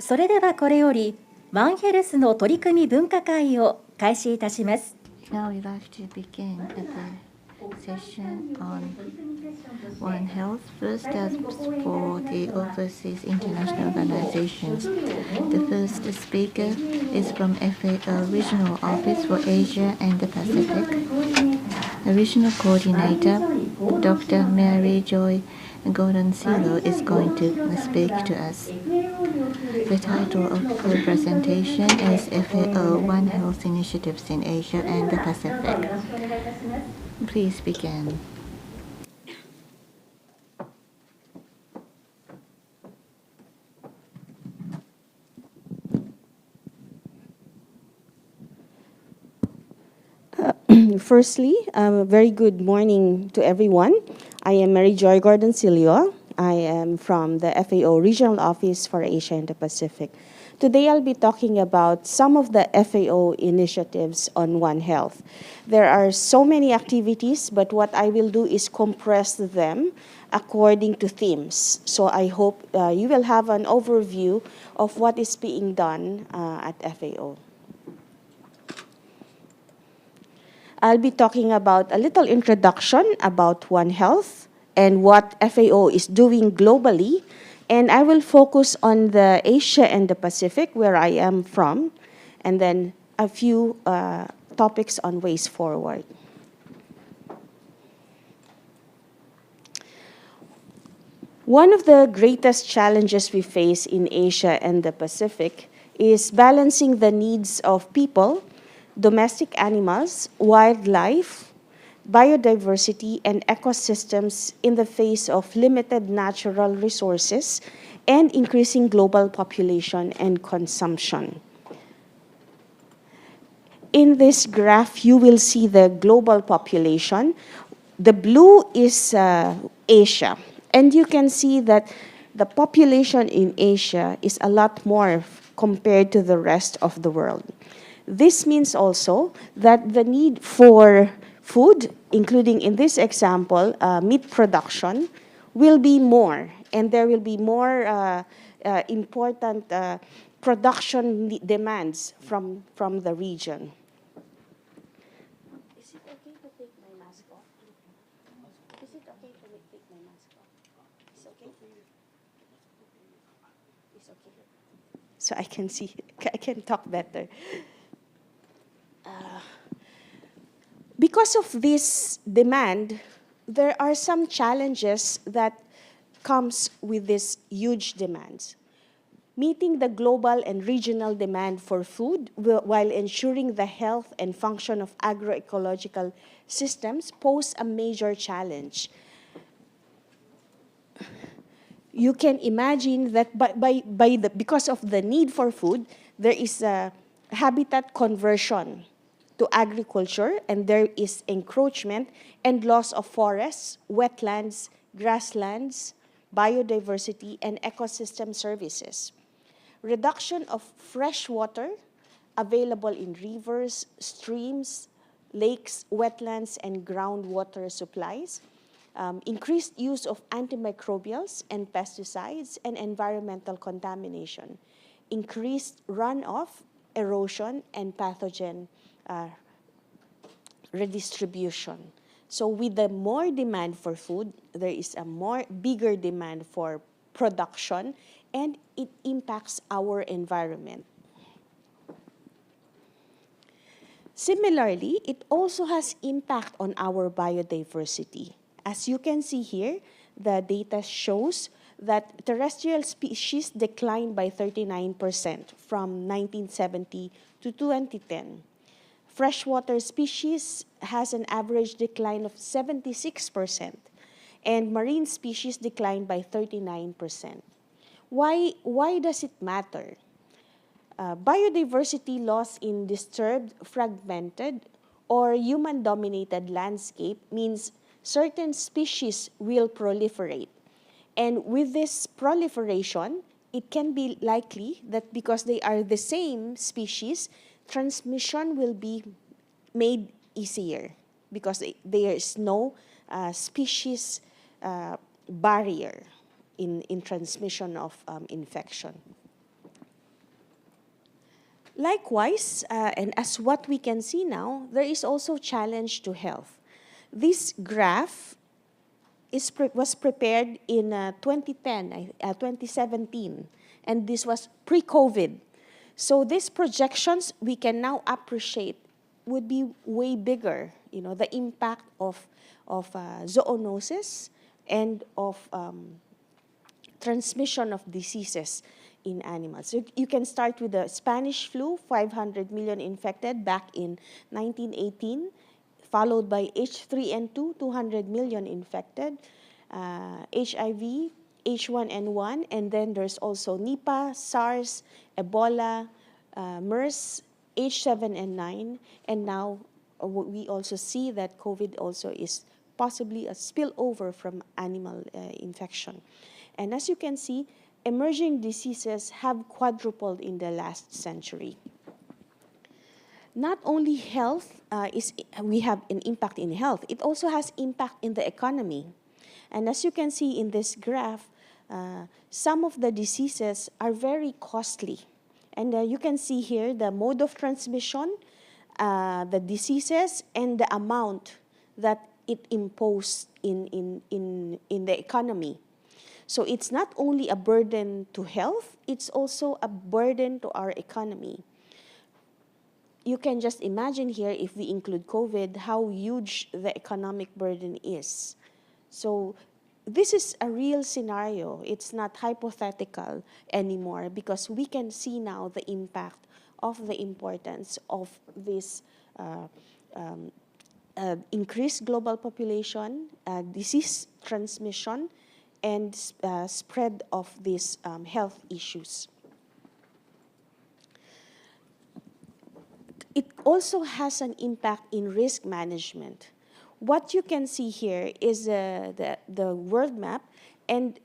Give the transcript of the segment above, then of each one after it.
それではこれよりワンヘルスの取り組み分科会を開始いたします。 Now we'd like to begin at the session on One Health, first steps for the overseas international organizations. The first speaker is from FAO Regional Office for Asia and the Pacific. The regional coordinator, Dr. Mary Joy Gordon-Silo, is going to speak to us. The title of her presentation is FAO One Health Initiatives in Asia and the Pacific. Please begin. Firstly, a very good morning to everyone. I am Mary Joy Gordon-Silio. I am from the FAO Regional Office for Asia and the Pacific. Today, I'll be talking about some of the FAO initiatives on One Health. There are so many activities, but what I will do is compress them according to themes. So I hope you will have an overview of what is being done at FAO. I'll be talking about a little introduction about One Health and what FAO is doing globally. And I will focus on the Asia and the Pacific, where I am from, and then a few topics on ways forward. One of the greatest challenges we face in Asia and the Pacific is balancing the needs of people, domestic animals, wildlife, biodiversity, and ecosystems in the face of limited natural resources and increasing global population and consumption. In this graph, you will see the global population. The blue is Asia, and you can see that the population in Asia is a lot more compared to the rest of the world. This means also that the need for food, including in this example, meat production, will be more, and there will be more important production demands from the region. Is it okay to take my mask off? Is it okay to take my mask off? It's okay? It's okay. So I can see, I can talk better. Because of this demand, there are some challenges that comes with these huge demands. Meeting the global and regional demand for food while ensuring the health and function of agroecological systems pose a major challenge. You can imagine that because of the need for food, there is a habitat conversion to agriculture, and there is encroachment and loss of forests, wetlands, grasslands, biodiversity, and ecosystem services. Reduction of fresh water available in rivers, streams, lakes, wetlands, and groundwater supplies. Increased use of antimicrobials and pesticides and environmental contamination. Increased runoff, erosion, and pathogen redistribution. So with the more demand for food, there is a bigger demand for production, and it impacts our environment. Similarly, it also has impact on our biodiversity. As you can see here, the data shows that terrestrial species declined by 39% from 1970 to 2010. Freshwater species has an average decline of 76%, and marine species declined by 39%. Why does it matter? Biodiversity loss in disturbed, fragmented, or human-dominated landscape means certain species will proliferate. And with this proliferation, it can be likely that because they are the same species, transmission will be made easier because there is no species barrier in transmission of infection. Likewise, and as what we can see now, there is also challenge to health. This graph was prepared in 2017, and this was pre-COVID. So these projections we can now appreciate would be way bigger, the impact of zoonosis and of transmission of diseases in animals. So you can start with the Spanish flu, 500 million infected back in 1918, followed by H3N2, 200 million infected, HIV, H1N1, and then there's also Nipah, SARS, Ebola, MERS, H7N9, and now we also see that COVID also is possibly a spillover from animal infection. And as you can see, emerging diseases have quadrupled in the last century. Not only health we have an impact in health, it also has impact in the economy. And as you can see in this graph, some of the diseases are very costly. And you can see here the mode of transmission, the diseases, and the amount that it imposed in the economy. So it's not only a burden to health, it's also a burden to our economy. You can just imagine here, if we include COVID, how huge the economic burden is. So this is a real scenario. It's not hypothetical anymore, because we can see now the impact of the importance of this increased global population, disease transmission, and spread of these health issues. It also has an impact in risk management. What you can see here is the world map, and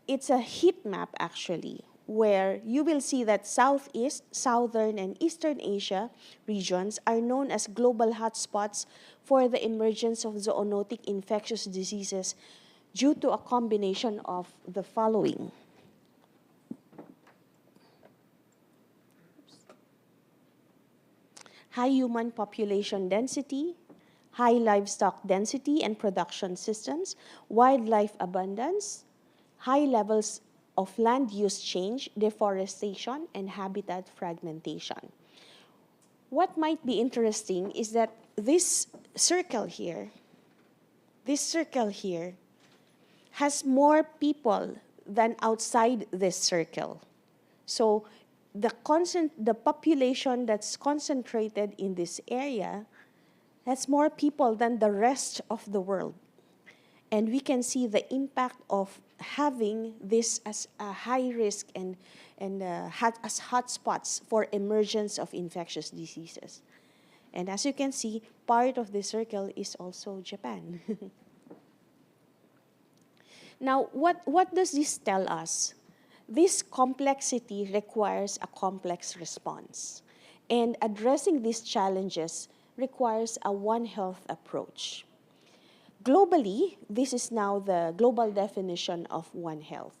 it's a heat map actually, where you will see that Southeast, Southern, and Eastern Asia regions are known as global hotspots for the emergence of zoonotic infectious diseases due to a combination of the following. High human population density, high livestock density and production systems, wildlife abundance, high levels of land use change, deforestation, and habitat fragmentation. What might be interesting is that this circle here has more people than outside this circle. So the population that's concentrated in this area has more people than the rest of the world. And we can see the impact of having this as a high risk and as hotspots for emergence of infectious diseases. And as you can see, part of the circle is also Japan. Now, what does this tell us? This complexity requires a complex response. And addressing these challenges requires a One Health approach. Globally, this is now the global definition of One Health.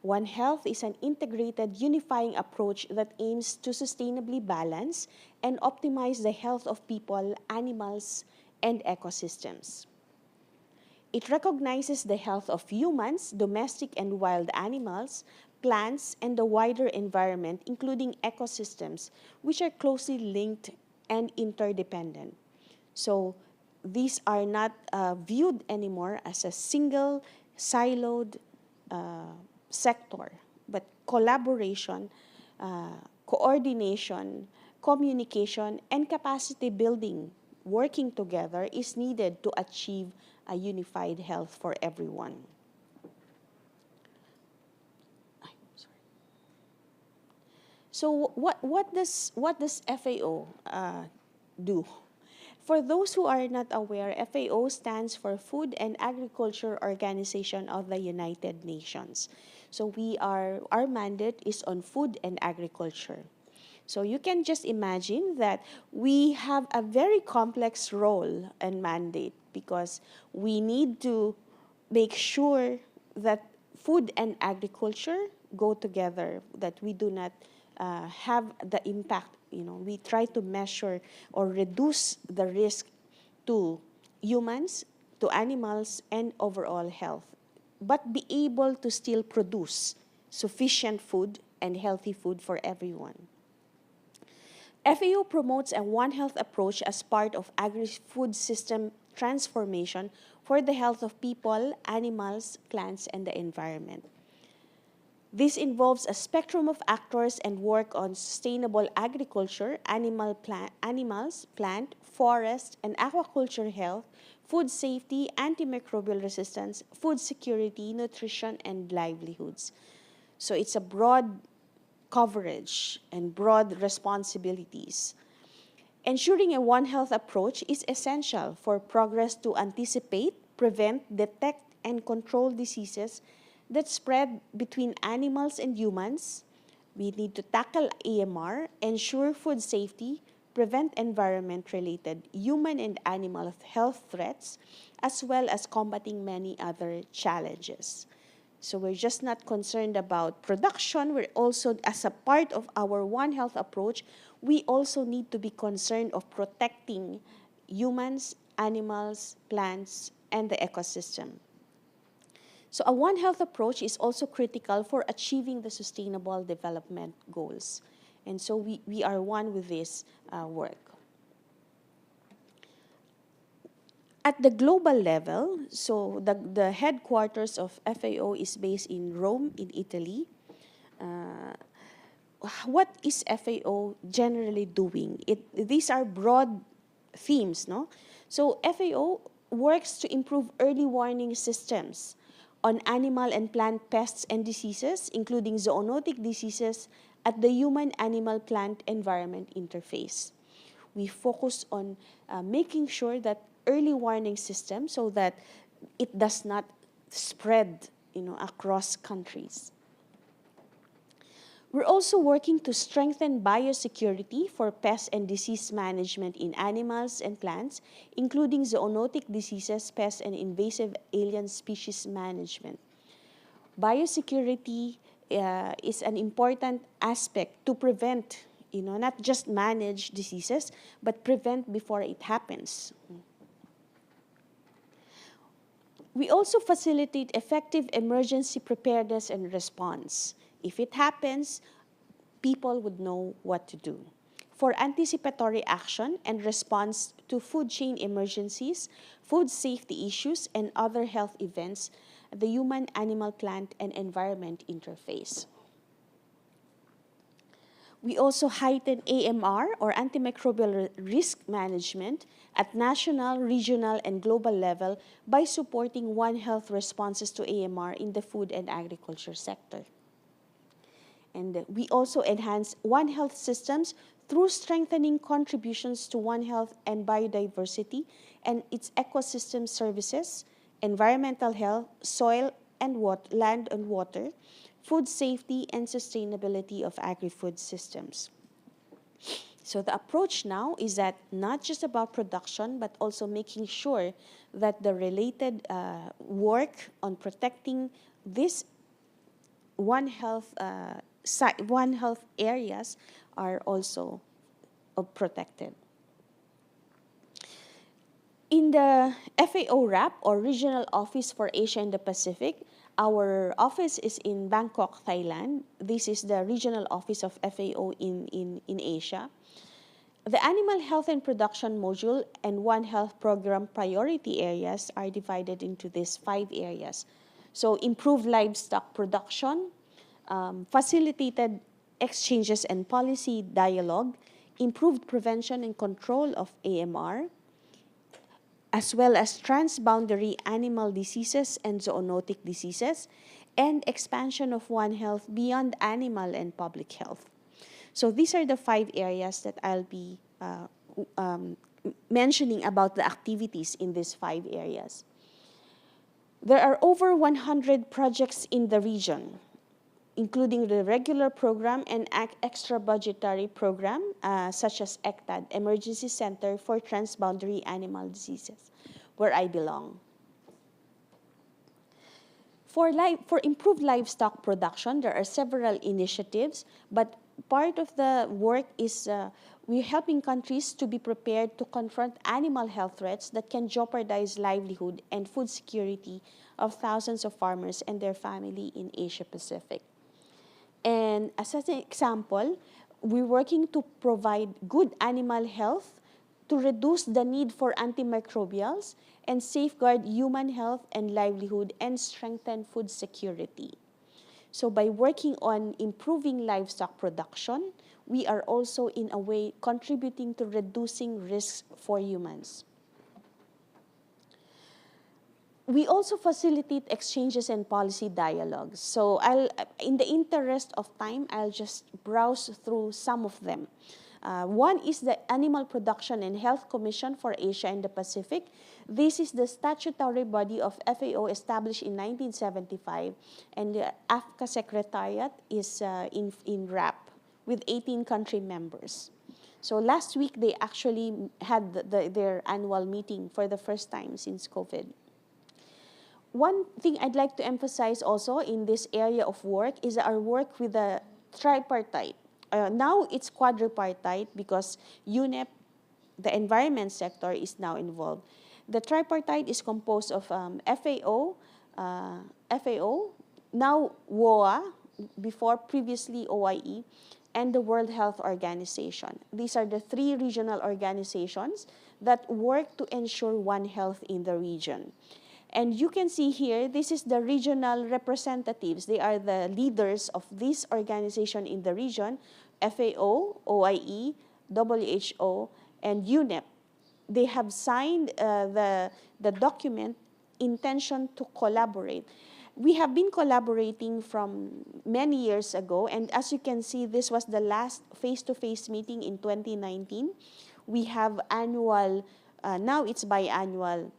One Health is an integrated, unifying approach that aims to sustainably balance and optimize the health of people, animals, and ecosystems. It recognizes the health of humans, domestic and wild animals, plants, and the wider environment, including ecosystems, which are closely linked and interdependent. So these are not viewed anymore as a single, siloed sector, but collaboration, coordination, communication, and capacity building working together is needed to achieve a unified health for everyone. So what does FAO do? For those who are not aware, FAO stands for Food and Agriculture Organization of the United Nations. So our mandate is on food and agriculture. So you can just imagine that we have a very complex role and mandate, because we need to make sure that food and agriculture go together, that we do not have the impact we try to measure or reduce the risk to humans, to animals, and overall health, but be able to still produce sufficient food and healthy food for everyone. FAO promotes a One Health approach as part of agri-food system transformation for the health of people, animals, plants, and the environment. This involves a spectrum of actors and work on sustainable agriculture, animals, plant, forest, and aquaculture health, food safety, antimicrobial resistance, food security, nutrition, and livelihoods. So it's a broad coverage and broad responsibilities. Ensuring a One Health approach is essential for progress to anticipate, prevent, detect, and control diseases that spread between animals and humans. We need to tackle AMR, ensure food safety, prevent environment-related human and animal health threats, as well as combating many other challenges. So we're just not concerned about production. We're also, as a part of our One Health approach, we also need to be concerned of protecting humans, animals, plants, and the ecosystem. So a One Health approach is also critical for achieving the Sustainable Development Goals. And so we are one with this work. At the global level, so the headquarters of FAO is based in Rome, in Italy. What is FAO generally doing? These are broad themes, no? So FAO works to improve early warning systems on animal and plant pests and diseases, including zoonotic diseases, at the human-animal-plant environment interface. We focus on making sure that early warning system so that it does not spread, across countries. We're also working to strengthen biosecurity for pest and disease management in animals and plants, including zoonotic diseases, pests, and invasive alien species management. Biosecurity is an important aspect to prevent, not just manage diseases, but prevent before it happens. We also facilitate effective emergency preparedness and response. If it happens, people would know what to do. For anticipatory action and response to food chain emergencies, food safety issues, and other health events, the human, animal, plant, and environment interface. We also heighten AMR, or antimicrobial risk management, at national, regional, and global level by supporting One Health responses to AMR in the food and agriculture sector. And we also enhance One Health systems through strengthening contributions to One Health and biodiversity and its ecosystem services, environmental health, soil and land and water, food safety, and sustainability of agri-food systems. So the approach now is that not just about production, but also making sure that the related work on protecting this One Health areas are also protected. In the FAO RAP, or Regional Office for Asia and the Pacific, our office is in Bangkok, Thailand. This is the regional office of FAO in Asia. The Animal Health and Production Module and One Health Program priority areas are divided into these 5 areas. So improved livestock production, facilitated exchanges and policy dialogue, improved prevention and control of AMR, as well as transboundary animal diseases and zoonotic diseases, and expansion of One Health beyond animal and public health. So these are the 5 areas that I'll be mentioning about the activities in these 5 areas. There are over 100 projects in the region, including the regular program and extra budgetary program, such as ECTAD, Emergency Center for Transboundary Animal Diseases, where I belong. For improved livestock production, there are several initiatives, but part of the work is we're helping countries to be prepared to confront animal health threats that can jeopardize livelihood and food security of thousands of farmers and their family in Asia Pacific. And as an example, we're working to provide good animal health to reduce the need for antimicrobials and safeguard human health and livelihood and strengthen food security. So by working on improving livestock production, we are also in a way contributing to reducing risks for humans. We also facilitate exchanges and policy dialogues. So in the interest of time, I'll just browse through some of them. One is the Animal Production and Health Commission for Asia and the Pacific. This is the statutory body of FAO established in 1975, and the AFCA Secretariat is in RAP with 18 country members. So last week, they actually had their annual meeting for the first time since COVID. One thing I'd like to emphasize also in this area of work is our work with the tripartite. Now it's quadripartite because UNEP, the environment sector, is now involved. The tripartite is composed of FAO, now WOA, before previously OIE, and the World Health Organization. These are the three regional organizations that work to ensure One Health in the region. And you can see here, this is the regional representatives. They are the leaders of this organization in the region, FAO, OIE, WHO, and UNEP. They have signed the document, intention to collaborate. We have been collaborating from many years ago, and as you can see, this was the last face-to-face meeting in 2019. We have annual, now it's biannual,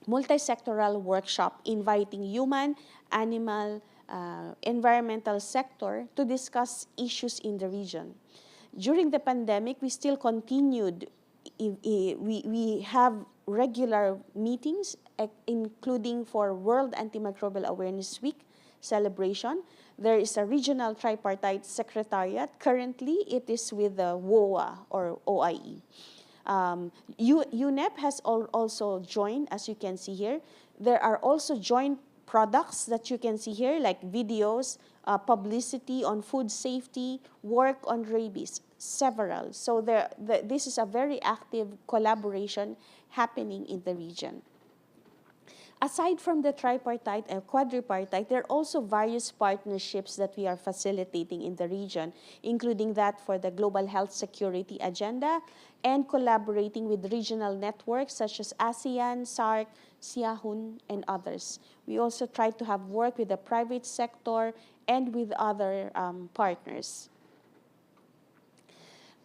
multi-sectoral workshop inviting human, animal, environmental sector to discuss issues in the region. During the pandemic, we still continued. We have regular meetings, including for World Antimicrobial Awareness Week celebration. There is a regional tripartite secretariat. Currently, it is with the WOA or OIE. UNEP has also joined, as you can see here. There are also joint products that you can see here, like videos, publicity on food safety, work on rabies, several. So this is a very active collaboration happening in the region. Aside from the tripartite and quadripartite, there are also various partnerships that we are facilitating in the region, including that for the Global Health Security Agenda and collaborating with regional networks such as ASEAN, SAARC, SIAHUN, and others. We also try to have work with the private sector and with other partners.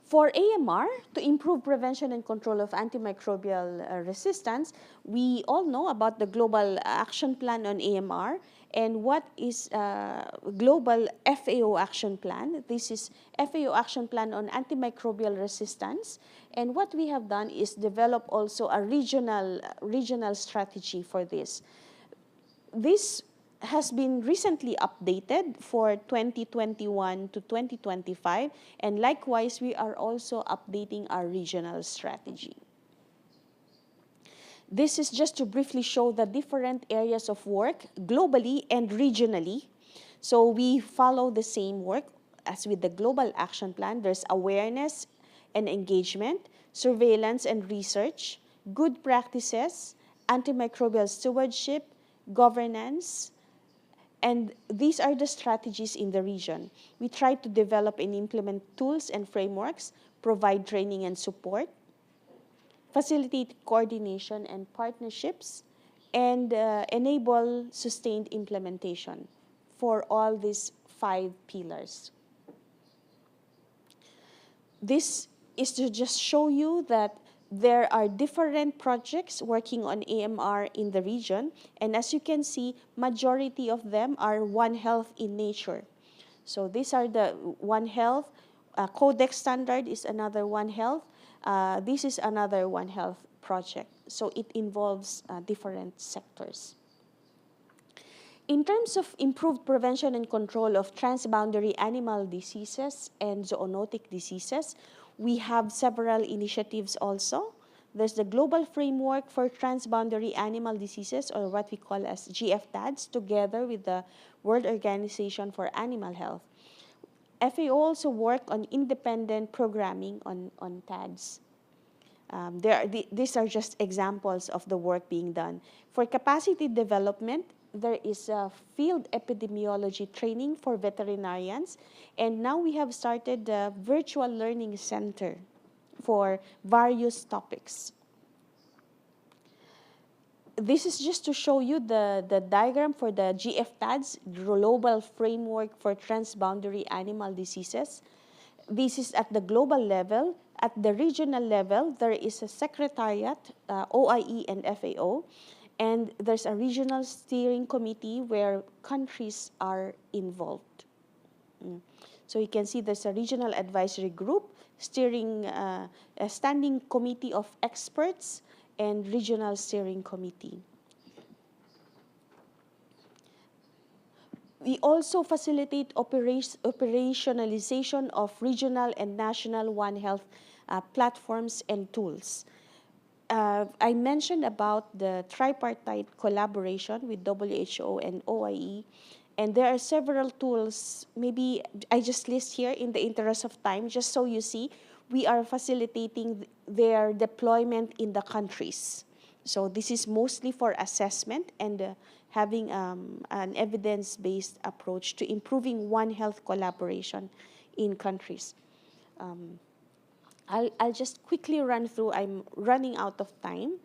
For AMR, to improve prevention and control of antimicrobial resistance, we all know about the Global Action Plan on AMR and what is Global FAO Action Plan. This is FAO Action Plan on Antimicrobial Resistance. And what we have done is develop also a regional strategy for this. This has been recently updated for 2021 to 2025, and likewise, we are also updating our regional strategy. This is just to briefly show the different areas of work globally and regionally. So we follow the same work as with the Global Action Plan. There's awareness and engagement, surveillance and research, good practices, antimicrobial stewardship, governance, and these are the strategies in the region. We try to develop and implement tools and frameworks, provide training and support, facilitate coordination and partnerships, and enable sustained implementation for all these 5 pillars. This is to just show you that there are different projects working on AMR in the region, and as you can see, majority of them are One Health in nature. So these are the One Health. Codex Standard is another One Health. This is another One Health project. So it involves different sectors. In terms of improved prevention and control of transboundary animal diseases and zoonotic diseases, we have several initiatives also. There's the Global Framework for Transboundary Animal Diseases, or what we call as GFTADs, together with the World Organization for Animal Health. FAO also worked on independent programming on TADs. These are just examples of the work being done. For capacity development, there is a field epidemiology training for veterinarians, and now we have started the virtual learning center for various topics. This is just to show you the diagram for the GFTADs, Global Framework for Transboundary Animal Diseases. This is at the global level. At the regional level, there is a secretariat, OIE and FAO, and there's a regional steering committee where countries are involved. So you can see there's a regional advisory group, steering, a standing committee of experts, and regional steering committee. We also facilitate operationalization of regional and national One Health platforms and tools. I mentioned about the tripartite collaboration with WHO and OIE, and there are several tools. Maybe I just list here in the interest of time, just so you see, we are facilitating their deployment in the countries. So this is mostly for assessment and having an evidence-based approach to improving One Health collaboration in countries. I'll just quickly run through. I'm running out of time.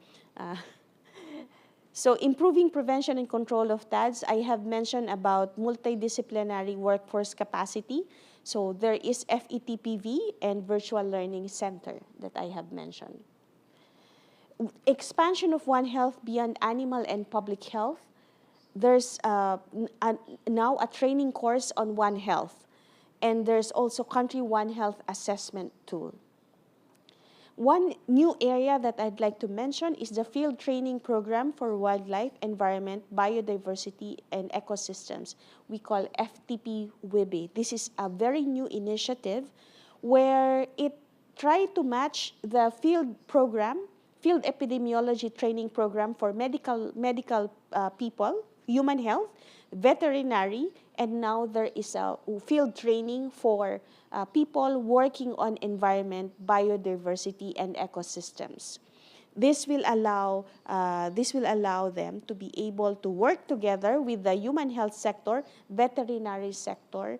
So improving prevention and control of TADs, I have mentioned about multidisciplinary workforce capacity. So there is FETPV and Virtual Learning Center that I have mentioned. Expansion of One Health beyond animal and public health. There's now a training course on One Health, and there's also Country One Health assessment tool. One new area that I'd like to mention is the Field Training Program for Wildlife, Environment, Biodiversity, and Ecosystems. We call FTP-WIBI. This is a very new initiative where it tried to match the field program, field epidemiology training program for medical people, human health, veterinary, and now there is a field training for people working on environment, biodiversity, and ecosystems. This will allow them to be able to work together with the human health sector, veterinary sector,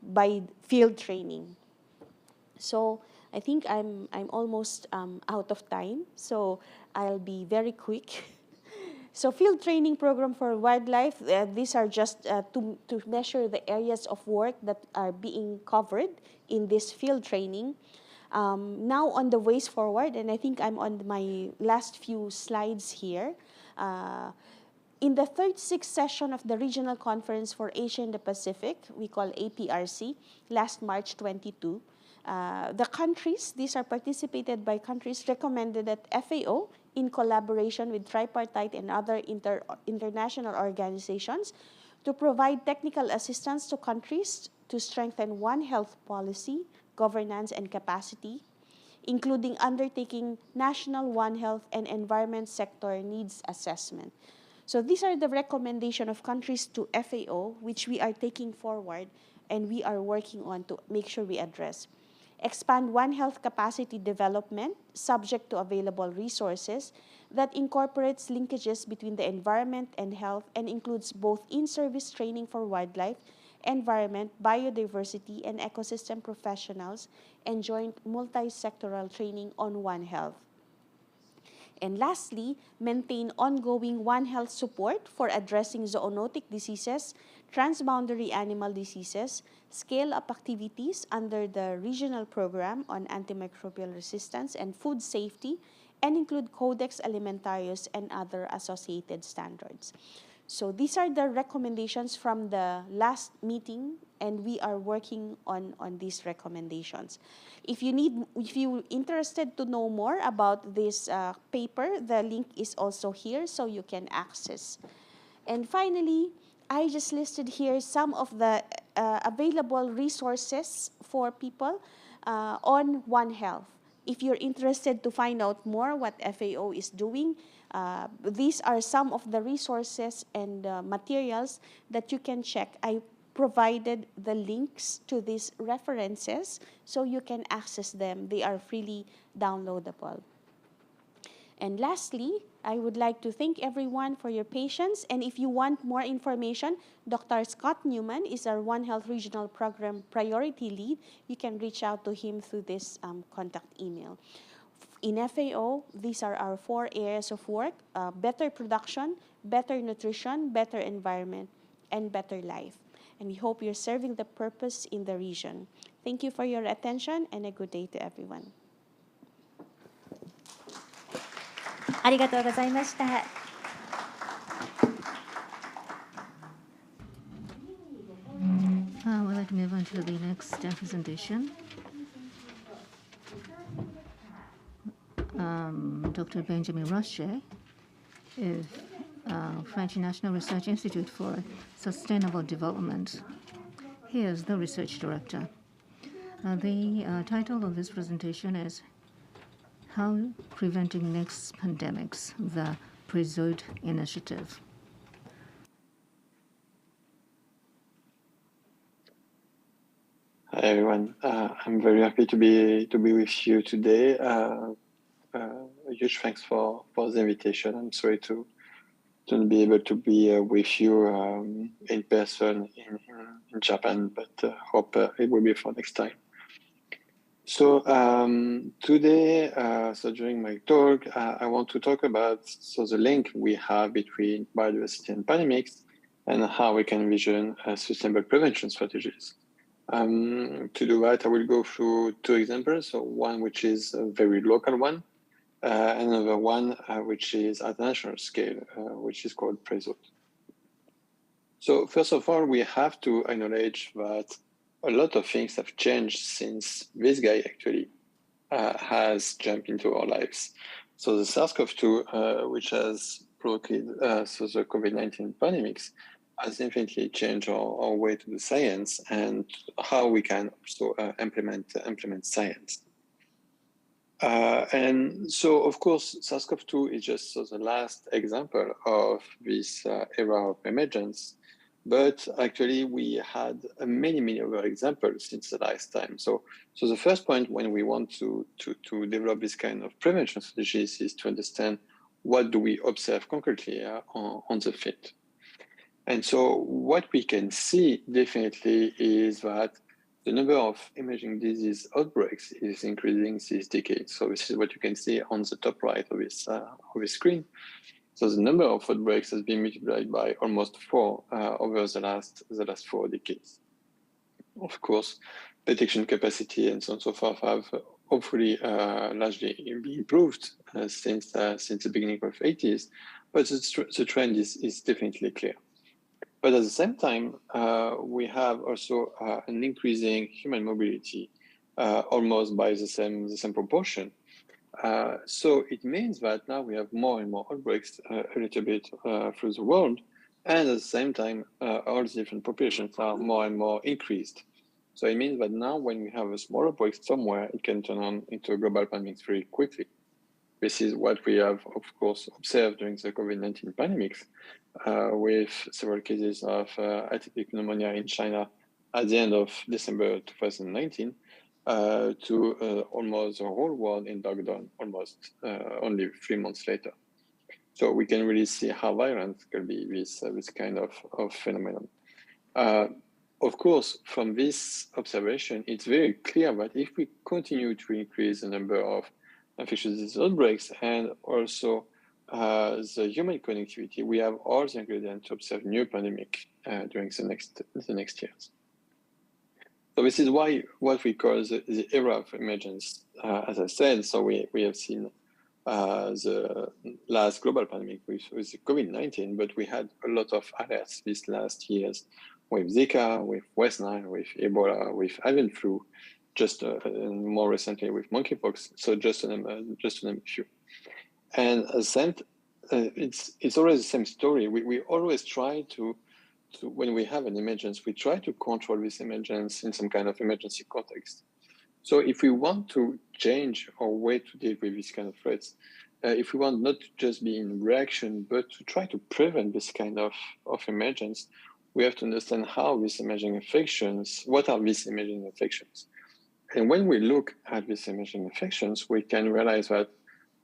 by field training. So I think I'm almost out of time, so I'll be very quick. So field training program for wildlife, these are just to measure the areas of work that are being covered in this field training. Now on the ways forward, and I think I'm on my last few slides here. In the 36th session of the Regional Conference for Asia and the Pacific, we call APRC, last March 22, the countries, these are participated by countries, recommended that FAO, in collaboration with tripartite and other international organizations, to provide technical assistance to countries to strengthen One Health policy, governance, and capacity, including undertaking national One Health and environment sector needs assessment. So these are the recommendations of countries to FAO, which we are taking forward and we are working on to make sure we address. Expand One Health capacity development subject to available resources that incorporates linkages between the environment and health and includes both in-service training for wildlife, environment, biodiversity, and ecosystem professionals, and joint multi-sectoral training on One Health. And lastly, maintain ongoing One Health support for addressing zoonotic diseases, transboundary animal diseases, scale up activities under the regional program on antimicrobial resistance and food safety, and include Codex Alimentarius and other associated standards. So these are the recommendations from the last meeting, and we are working on these recommendations. If you're interested to know more about this paper, the link is also here, so you can access. And finally, I just listed here some of the available resources for people on One Health. If you're interested to find out more what FAO is doing, these are some of the resources and materials that you can check. I provided the links to these references so you can access them. They are freely downloadable. And lastly, I would like to thank everyone for your patience. And if you want more information, Dr. Scott Newman is our One Health Regional Program Priority Lead. You can reach out to him through this contact email. In FAO, these are our 4 areas of work: better production, better nutrition, better environment, and better life. And we hope you're serving the purpose in the region. Thank you for your attention, and a good day to everyone. ありがとうございました。We'd like to move on to the next presentation. Dr. Benjamin Rocher is French National Research Institute for Sustainable Development. He is the research director. The title of this presentation is How Preventing Next Pandemics, the PRESOD Initiative. Hi everyone. I'm very happy to be with you today. A huge thanks for the invitation. I'm sorry to not be able to be with you in person in Japan, but hope it will be for next time. So today, during my talk, I want to talk about the link we have between biodiversity and pandemics and how we can envision sustainable prevention strategies. To do that, I will go through 2 examples. So one which is a very local one, another one which is at national scale, which is called PRESOD. So first of all, we have to acknowledge that a lot of things have changed since this guy actually has jumped into our lives. So the SARS-CoV-2, which has provoked the COVID-19 pandemics, has definitely changed our way to the science and how we can also implement science. And so, of course, SARS-CoV-2 is just the last example of this era of emergence. But actually, we had many other examples since the last time. So the first point when we want to develop this kind of prevention strategies is to understand what do we observe concretely on the field. And so what we can see definitely is that the number of emerging disease outbreaks is increasing this decade. So this is what you can see on the top right of this screen. So the number of outbreaks has been multiplied by almost 4 over the last 4 decades. Of course, detection capacity and so on and so forth have hopefully largely been improved since the beginning of the 80s, but the trend is definitely clear. But at the same time, we have also an increasing human mobility, almost by the same proportion. So it means that now we have more and more outbreaks a little bit through the world, and at the same time, all the different populations are more and more increased. So it means that now when we have a small outbreak somewhere, it can turn on into a global pandemic very quickly. This is what we have, of course, observed during the COVID-19 pandemics, with several cases of atypical pneumonia in China at the end of December 2019, to almost the whole world in lockdown almost only 3 months later. So we can really see how violent can be this kind of phenomenon. Of course, from this observation, it's very clear that if we continue to increase the number of infectious disease outbreaks and also the human connectivity, we have all the ingredients to observe new pandemic during the next years. So this is why what we call the era of emergence, as I said. So we have seen the last global pandemic with COVID-19, but we had a lot of alerts these last years with Zika, with West Nile, with Ebola, with avian flu, just more recently with monkeypox. So just to name a few. And it's always the same story. We always try to when we have an emergence, we try to control this emergence in some kind of emergency context. So if we want to change our way to deal with these kind of threats, if we want not to just be in reaction, but to try to prevent this kind of emergence, we have to understand how these emerging infections, what are these emerging infections? And when we look at these emerging infections, we can realize that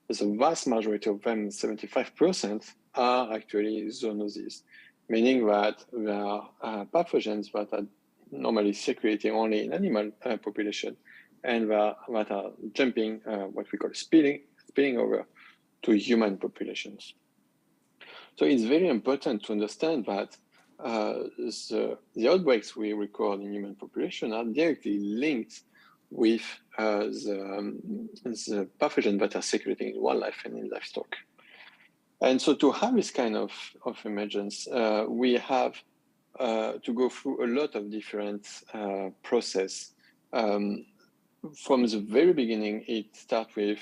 the vast majority of them, 75%, are actually zoonoses, meaning that there are pathogens that are normally circulating only in animal population and that are jumping, what we call spilling over to human populations. So it's very important to understand that the outbreaks we record in human population are directly linked with the pathogens that are circulating in wildlife and in livestock. And so to have this kind of emergence, we have to go through a lot of different process. From the very beginning, it starts with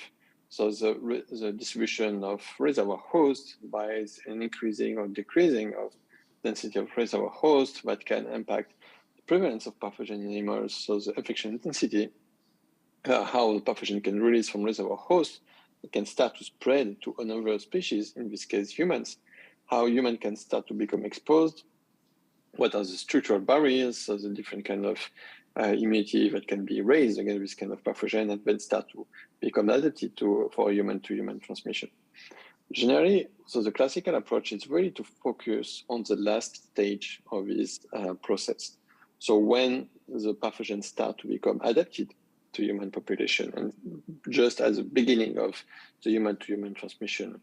the distribution of reservoir hosts by an increasing or decreasing of density of reservoir hosts that can impact the prevalence of pathogen in animals, so the infection intensity, how the pathogen can release from reservoir hosts, it can start to spread to another species, in this case humans, how humans can start to become exposed, what are the structural barriers, so the different kind of immunity that can be raised against this kind of pathogen and then start to become adapted for human-to-human transmission. Generally, so the classical approach is really to focus on the last stage of this process. So when the pathogens start to become adapted to human population and just at the beginning of the human-to-human transmission,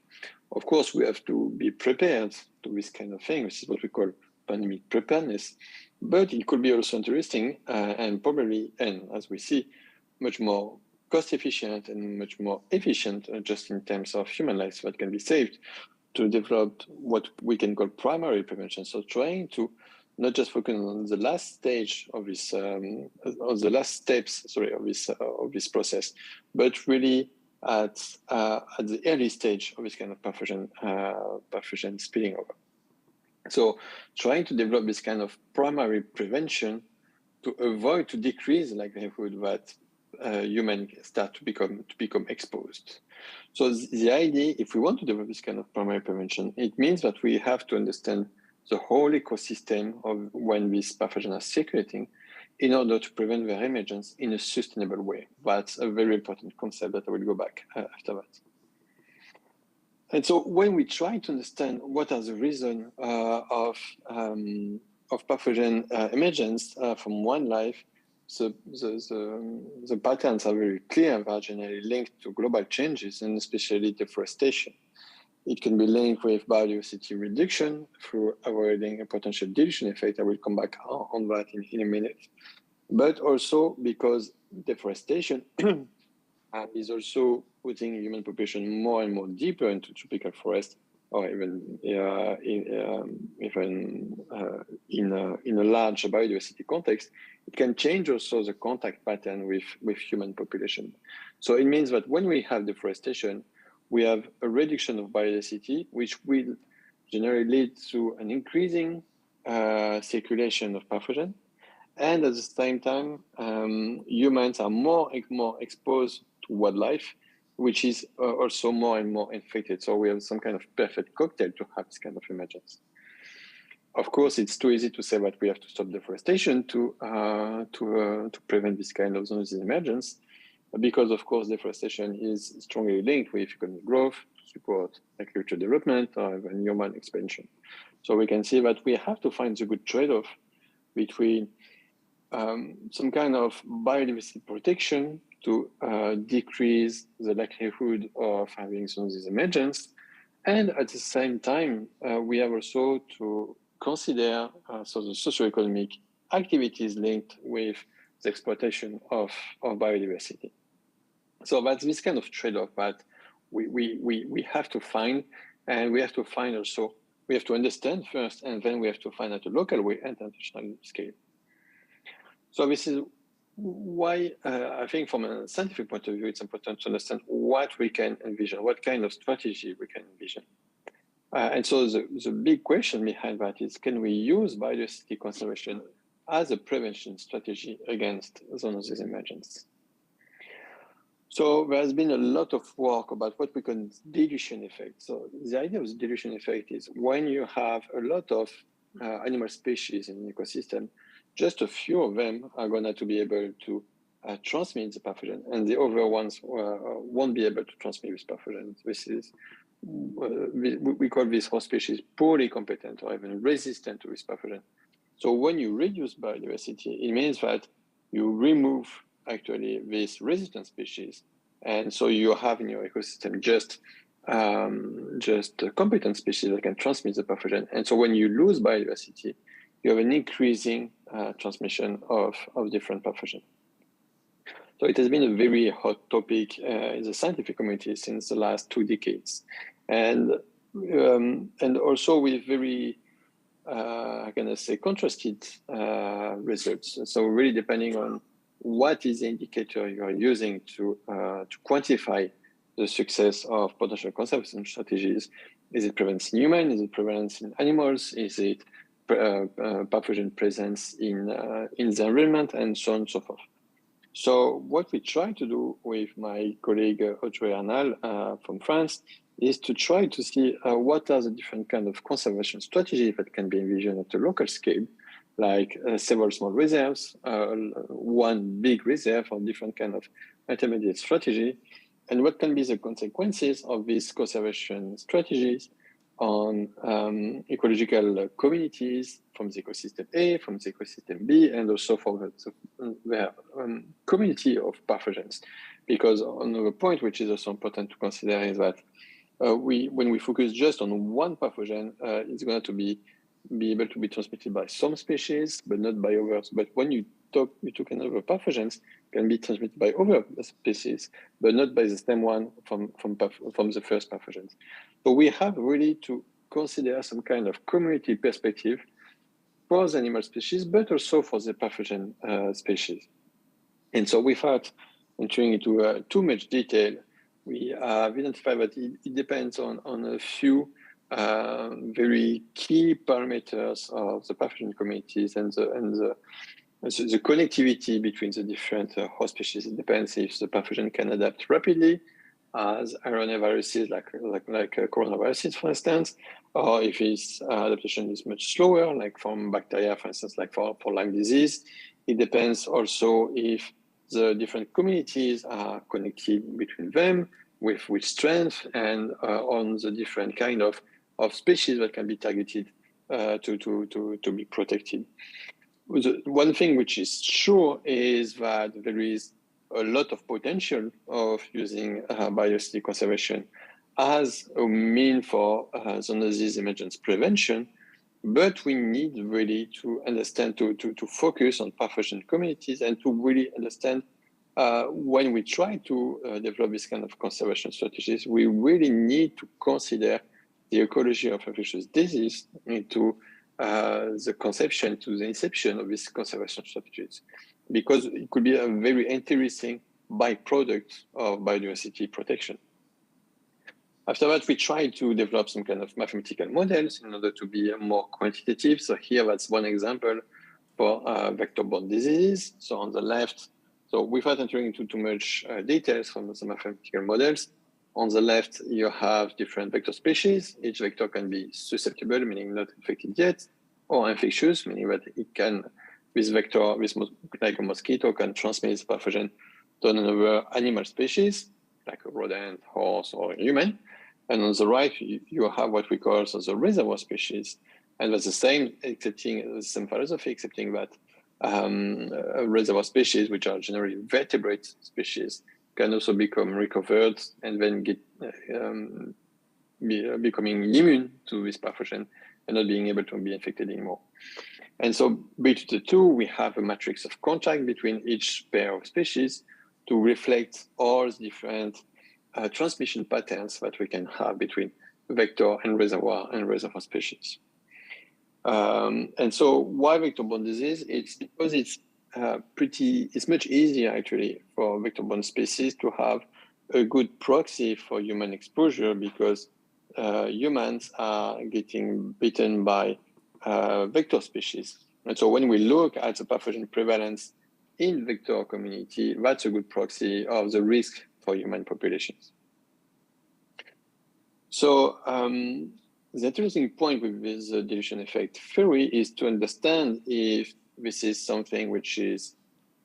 of course, we have to be prepared to this kind of thing. This is what we call pandemic preparedness. But it could be also interesting and probably, and as we see, much more cost efficient and much more efficient just in terms of human lives that can be saved to develop what we can call primary prevention. So trying to not just focus on the last stage of this, on the last steps, of this process, but really at the early stage of this kind of pathogen spilling over. So trying to develop this kind of primary prevention to avoid, to decrease the likelihood that humans start to become exposed. So the idea, if we want to develop this kind of primary prevention, it means that we have to understand the whole ecosystem of when these pathogens are circulating in order to prevent their emergence in a sustainable way. That's a very important concept that I will go back after that. And so when we try to understand what are the reasons of pathogen emergence from wildlife, so the patterns are very clear and are generally linked to global changes and especially deforestation. It can be linked with biodiversity reduction through avoiding a potential dilution effect. I will come back on that in a minute. But also because deforestation is also putting human population more and more deeper into tropical forest, or even in a large biodiversity context, it can change also the contact pattern with human population. So it means that when we have deforestation, we have a reduction of biodiversity, which will generally lead to an increasing circulation of pathogen. And at the same time, humans are more exposed to wildlife, which is also more and more infected. So we have some kind of perfect cocktail to have this kind of emergence. Of course, it's too easy to say that we have to stop deforestation to prevent this kind of zoonosis emergence, because of course deforestation is strongly linked with economic growth to support agricultural development or even human expansion. So we can see that we have to find the good trade-off between some kind of biodiversity protection to decrease the likelihood of having zoonosis emergence, and at the same time we have also to consider the socioeconomic activities linked with the exploitation of biodiversity. So that's this kind of trade-off that we have to find, and we have to find also, we have to understand first, and then we have to find at a local way and international scale. So this is why I think from a scientific point of view, it's important to understand what we can envision, what kind of strategy we can envision. And so the big question behind that is, can we use biodiversity conservation as a prevention strategy against zoonosis emergence? So there's been a lot of work about what we call dilution effect. So the idea of the dilution effect is when you have a lot of animal species in an ecosystem, just a few of them are going to be able to transmit the pathogen, and the other ones won't be able to transmit this pathogen. This is, we call this host species poorly competent or even resistant to this pathogen. So when you reduce biodiversity, it means that you remove actually this resistant species, and so you have in your ecosystem just competent species that can transmit the pathogen. And so when you lose biodiversity, you have an increasing transmission of different pathogens. So it has been a very hot topic in the scientific community since the last 2 decades, and also with very contrasted results. So really depending on what is the indicator you are using to quantify the success of potential conservation strategies. Is it prevalence in humans? Is it prevalence in animals? Is it pathogen presence in the environment, and so on and so forth? So what we try to do with my colleague Audrey Arnal from France is to try to see what are the different kind of conservation strategies that can be envisioned at a local scale, like several small reserves, one big reserve, or different kind of intermediate strategy, and what can be the consequences of these conservation strategies on ecological communities from the ecosystem A, from the ecosystem B, and also for the community of pathogens. Because another point which is also important to consider is that when we focus just on one pathogen, it's going to be able to be transmitted by some species, but not by others. But when you took another pathogens, can be transmitted by other species, but not by the same one from the first pathogens. So we have really to consider some kind of community perspective for the animal species, but also for the pathogen species. And so without entering into too much detail, we have identified that it depends on a few very key parameters of the pathogen communities and the connectivity between the different host species. It depends if the pathogen can adapt rapidly as RNA viruses like coronaviruses, for instance, or if its adaptation is much slower, like from bacteria, for instance, like for Lyme disease. It depends also if the different communities are connected between them, with which strength, and on the different kind of species that can be targeted to be protected. One thing which is sure is that there is a lot of potential of using biodiversity conservation as a mean for zoonosis emergence prevention, but we need really to understand, to focus on pathogen communities and to really understand when we try to develop this kind of conservation strategies, we really need to consider the ecology of infectious disease into the conception, to the inception of these conservation strategies, because it could be a very interesting byproduct of biodiversity protection. After that, we tried to develop some kind of mathematical models in order to be more quantitative. So here, that's one example for vector-borne diseases. So on the left, so without entering into too much details from the mathematical models, on the left, you have different vector species. Each vector can be susceptible, meaning not infected yet, or infectious, meaning that it can, this vector, like a mosquito, can transmit the pathogen to another animal species, like a rodent, horse, or a human. And on the right, you have what we call the reservoir species. And that's the same, excepting the same philosophy, excepting that reservoir species, which are generally vertebrate species, can also become recovered and then get becoming immune to this pathogen and not being able to be infected anymore. And so between the two, we have a matrix of contact between each pair of species to reflect all the different transmission patterns that we can have between vector and reservoir species. And so why vector-borne disease? It's because it's much easier actually for vector-borne species to have a good proxy for human exposure, because humans are getting bitten by vector species. And so when we look at the pathogen prevalence in vector community, that's a good proxy of the risk for human populations. So the interesting point with this dilution effect theory is to understand if this is something which is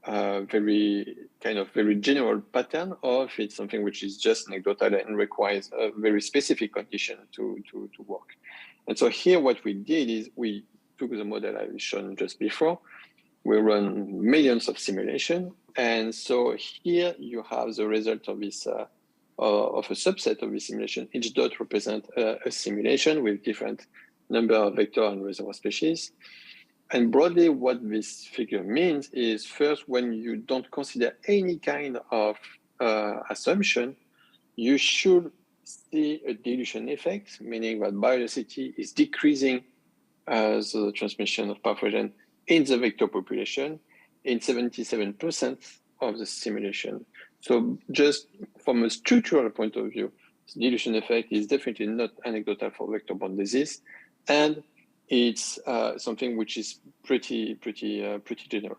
very general pattern, or if it's something which is just anecdotal and requires a very specific condition to work. And so here what we did is we took the model I've shown just before. We run millions of simulation. And so here you have the result of this of a subset of the simulation. Each dot represents a simulation with different number of vector and reservoir species. And broadly, what this figure means is, first, when you don't consider any kind of assumption, you should see a dilution effect, meaning that biodiversity is decreasing the transmission of pathogen in the vector population in 77% of the simulation. So just from a structural point of view, the dilution effect is definitely not anecdotal for vector-borne disease, and it's something which is pretty general.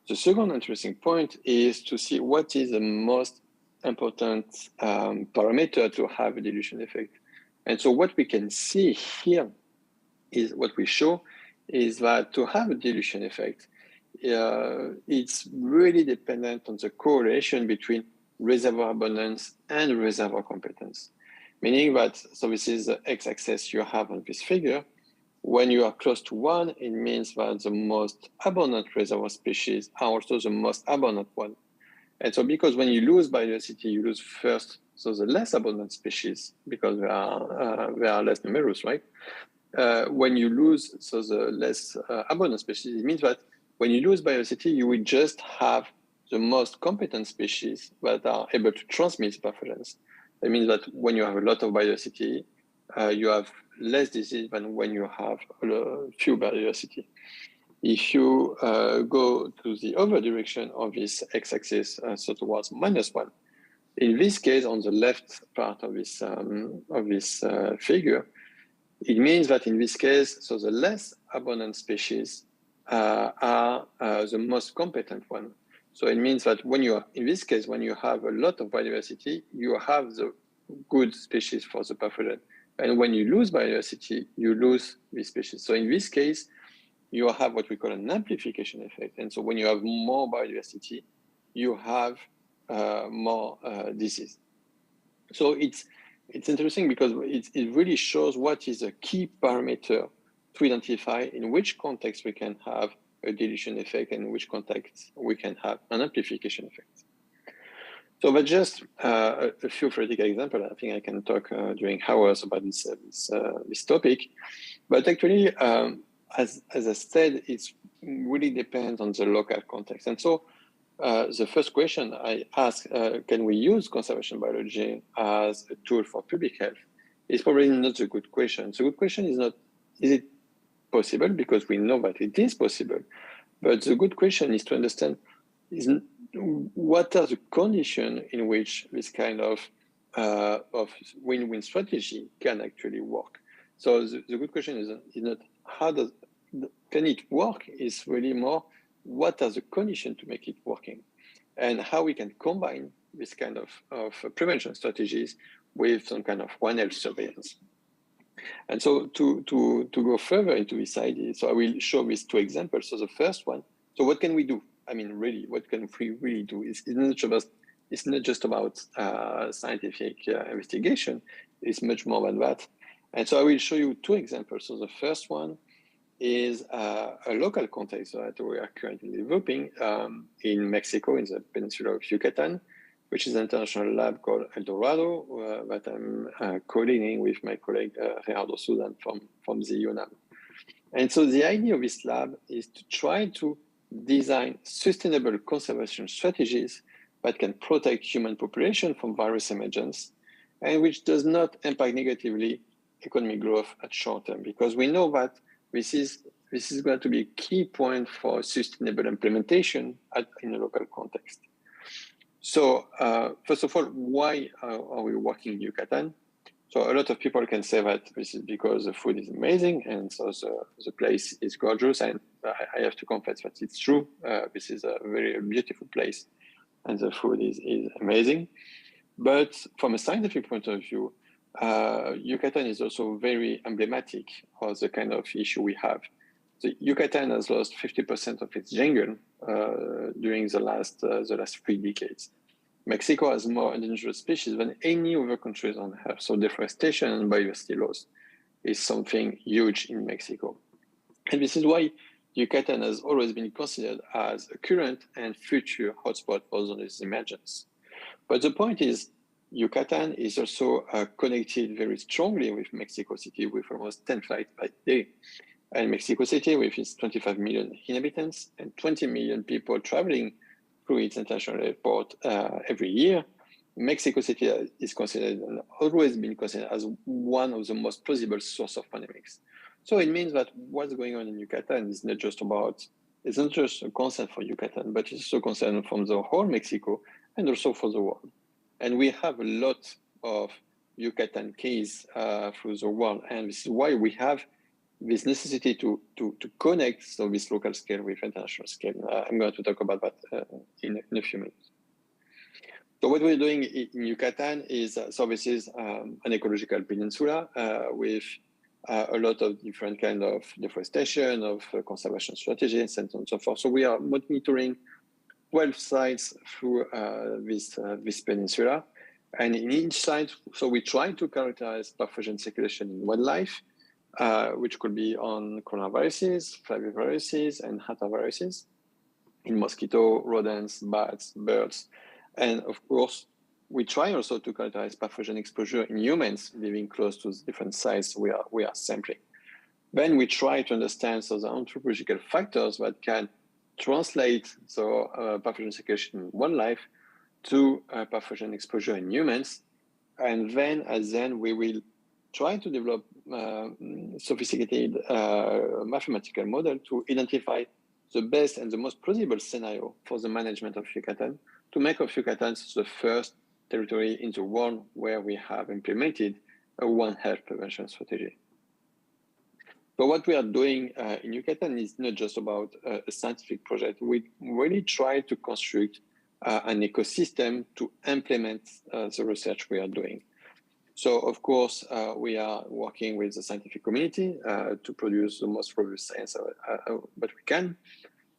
The second interesting point is to see what is the most important parameter to have a dilution effect. And so what we can see here is what we show is that to have a dilution effect, it's really dependent on the correlation between reservoir abundance and reservoir competence. Meaning that, so this is the x-axis you have on this figure. When you are close to 1, it means that the most abundant reservoir species are also the most abundant one. And so because when you lose biodiversity, you lose first, so the less abundant species, because they are less numerous, right? When you lose, so the less abundant species, it means that when you lose biodiversity, you will just have the most competent species that are able to transmit pathogens. That means that when you have a lot of biodiversity, you have less disease than when you have few biodiversity. If you go to the other direction of this x-axis, so towards -1, in this case, on the left part of this figure, it means that in this case, so the less abundant species are the most competent one. So it means that when you are, in this case, when you have a lot of biodiversity, you have the good species for the pathogen. And when you lose biodiversity, you lose this species. So in this case, you have what we call an amplification effect. And so when you have more biodiversity, you have more disease. So it's interesting because it really shows what is a key parameter to identify in which context we can have a dilution effect and in which context we can have an amplification effect. So that's just a few theoretical examples. I think I can talk during hours about this topic. But actually, as I said, it really depends on the local context. And so the first question I ask, can we use conservation biology as a tool for public health? Is probably not a good question. The good question is not, is it possible? Because we know that it is possible. But the good question is to understand what are the conditions in which this kind of win-win strategy can actually work. So the good question is not can it work? Is really more what are the conditions to make it working, and how we can combine this kind of prevention strategies with some kind of One Health surveillance. And so to go further into this idea, so I will show these two examples. So the first one, so what can we do? I mean, really, what can we really do? It's not just about scientific investigation. It's much more than that. And so I will show you two examples. So the first one is a local context that we are currently developing in Mexico, in the peninsula of Yucatan, which is an international lab called El Dorado that I'm co-leading with my colleague Gerardo Sudan from the UNAM. And so the idea of this lab is to try to design sustainable conservation strategies that can protect human population from virus emergence and which does not impact negatively economic growth at short term, because we know that this is going to be a key point for sustainable implementation in a local context. So first of all, why are we working in Yucatan? So a lot of people can say that this is because the food is amazing and so the place is gorgeous. And I have to confess that it's true. This is a very beautiful place and the food is amazing. But from a scientific point of view, Yucatan is also very emblematic of the kind of issue we have. The Yucatan has lost 50% of its jungle during the last 3 decades. Mexico has more endangered species than any other countries on Earth. So deforestation and biodiversity loss is something huge in Mexico. And this is why Yucatan has always been considered as a current and future hotspot for zoonose emergence. But the point is, Yucatan is also connected very strongly with Mexico City with almost 10 flights by day. And Mexico City, with its 25 million inhabitants and 20 million people traveling through its international airport every year, Mexico City is considered and always been considered as one of the most plausible source of pandemics. So it means that what's going on in Yucatan is not just it's not just a concern for Yucatan, but it's also a concern from the whole Mexico and also for the world. And we have a lot of Yucatan cases through the world. And this is why we have this necessity to connect this local scale with international scale. I'm going to talk about that in a few minutes. So what we're doing in Yucatan is, so this is an ecological peninsula with a lot of different kind of deforestation, of conservation strategies, and so on and so forth. So we are monitoring 12 sites through this peninsula. And in each site, so we try to characterize pathogen circulation in wildlife, which could be on coronaviruses, flaviviruses, and hantaviruses, in mosquito, rodents, bats, birds. And of course, we try also to characterize pathogen exposure in humans living close to the different sites we are sampling. Then we try to understand the anthropological factors that can translate pathogen circulation in wildlife to pathogen exposure in humans. And then we will try to develop sophisticated mathematical model to identify the best and the most plausible scenario for the management of Yucatan, to make of Yucatan the first territory in the world where we have implemented a One Health prevention strategy. But what we are doing in Yucatan is not just about a scientific project. We really try to construct an ecosystem to implement the research we are doing. So, of course, we are working with the scientific community to produce the most robust science that we can.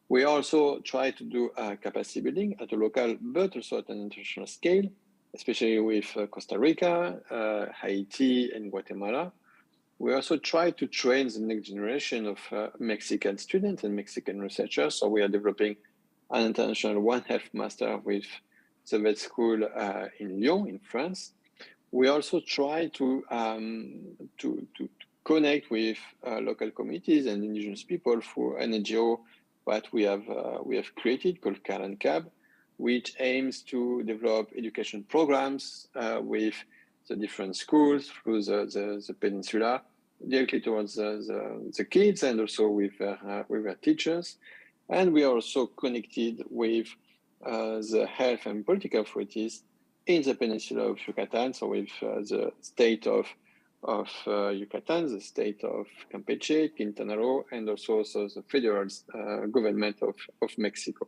We also try to do capacity building at a local, but also at an international scale, especially with Costa Rica, Haiti, and Guatemala. We also try to train the next generation of Mexican students and Mexican researchers. So we are developing an international One Health master with the vet school in Lyon, in France. We also try to connect with local communities and indigenous people through an NGO that we have created called Cal and Cab, which aims to develop education programs with the different schools through the peninsula, directly towards the kids and also with their teachers. And we are also connected with the health and political authorities in the peninsula of Yucatan, so with the state of Yucatan, the state of Campeche, Quintana Roo, and also the federal government of Mexico.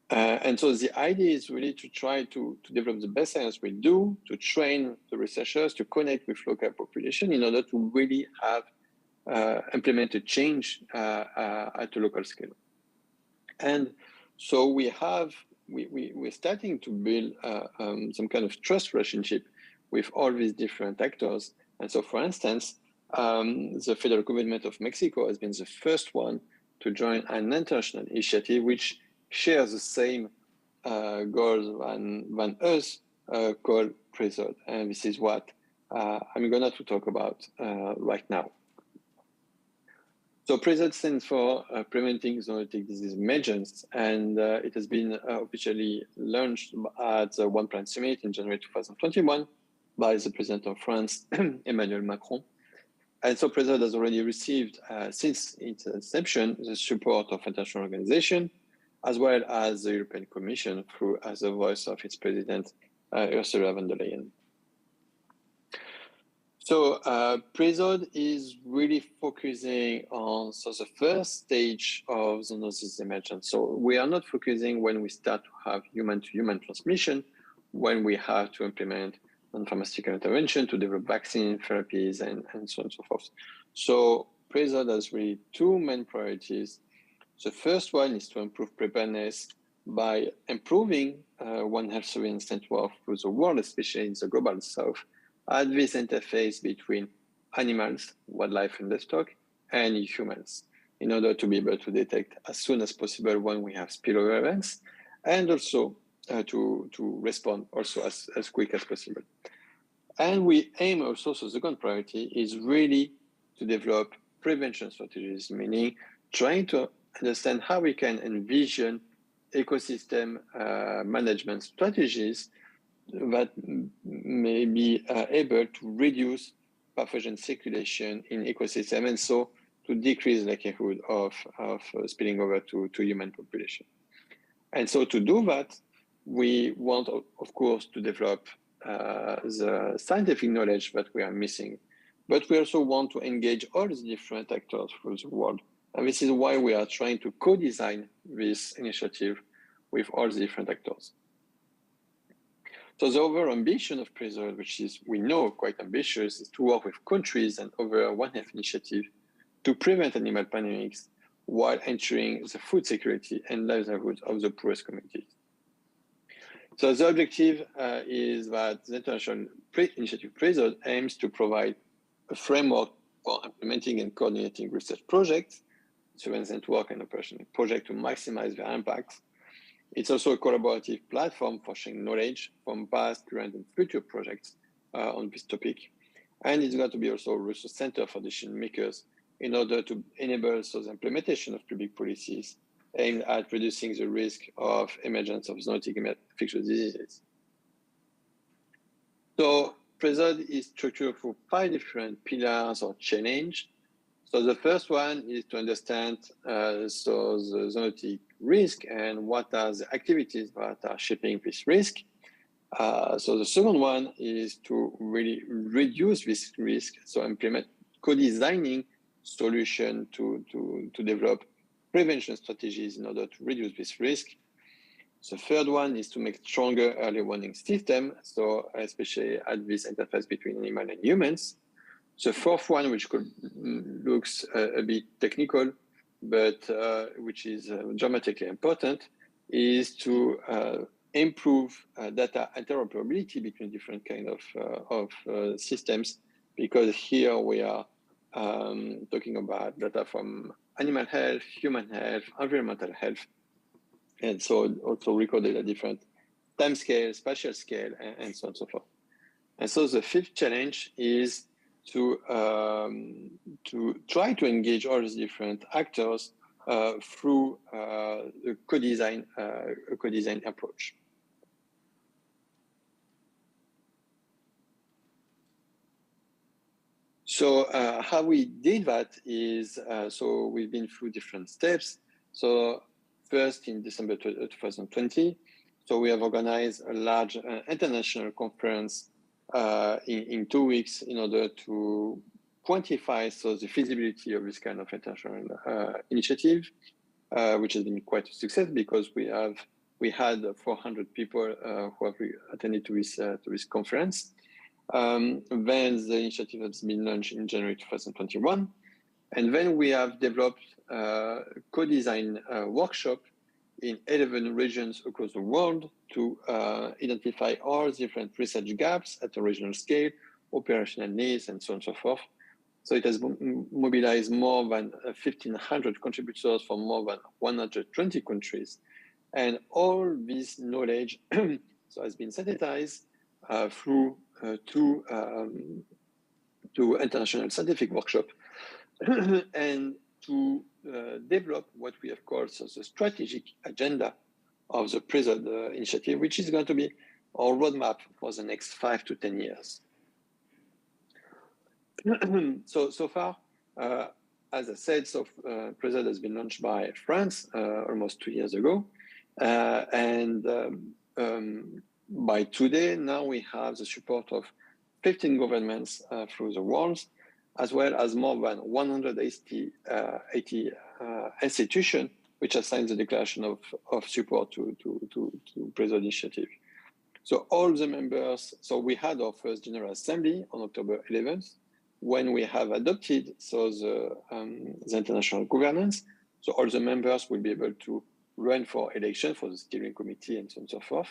And so the idea is really to try to develop the best science we do, to train the researchers, to connect with local population in order to really have implemented change at a local scale. And so we're starting to build some kind of trust relationship with all these different actors. And so, for instance, the federal government of Mexico has been the first one to join an international initiative which shares the same goals than us, called PRESOD. And this is what I'm going to talk about right now. So PRESOD stands for Preventing Zoonotic Disease Emergence, and it has been officially launched at the One Planet Summit in January 2021 by the President of France, Emmanuel Macron. And so PRESOD has already received, since its inception, the support of international organizations, as well as the European Commission as the voice of its president, Ursula von der Leyen. So PREZOD is really focusing on the first stage of zoonosis emergence. So we are not focusing when we start to have human-to-human transmission, when we have to implement non-pharmaceutical intervention to develop vaccine therapies and so on and so forth. So PREZOD has really two main priorities. The first one is to improve preparedness by improving One Health surveillance network through the world, especially in the global south, at this interface between animals, wildlife and livestock, and humans, in order to be able to detect as soon as possible when we have spillover events, and also to respond also as quick as possible. And we aim also, so the second priority is really to develop prevention strategies, meaning trying to understand how we can envision ecosystem management strategies that may be able to reduce pathogen circulation in ecosystem, and so to decrease the likelihood of spilling over to human population. And so to do that, we want, of course, to develop the scientific knowledge that we are missing, but we also want to engage all the different actors through the world. And this is why we are trying to co-design this initiative with all the different actors. So the overall ambition of PREZOD, which is, we know, quite ambitious, is to work with countries and other One Health initiative to prevent animal pandemics while ensuring the food security and livelihoods of the poorest communities. So the objective is that the international initiative PREZOD aims to provide a framework for implementing and coordinating research projects, surveillance network and operational projects to maximize their impact. It's also a collaborative platform for sharing knowledge from past, current, and future projects on this topic. And it's going to be also a resource center for decision makers in order to enable the implementation of public policies aimed at reducing the risk of emergence of zoonotic infectious diseases. So PREZOD is structured for 5 different pillars or challenge. So the first one is to understand the zoonotic risk and what are the activities that are shaping this risk. So the second one is to really reduce this risk, so implement co-designing solution to develop prevention strategies in order to reduce this risk. The third one is to make stronger early warning system, so especially at this interface between animal and humans. The fourth one, which looks a bit technical, but which is dramatically important, is to improve data interoperability between different kind of systems, because here we are talking about data from animal health, human health, environmental health, and so also recorded at different time scale, spatial scale, and so on and so forth. And so the fifth challenge is to try to engage all these different actors through a co-design approach. So how we did that is, so we've been through different steps. So first in December 2020, so we have organized a large international conference in 2 weeks in order to quantify the feasibility of this kind of international initiative, which has been quite a success because we had 400 people who have attended to this conference. Then the initiative has been launched in January 2021, and then we have developed a co-design workshop in 11 regions across the world to identify all different research gaps at a regional scale, operational needs, and so on and so forth. So it has mobilized more than 1,500 contributors from more than 120 countries. And all this knowledge so has been synthesized through two international scientific workshops and to develop what we have called the strategic agenda of the PREZOD initiative, which is going to be our roadmap for the next 5 to 10 years. So far, as I said, PREZOD has been launched by France almost 2 years ago. And by today, now we have the support of 15 governments through the world, as well as more than 180 institutions which have signed the declaration of support to PRESOD initiative. So all the members, so we had our first General Assembly on October 11th, when we have adopted the international governance. So all the members will be able to run for election for the steering committee and so on and so forth.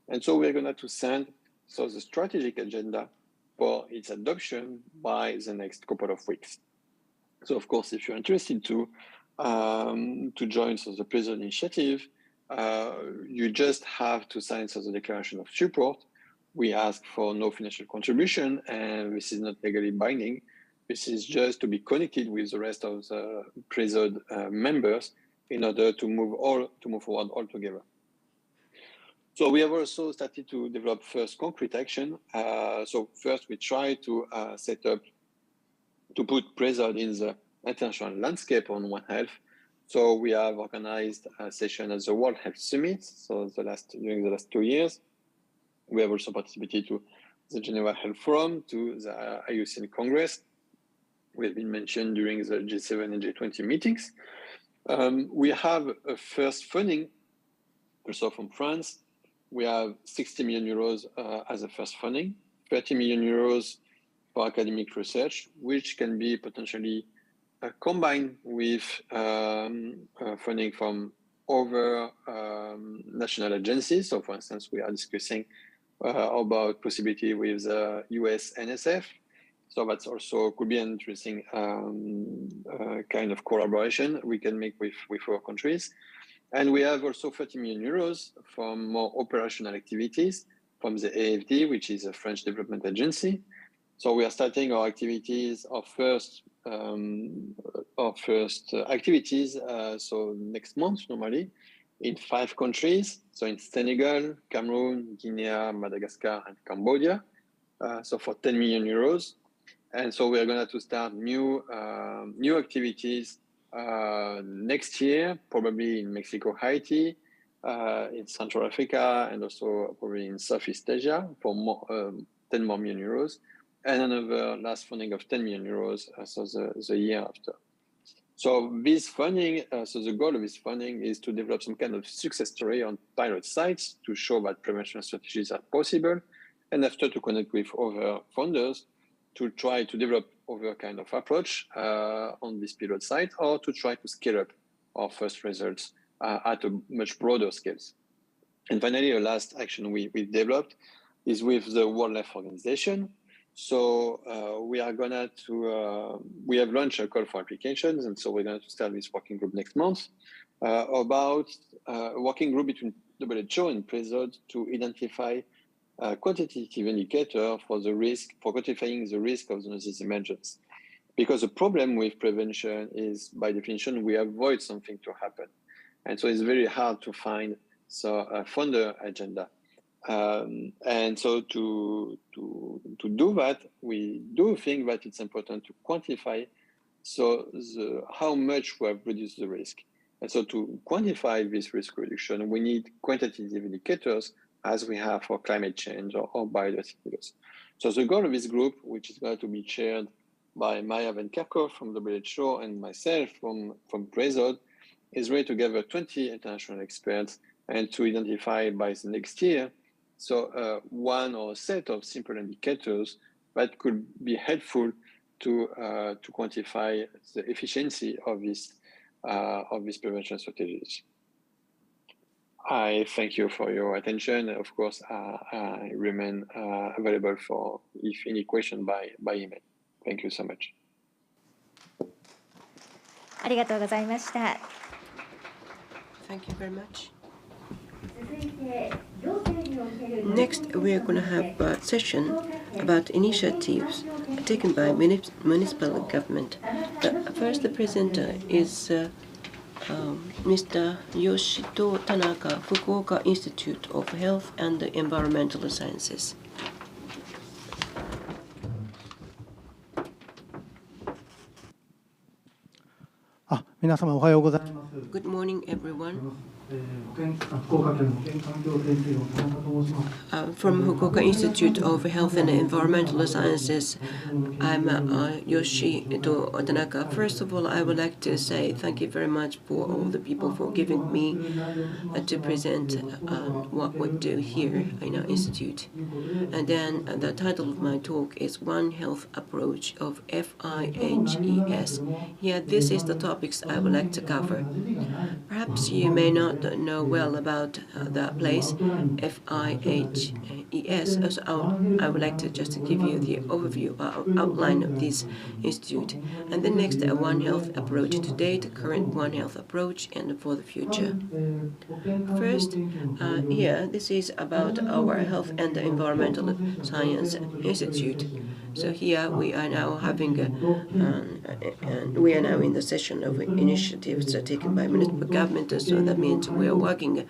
And so we're going to send the strategic agenda for its adoption by the next couple of weeks. So of course, if you're interested to join the PRESOD initiative, you just have to sign the declaration of support. We ask for no financial contribution, and this is not legally binding. This is just to be connected with the rest of the PRESOD members in order to move forward all together. So we have also started to develop first concrete action. So first we try to set up, to put PRESOD in the international landscape on One Health. So we have organized a session at the World Health Summit. So during the last 2 years, we have also participated to the Geneva Health Forum, to the IUCN Congress. We have been mentioned during the G7 and G20 meetings. We have a first funding also from France. We have 60 million euros as a first funding, 30 million euros for academic research, which can be potentially combined with funding from other national agencies. So for instance, we are discussing about possibility with the US NSF. So that's also could be an interesting kind of collaboration we can make with our countries. And we have also 30 million euros from more operational activities from the AFD, which is a French development agency. So we are starting our activities, our first activities, so next month normally, in 5 countries. So in Senegal, Cameroon, Guinea, Madagascar, and Cambodia. So for 10 million euros. And so we are going to start new activities next year, probably in Mexico, Haiti, in Central Africa, and also probably in Southeast Asia for more, 10 more million euros, and another last funding of 10 million euros so the year after. So this funding, so the goal of this funding is to develop some kind of success story on pilot sites to show that prevention strategies are possible, and after to connect with other funders to try to develop other kind of approach on this pilot site, or to try to scale up our first results at a much broader scales. And finally, the last action we developed is with the World Health Organization. So we are we have launched a call for applications, and so we're going to start this working group next month about a working group between WHO and PRESOD to identify a quantitative indicator for quantifying the risk of zoonosis emergence. Because the problem with prevention is, by definition, we avoid something to happen. And so it's very hard to find a funder agenda. And so to do that, we do think that it's important to quantify how much we have reduced the risk. And so to quantify this risk reduction, we need quantitative indicators as we have for climate change or biodiversity loss. So the goal of this group, which is going to be chaired by Maja Van Kerkhove from WHO and myself from PRESOD, is really to gather 20 international experts and to identify by the next year one or a set of simple indicators that could be helpful to quantify the efficiency of these prevention strategies. I thank you for your attention. Of course, I remain available for if any question by email. Thank you so much. ありがとうございました。 Thank you very much. Next, we are going to have a session about initiatives taken by municipal government. First, the presenter is Mr. Yoshito Tanaka, Fukuoka Institute of Health and Environmental Sciences. Good morning, everyone. From Fukuoka Institute of Health and Environmental Sciences, I'm Yoshito Tanaka. First of all, I would like to say thank you very much for all the people for giving me to present what we do here in our institute. And then the title of my talk is One Health Approach of FIHES. Yeah, this is the topics I would like to cover. Perhaps you may not know well about that place, FIHES. So I would like to just give you the overview, outline of this institute. And then next, One Health Approach to date, current One Health Approach, and for the future. First, here, this is about our Health and Environmental Science Institute. So here we are now having, we are now in the session of initiatives taken by municipal government. So that means we are working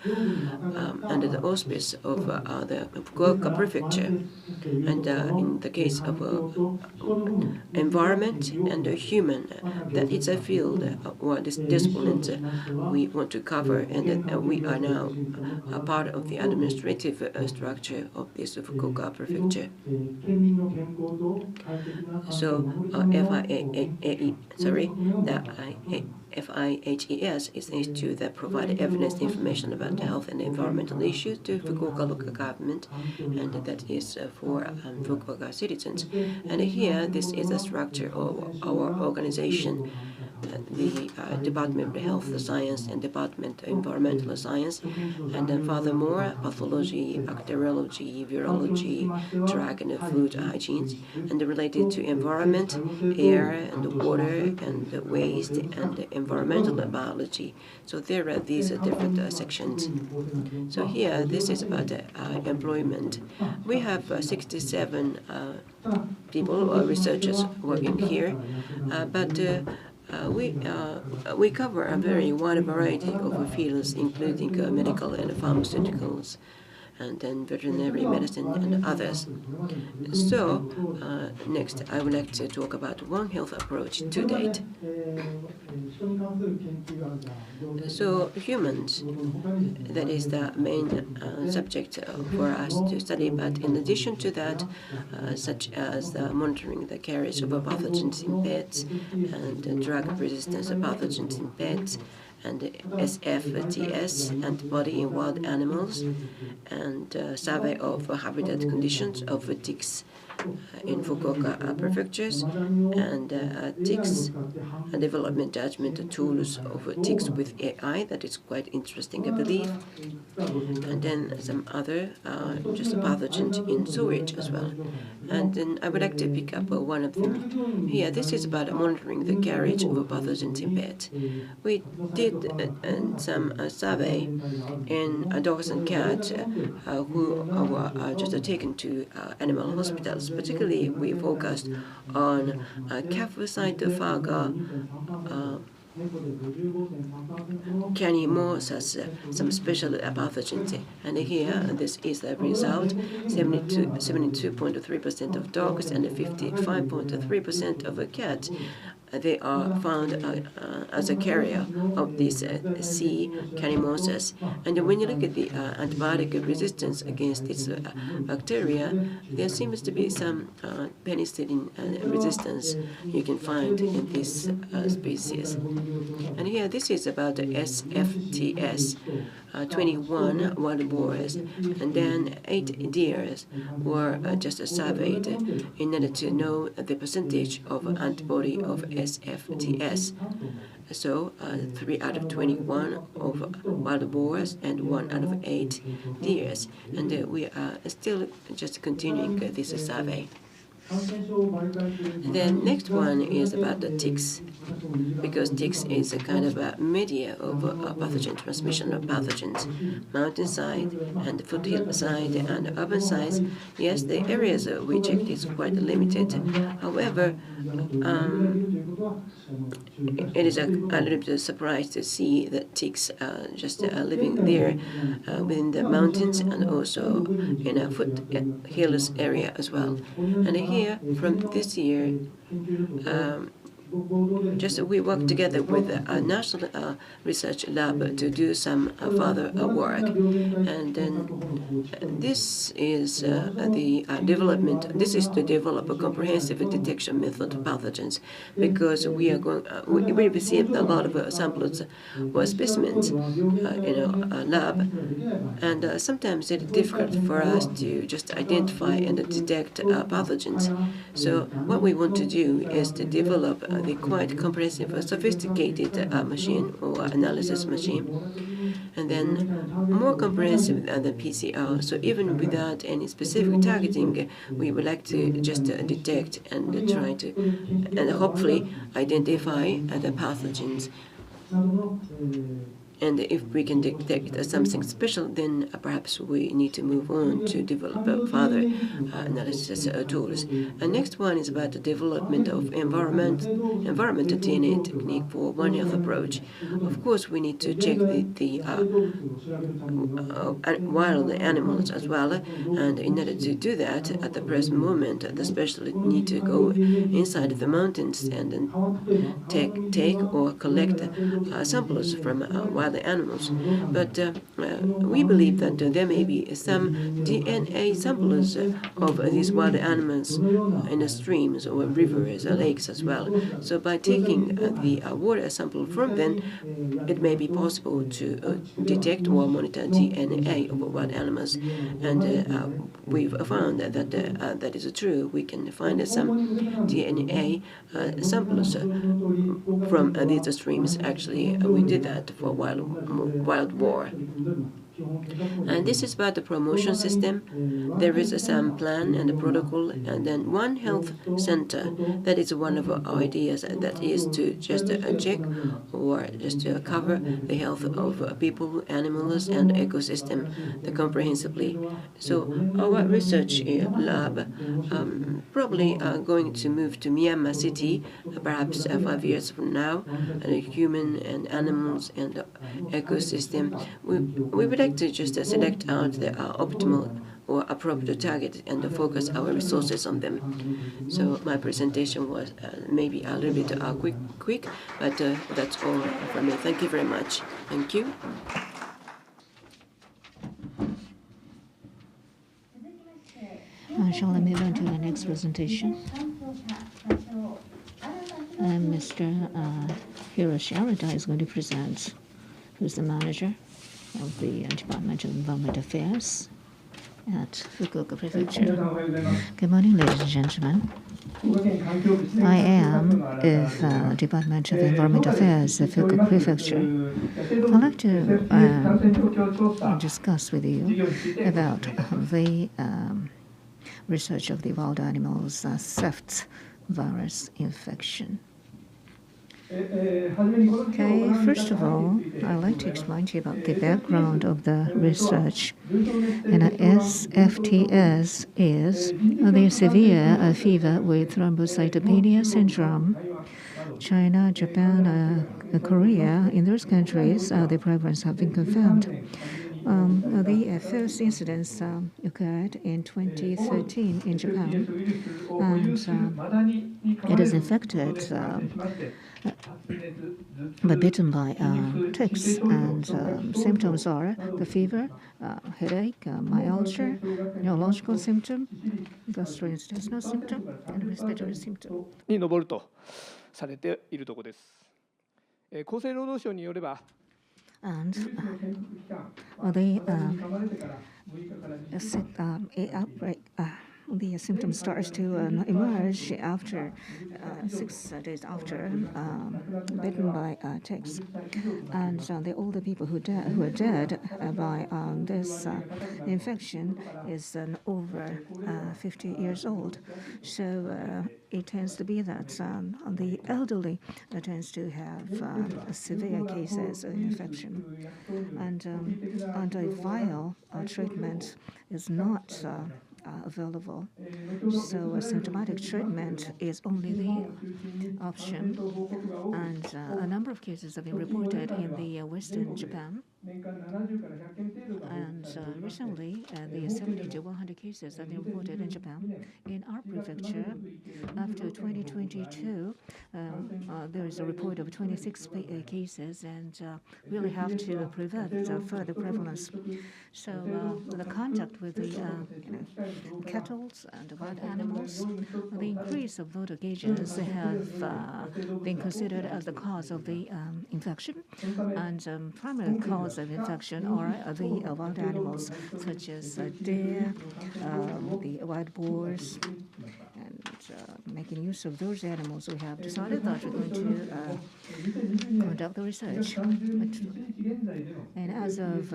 under the auspice of the Fukuoka Prefecture. And in the case of environment and human, that it's a field or disciplines we want to cover, and we are now a part of the administrative structure of this Fukuoka Prefecture. So FIHES is the institute that provides evidence and information about the health and environmental issues to Fukuoka local government, and that is for Fukuoka citizens. And here, this is a structure of our organization. The Department of Health Science and Department of Environmental Science, and then furthermore, pathology, bacteriology, virology, drug and food hygiene, and related to environment, air and water and waste and environmental biology. So there are these different sections. So here, this is about employment. We have 67 people or researchers working here, but we cover a very wide variety of fields, including medical and pharmaceuticals, and then veterinary medicine and others. So next, I would like to talk about One Health approach to date. So humans, that is the main subject for us to study, but in addition to that, such as monitoring the carriage of pathogens in pets and drug resistance of pathogens in pets, and SFTS, antibody in wild animals, and survey of habitat conditions of ticks in Fukuoka prefectures, and ticks, development judgment tools of ticks with AI. That is quite interesting, I believe. And then some other just pathogens in sewage as well. And then I would like to pick up one of them here. This is about monitoring the carriage of pathogens in pets. We did some survey in dogs and cats who were just taken to animal hospitals. Particularly, we focused on FAVA, Canimosus, some special pathogens. And here, this is the result: 72.3% of dogs and 55.3% of cats. They are found as a carrier of this C. canimosus. And when you look at the antibiotic resistance against this bacteria, there seems to be some penicillin resistance you can find in this species. And here, this is about the SFTS. 21 wild boars, and then 8 deers were just surveyed in order to know the percentage of antibody of SFTS. So 3 out of 21 of wild boars and 1 out of 8 deers. And we are still just continuing this survey. The next one is about the ticks, because ticks is a kind of a media of pathogen transmission of pathogens. Mountainside and foothillside and urban sides, yes, the areas we checked is quite limited. However, it is a little bit surprised to see that ticks just living there within the mountains and also in a foothills area as well. And here, from this year, we work together with a national research lab to do some further work, and then this is the development. This is to develop a comprehensive detection method of pathogens, because we are going. We received a lot of samples or specimens in a lab, and sometimes it's difficult for us to just identify and detect pathogens. So what we want to do is to develop the quite comprehensive, sophisticated machine or analysis machine, and then more comprehensive than the PCR. So even without any specific targeting, we would like to just detect and try to, and hopefully identify the pathogens. And if we can detect something special, then perhaps we need to move on to develop further analysis tools. And next one is about the development of environmental DNA technique for One Health approach. Of course, we need to check the wild animals as well. And in order to do that, at the present moment, the specialists need to go inside the mountains and then take or collect samples from wild animals. But we believe that there may be some DNA samples of these wild animals in the streams or rivers or lakes as well. So by taking the water sample from them, it may be possible to detect or monitor DNA of wild animals. And we've found that that is true. We can find some DNA samples from these streams. Actually, we did that for wild boar. And this is about the promotion system. There is some plan and a protocol, and then One Health Center. That is one of our ideas. That is to just check or just cover the health of people, animals, and ecosystem comprehensively. So our research lab probably are going to move to Myanmar City, perhaps 5 years from now, and human and animals and ecosystem. We would like to just select out the optimal or appropriate target and focus our resources on them. So my presentation was maybe a little bit quick, but that's all from me. Thank you very much. Thank you. Shall I move on to the next presentation? Mr. Hiroshi Arata is going to present, who's the manager of the Department of Environment Affairs at Fukuoka Prefecture. Good morning, ladies and gentlemen. I am of Department of Environment Affairs at Fukuoka Prefecture. I'd like to discuss with you about the research of the wild animals' theft virus infection. Okay, first of all, I'd like to explain to you about the background of the research. And SFTS is the severe fever with thrombocytopenia syndrome. China, Japan, Korea, in those countries, the prevalence have been confirmed. The first incidents occurred in 2013 in Japan, and it is infected but bitten by ticks, and symptoms are the fever, headache, myalgia, neurological symptom, gastrointestinal symptom, and respiratory symptom. に上るとされているところです。厚生労働省によれば And the symptoms start to emerge after 6 days after bitten by ticks, and the older people who are dead by this infection is over 50 years old. So it tends to be that the elderly tends to have severe cases of infection, and antiviral treatment is not available. So a symptomatic treatment is only the option, and a number of cases have been reported in the Western Japan, and recently, the 70 to 100 cases that they reported in Japan. In our prefecture, after 2022, there is a report of 26 cases, and really have to prevent further prevalence. So the contact with the cattle and wild animals, the increase of those occasions have been considered as the cause of the infection, and primary cause of infection are the wild animals such as deer, the wild boars, and making use of those animals, we have decided that we're going to conduct the research. And as of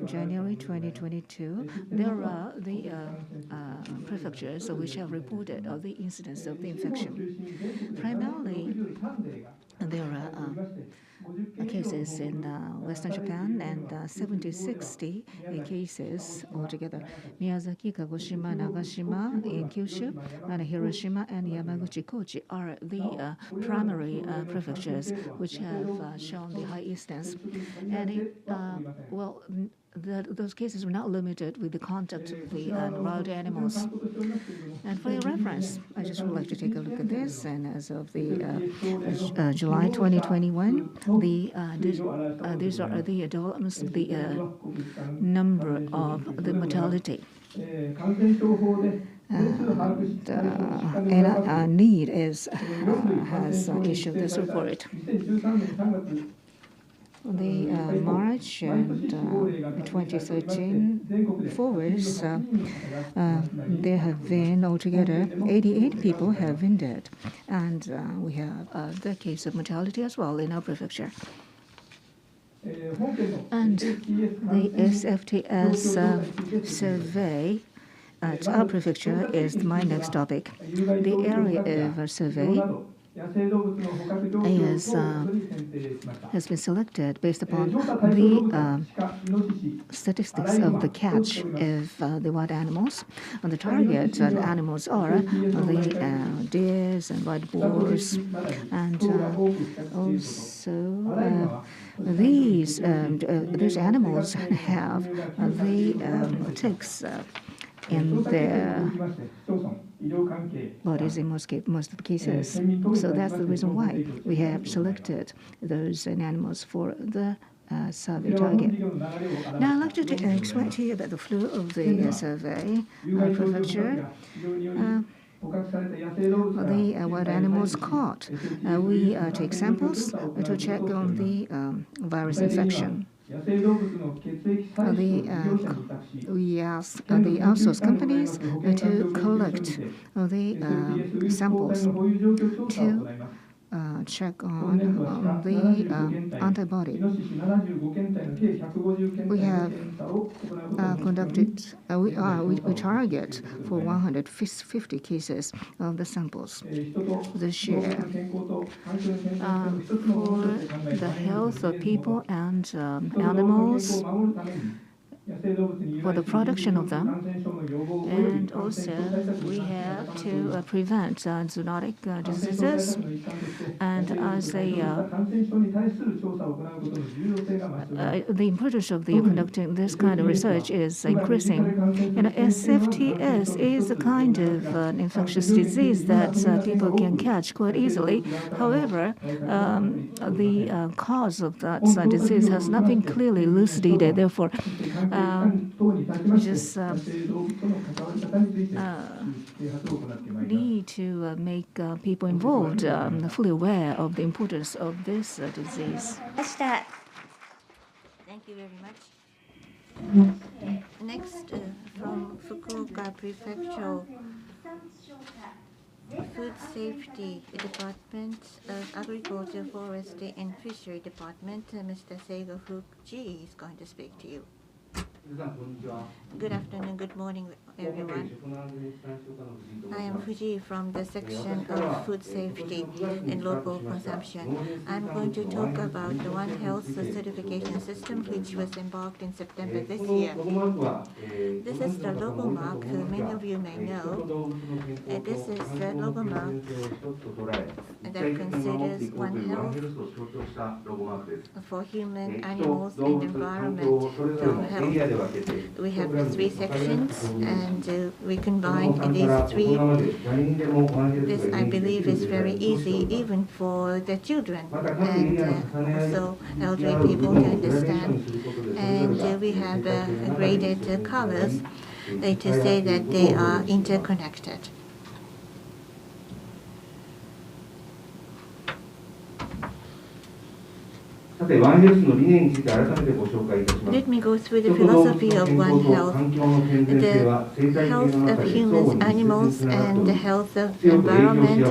January 2022, there are the prefectures which have reported the incidence of the infection. Primarily, there are cases in Western Japan and 60 cases altogether. Miyazaki, Kagoshima, Nagashima in Kyushu, and Hiroshima and Yamaguchi, Kochi are the primary prefectures which have shown the high incidence. And those cases were not limited with the contact of the wild animals. And for your reference, I just would like to take a look at this. And as of the July 2021, these are the developments of the number of the mortality. And NEED has issued this report. The March and 2013 forwards, there have been altogether 88 people have been dead, and we have the case of mortality as well in our prefecture. And the SFTS survey at our prefecture is my next topic. The area of survey has been selected based upon the statistics of the catch of the wild animals. And the target animals are the deers and wild boars, and also these animals have the ticks in their bodies in most of the cases. So that's the reason why we have selected those animals for the survey target. Now I'd like to explain to you about the flow of the survey prefecture. The wild animals caught. We take samples to check on the virus infection. We ask the outsource companies to collect the samples to check on the antibody. We have conducted, we target for 150 cases of the samples this year. For the health of people and animals, for the production of them, and also we have to prevent zoonotic diseases. And as the importance of the conducting this kind of research is increasing. SFTS is a kind of infectious disease that people can catch quite easily. However, the cause of that disease has not been clearly elucidated. Therefore, just need to make people involved fully aware of the importance of this disease. Thank you very much. Next, from Fukuoka Prefectural Food Safety Department of Agriculture, Forestry and Fishery Department, Mr. Seigo Fuji is going to speak to you. Good afternoon, good morning, everyone. I am Fuji from the section of food safety and local consumption. I'm going to talk about the One Health certification system, which was embarked in September this year. This is the logo mark, many of you may know. This is the logo mark that considers One Health for human, animals, and environmental health. We have 3 sections, and we combine these 3. This, I believe, is very easy even for the children and also elderly people to understand. And we have graded colors to say that they are interconnected. Let me go through the philosophy of One Health. The health of humans, animals, and the health of the environment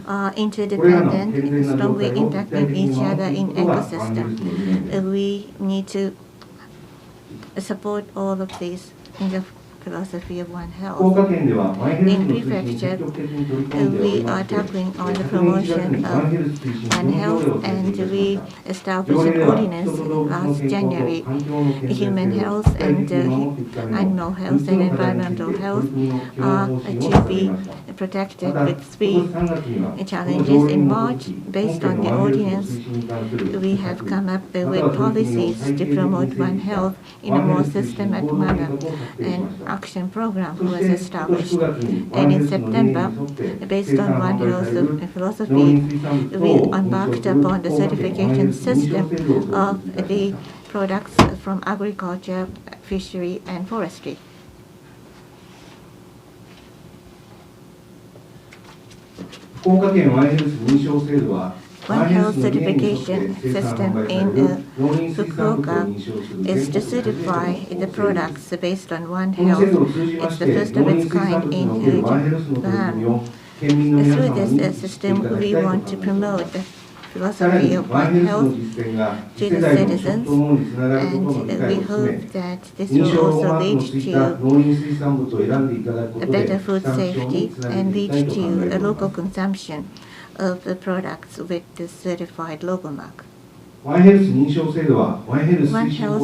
are interdependent, strongly impacting each other in ecosystem. We need to support all of these in the philosophy of One Health. In prefecture, we are tackling on the promotion of One Health, and we established an ordinance last January. Human health and animal health and environmental health are to be protected with 3 challenges. In March, based on the ordinance, we have come up with policies to promote One Health in a more systematic manner, and action program was established. And in September, based on One Health philosophy, we embarked upon the certification system of the products from agriculture, fishery, and forestry. One Health certification system in Fukuoka is to certify the products based on One Health. It's the first of its kind in Japan. Through this system, we want to promote the philosophy of One Health to the citizens, and we hope that this will also lead to a better food safety and lead to a local consumption of the products with the certified logo mark. One Health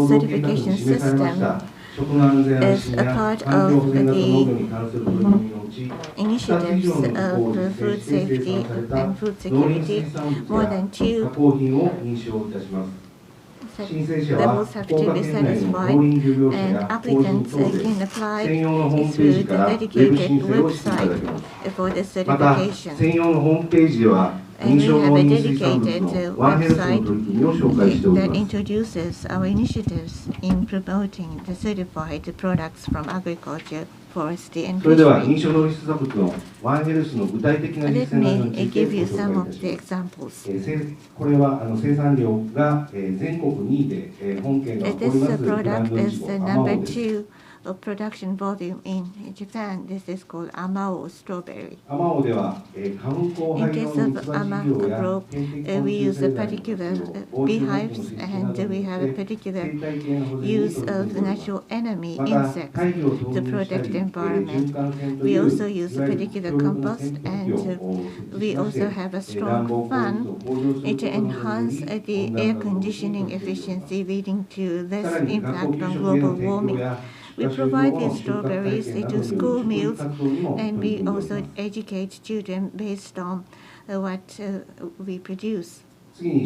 certification system is a part of the initiatives of food safety and food security. More than 2 levels have to be satisfied, and applicants can apply through the dedicated website for the certification. And we have a dedicated website that introduces our initiatives in promoting the certified products from agriculture, forestry, and fishery. Let me give you some of the examples. This product is the number 2 of production volume in Japan. This is called Amao strawberry. In case of Amao, we use a particular beehives, and we have a particular use of the natural enemy insects to protect the environment. We also use a particular compost, and we also have a strong fan to enhance the air conditioning efficiency, leading to less impact on global warming. We provide these strawberries to school meals, and we also educate children based on what we produce. In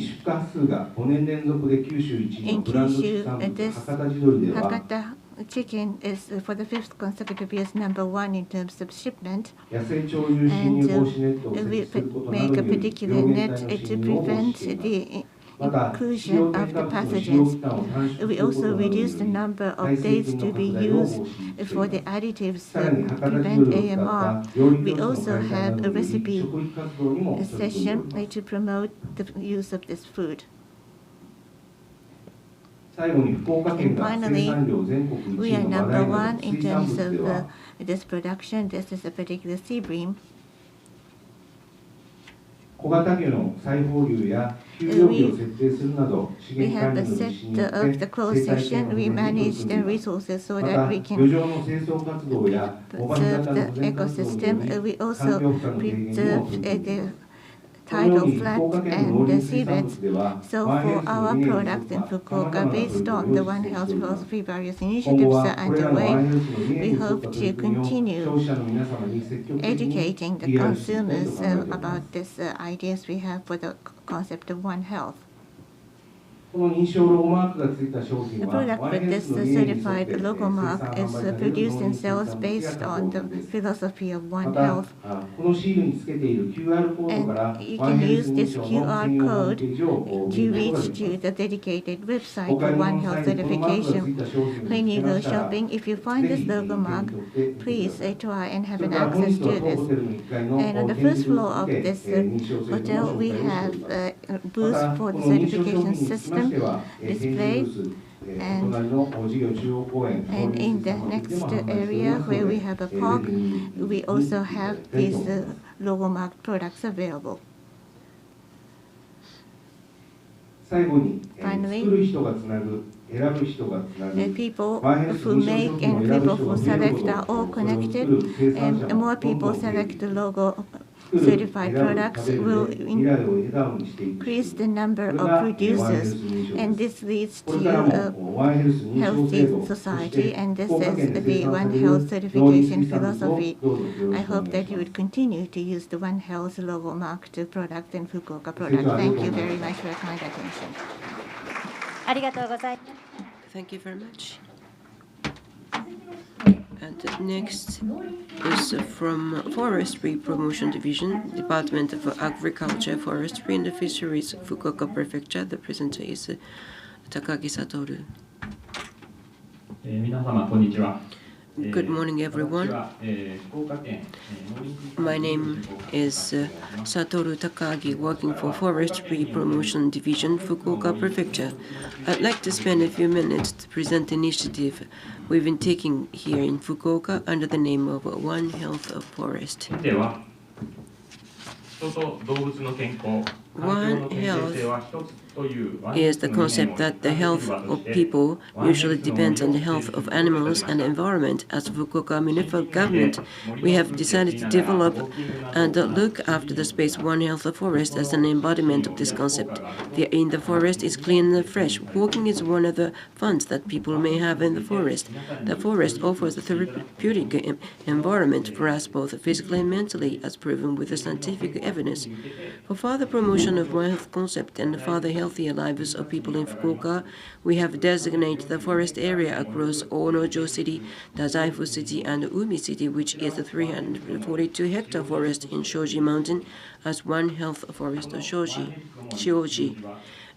Kyushu, this Hakata chicken is for the 5th consecutive years #1 in terms of shipment, and we make a particular net to prevent the inclusion of the pathogens. We also reduce the number of days to be used for the additives to prevent AMR. We also have a recipe session to promote the use of this food. And finally, we are #1 in terms of this production. This is a particular sea bream. We have a set of the closed session. We manage the resources so that we can preserve the ecosystem. We also preserve the tidal flat and the seabeds. So for our products in Fukuoka, based on the One Health philosophy, various initiatives are underway. We hope to continue educating the consumers about these ideas we have for the concept of One Health. The product with this certified logo mark is produced in cells based on the philosophy of One Health. And you can use this QR code to reach to the dedicated website for One Health certification. When you go shopping, if you find this logo mark, please try and have an access to this. And on the first floor of this hotel, we have a booth for the certification system display. And in the next area where we have a park, we also have these logo marked products available. Finally, the people who make and people who select are all connected, and more people select the logo certified products will increase the number of producers, and this leads to a healthy society, and this is the One Health certification philosophy. I hope that you would continue to use the One Health logo marked product and Fukuoka product. Thank you very much for your kind attention. ありがとうございます。 Thank you very much. And next is from Forestry Promotion Division, Department of Agriculture, Forestry and Fisheries, Fukuoka Prefecture. The presenter is Takagi Satoru. 皆様こんにちは。 Good morning, everyone. My name is Satoru Takagi, working for Forestry Promotion Division, Fukuoka Prefecture. I'd like to spend a few minutes to present the initiative we've been taking here in Fukuoka under the name of One Health Forest. One Health is the concept that the health of people usually depends on the health of animals and the environment. As Fukuoka municipal government, we have decided to develop and look after the space One Health Forest as an embodiment of this concept. The air in the forest is clean and fresh. Walking is one of the fun that people may have in the forest. The forest offers a therapeutic environment for us both physically and mentally, as proven with the scientific evidence. For further promotion of One Health concept and further healthier lives of people in Fukuoka, we have designated the forest area across Onojo City, Dazaifu City, and Umi City, which is a 342-hectare forest in Shoji Mountain, as One Health Forest Shioji.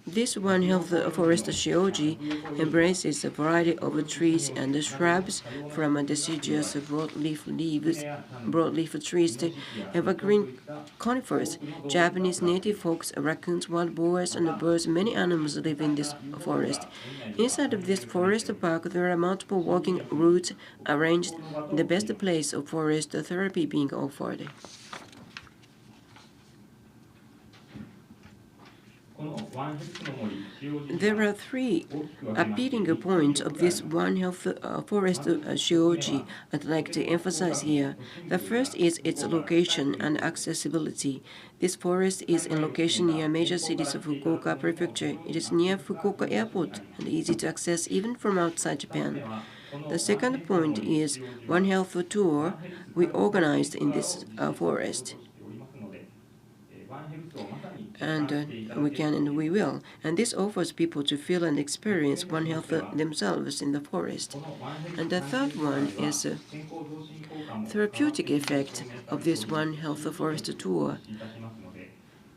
This One Health Forest Shioji embraces a variety of trees and shrubs, from deciduous broadleaf trees to evergreen conifers, Japanese native folks, raccoons, wild boars, and birds. Many animals live in this forest. Inside of this forest park, there are multiple walking routes arranged, the best place of forest therapy being offered. There are three appealing points of this One Health Forest Shioji I'd like to emphasize here. The first is its location and accessibility. This forest is in location near major cities of Fukuoka Prefecture. It is near Fukuoka Airport and easy to access even from outside Japan. The second point is One Health Tour we organized in this forest. And we can and we will. And this offers people to feel and experience One Health themselves in the forest. And the third one is a therapeutic effect of this One Health Forest tour.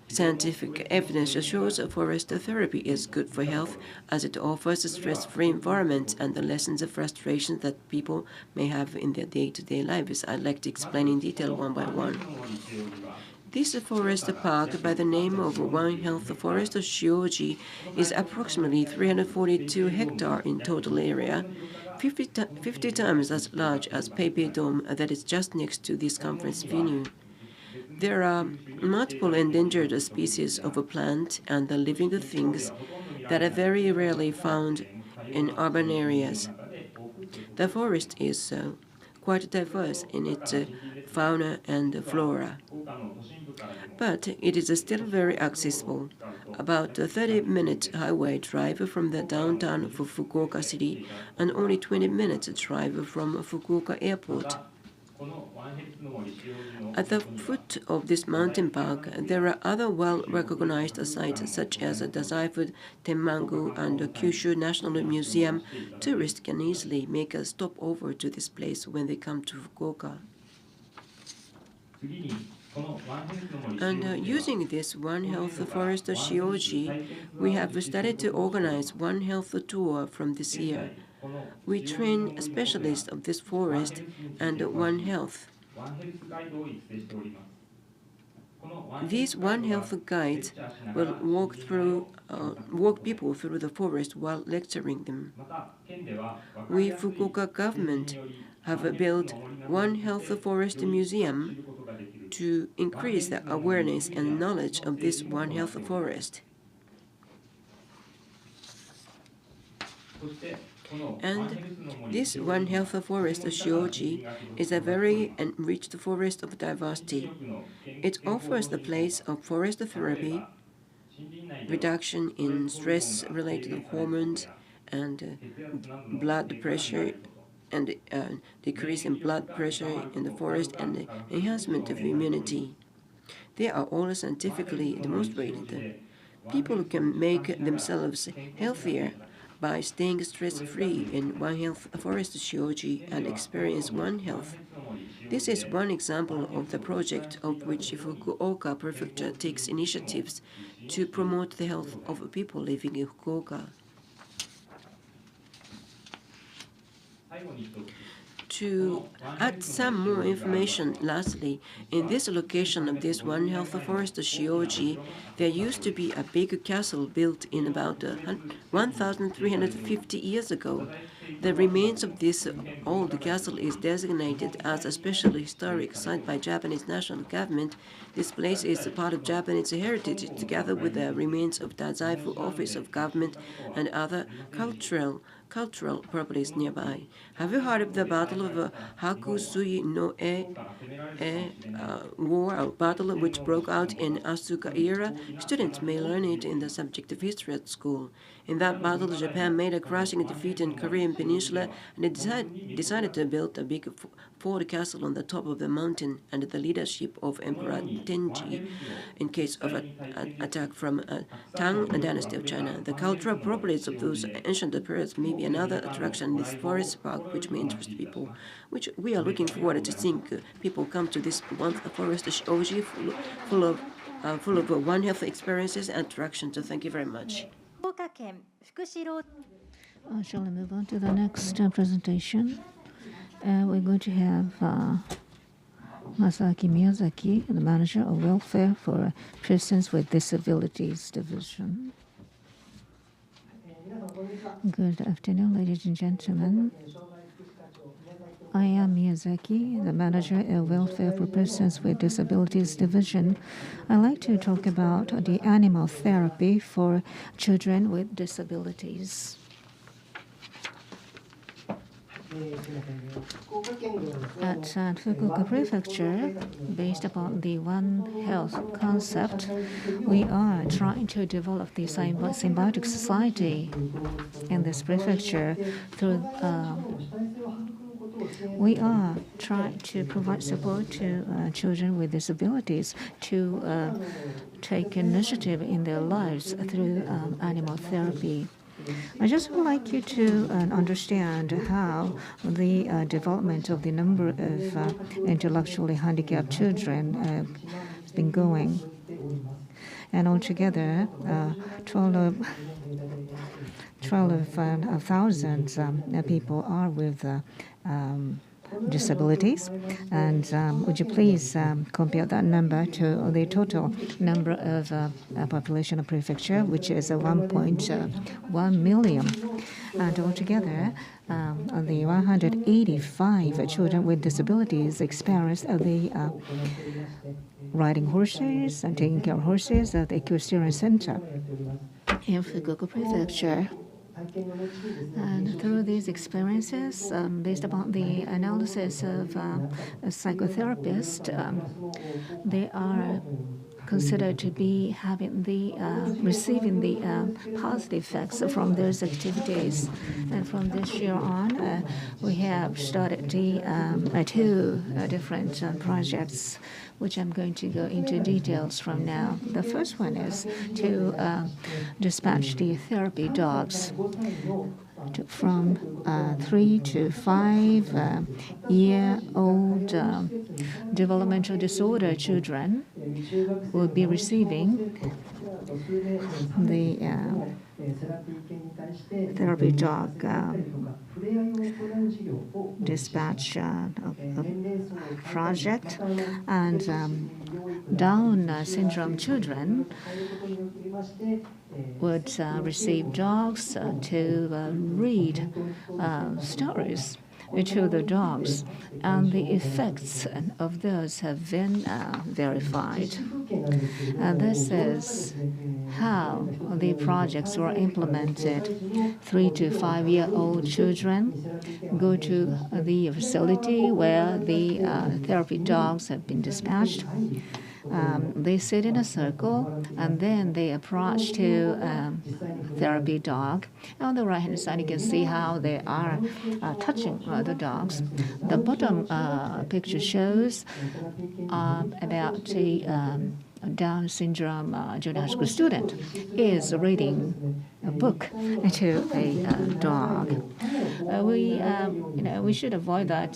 Scientific evidence shows forest therapy is good for health, as it offers a stress-free environment and the lessons of frustration that people may have in their day-to-day lives. I'd like to explain in detail one by one. This forest park, by the name of One Health Forest Shioji, is approximately 342 hectares in total area, 50 times as large as PayPay Dome that is just next to this conference venue. There are multiple endangered species of plant and living things that are very rarely found in urban areas. The forest is quite diverse in its fauna and flora. But it is still very accessible. About a 30-minute highway drive from the downtown of Fukuoka City and only 20 minutes drive from Fukuoka Airport. At the foot of this mountain park, there are other well-recognized sites such as Dazaifu Tenmangu and the Kyushu National Museum. Tourists can easily make a stopover to this place when they come to Fukuoka. And using this One Health Forest Shioji, we have started to organize One Health tour from this year. We train specialists of this forest and One Health. These One Health guides will walk people through the forest while lecturing them. We, Fukuoka government, have built One Health Forest Museum to increase the awareness and knowledge of this One Health forest. And this One Health Forest Shioji is a very enriched forest of diversity. It offers the place of forest therapy, reduction in stress-related hormones, and blood pressure, and decrease in blood pressure in the forest, and enhancement of immunity. They are all scientifically demonstrated. People can make themselves healthier by staying stress-free in One Health Forest Shioji and experience One Health. This is one example of the project of which Fukuoka Prefecture takes initiatives to promote the health of people living in Fukuoka. To add some more information, lastly, in this location of this One Health Forest Shioji, there used to be a big castle built in about 1,350 years ago. The remains of this old castle is designated as a special historic site by Japanese national government. This place is part of Japanese heritage, together with the remains of Dazaifu Office of Government and other cultural properties nearby. Have you heard of the Battle of Hakusui no War, a battle which broke out in Asuka era? Students may learn it in the subject of history at school. In that battle, Japan made a crushing defeat in Korean Peninsula, and it decided to build a big fort castle on the top of the mountain under the leadership of Emperor Tenji in case of an attack from Tang Dynasty of China. The cultural properties of those ancient periods may be another attraction in this forest park, which may interest people. Which we are looking forward to seeing people come to this one forest Shioji full of One Health experiences and attractions. So thank you very much. Shall I move on to the next presentation? We're going to have Masaki Miyazaki, the Manager of Welfare for Persons with Disabilities Division. Good afternoon, ladies and gentlemen. I am Miyazaki, the Manager of Welfare for Persons with Disabilities Division. I'd like to talk about the animal therapy for children with disabilities. At Fukuoka Prefecture, based upon the One Health concept, we are trying to develop the symbiotic society in this prefecture through we are trying to provide support to children with disabilities to take initiative in their lives through animal therapy. I just would like you to understand how the development of the number of intellectually handicapped children has been going. And altogether, 12,000 people are with disabilities. And would you please compare that number to the total number of population of prefecture, which is 1.1 million. And altogether, the 185 children with disabilities experience the riding horses and taking care of horses at the equestrian center in Fukuoka Prefecture. And through these experiences, based upon the analysis of a psychotherapist, they are considered to be having the receiving the positive effects from those activities. And from this year on, we have started the two different projects, which I'm going to go into details from now. The first one is to dispatch the therapy dogs from 3 to 5 year old developmental disorder children will be receiving the therapy dog dispatch project, and Down syndrome children would receive dogs to read stories to the dogs, and the effects of those have been verified. This is how the projects were implemented. 3 to 5 year old children go to the facility where the therapy dogs have been dispatched. They sit in a circle, and then they approach to therapy dog. On the right-hand side, you can see how they are touching the dogs. The bottom picture shows about a Down syndrome junior high school student is reading a book to a dog. We should avoid that.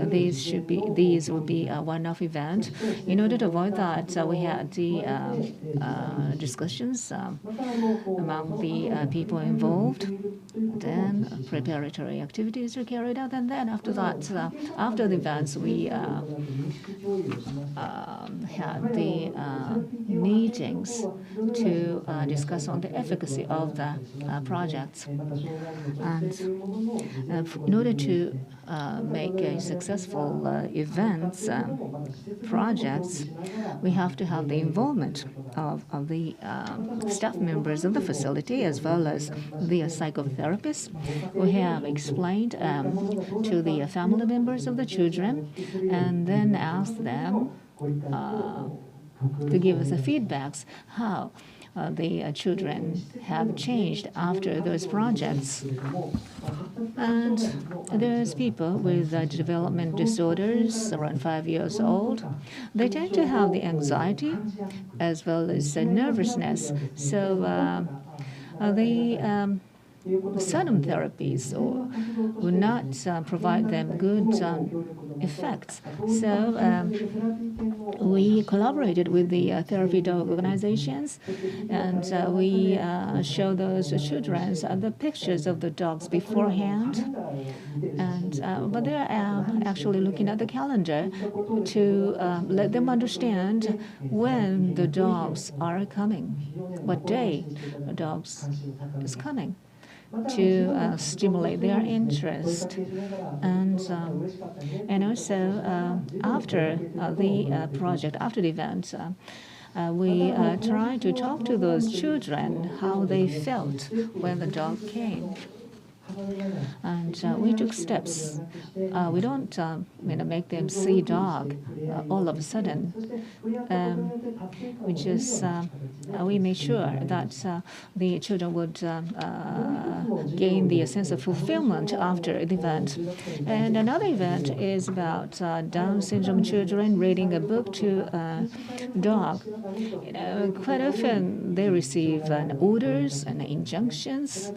These would be a one-off event. In order to avoid that, we had the discussions among the people involved. Then preparatory activities were carried out, and then after that, after the events, we had the meetings to discuss on the efficacy of the projects. And in order to make a successful events projects, we have to have the involvement of the staff members of the facility as well as the psychotherapists. We have explained to the family members of the children, and then asked them to give us the feedbacks how the children have changed after those projects. And there's people with development disorders around 5 years old. They tend to have the anxiety as well as nervousness. So certain therapies will not provide them good effects. So we collaborated with the therapy dog organizations, and we show those children the pictures of the dogs beforehand. And but they are actually looking at the calendar to let them understand when the dogs are coming, what day the dogs is coming, to stimulate their interest. And also after the project, after the event, we try to talk to those children how they felt when the dog came. And we took steps. We don't make them see dog all of a sudden. We made sure that the children would gain the sense of fulfillment after the event. And another event is about Down syndrome children reading a book to a dog. Quite often they receive orders and injunctions,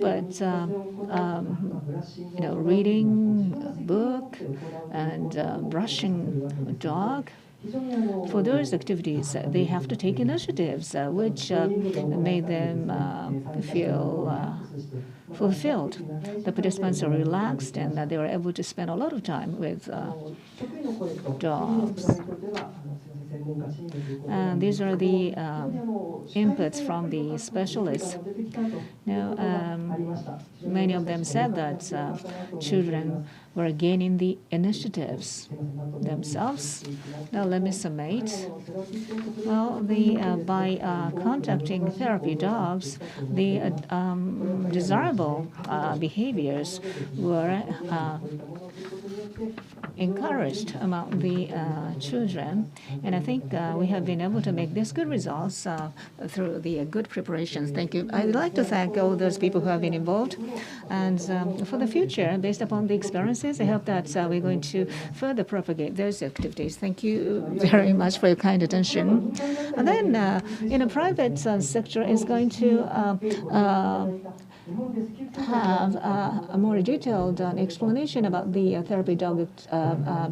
but reading a book and brushing a dog, for those activities, they have to take initiatives which made them feel fulfilled. The participants are relaxed, and they were able to spend a lot of time with dogs. These are the inputs from the specialists. Now, many of them said that children were gaining the initiatives themselves. Now let me summate. Well, by conducting therapy dogs, the desirable behaviors were encouraged among the children, and I think we have been able to make these good results through the good preparations. Thank you. I'd like to thank all those people who have been involved, and for the future, based upon the experiences, I hope that we're going to further propagate those activities. Thank you very much for your kind attention. And then, in a private sector, is going to have a more detailed explanation about the therapy dog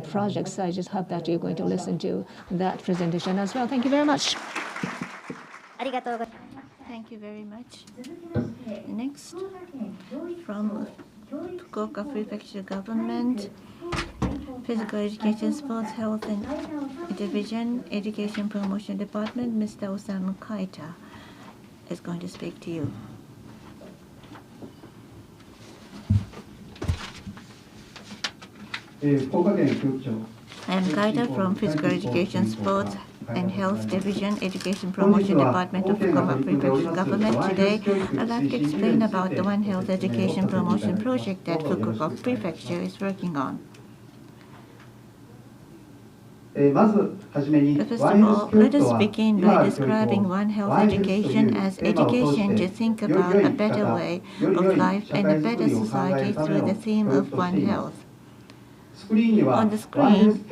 projects. I just hope that you're going to listen to that presentation as well. Thank you very much. Thank you very much. Next, from Fukuoka Prefecture Government, Physical Education, Sports, Health and Division, Education Promotion Department, Mr. Osamu Kaita is going to speak to you. I am Kaita from Physical Education, Sports and Health Division, Education Promotion Department of Fukuoka Prefecture Government. Today, I'd like to explain about the One Health Education Promotion Project that Fukuoka Prefecture is working on. First of all, let us begin by describing One Health Education as education to think about a better way of life and a better society through the theme of One Health. On the screen,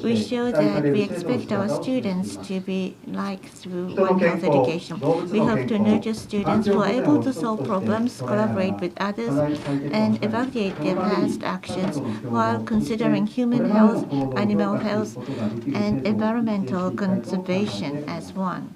we show that we expect our students to be like through One Health Education. We hope to nurture students who are able to solve problems, collaborate with others, and evaluate their past actions while considering human health, animal health, and environmental conservation as one.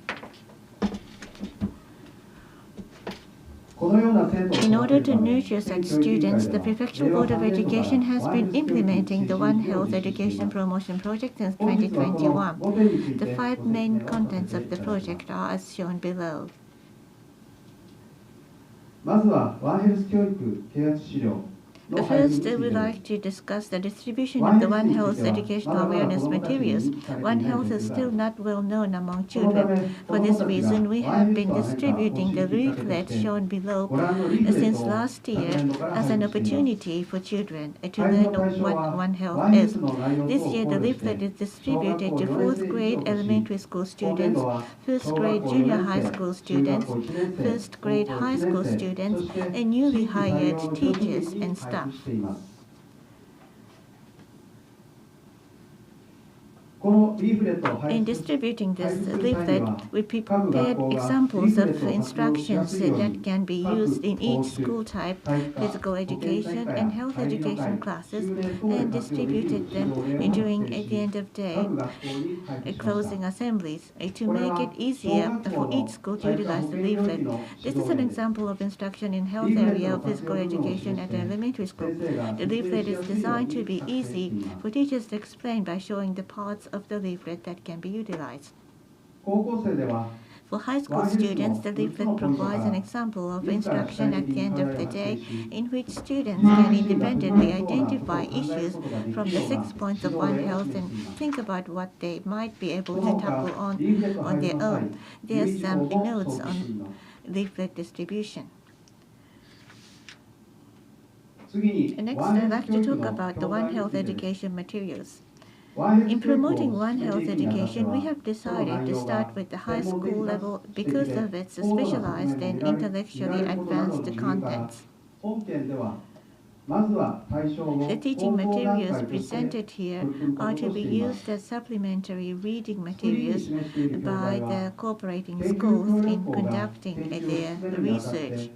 In order to nurture such students, the Prefectural Board of Education has been implementing the One Health Education Promotion Project since 2021. The 5 main contents of the project are as shown below. First, we'd like to discuss the distribution of the One Health educational awareness materials. One Health is still not well known among children. For this reason, we have been distributing the leaflet shown below since last year as an opportunity for children to learn what One Health is. This year, the leaflet is distributed to 4th grade elementary school students, 1st grade junior high school students, 1st grade high school students, and newly hired teachers and staff. In distributing this leaflet, we prepared examples of instructions that can be used in each school type, physical education and health education classes, and distributed them during at the end of day closing assemblies to make it easier for each school to utilize the leaflet. This is an example of instruction in health area of physical education at elementary school. The leaflet is designed to be easy for teachers to explain by showing the parts of the leaflet that can be utilized. For high school students, the leaflet provides an example of instruction at the end of the day in which students can independently identify issues from the 6 points of One Health and think about what they might be able to tackle on their own. There are some notes on leaflet distribution. Next, I'd like to talk about the One Health education materials. In promoting One Health education, we have decided to start with the high school level because of its specialized and intellectually advanced contents. The teaching materials presented here are to be used as supplementary reading materials by the cooperating schools in conducting their research.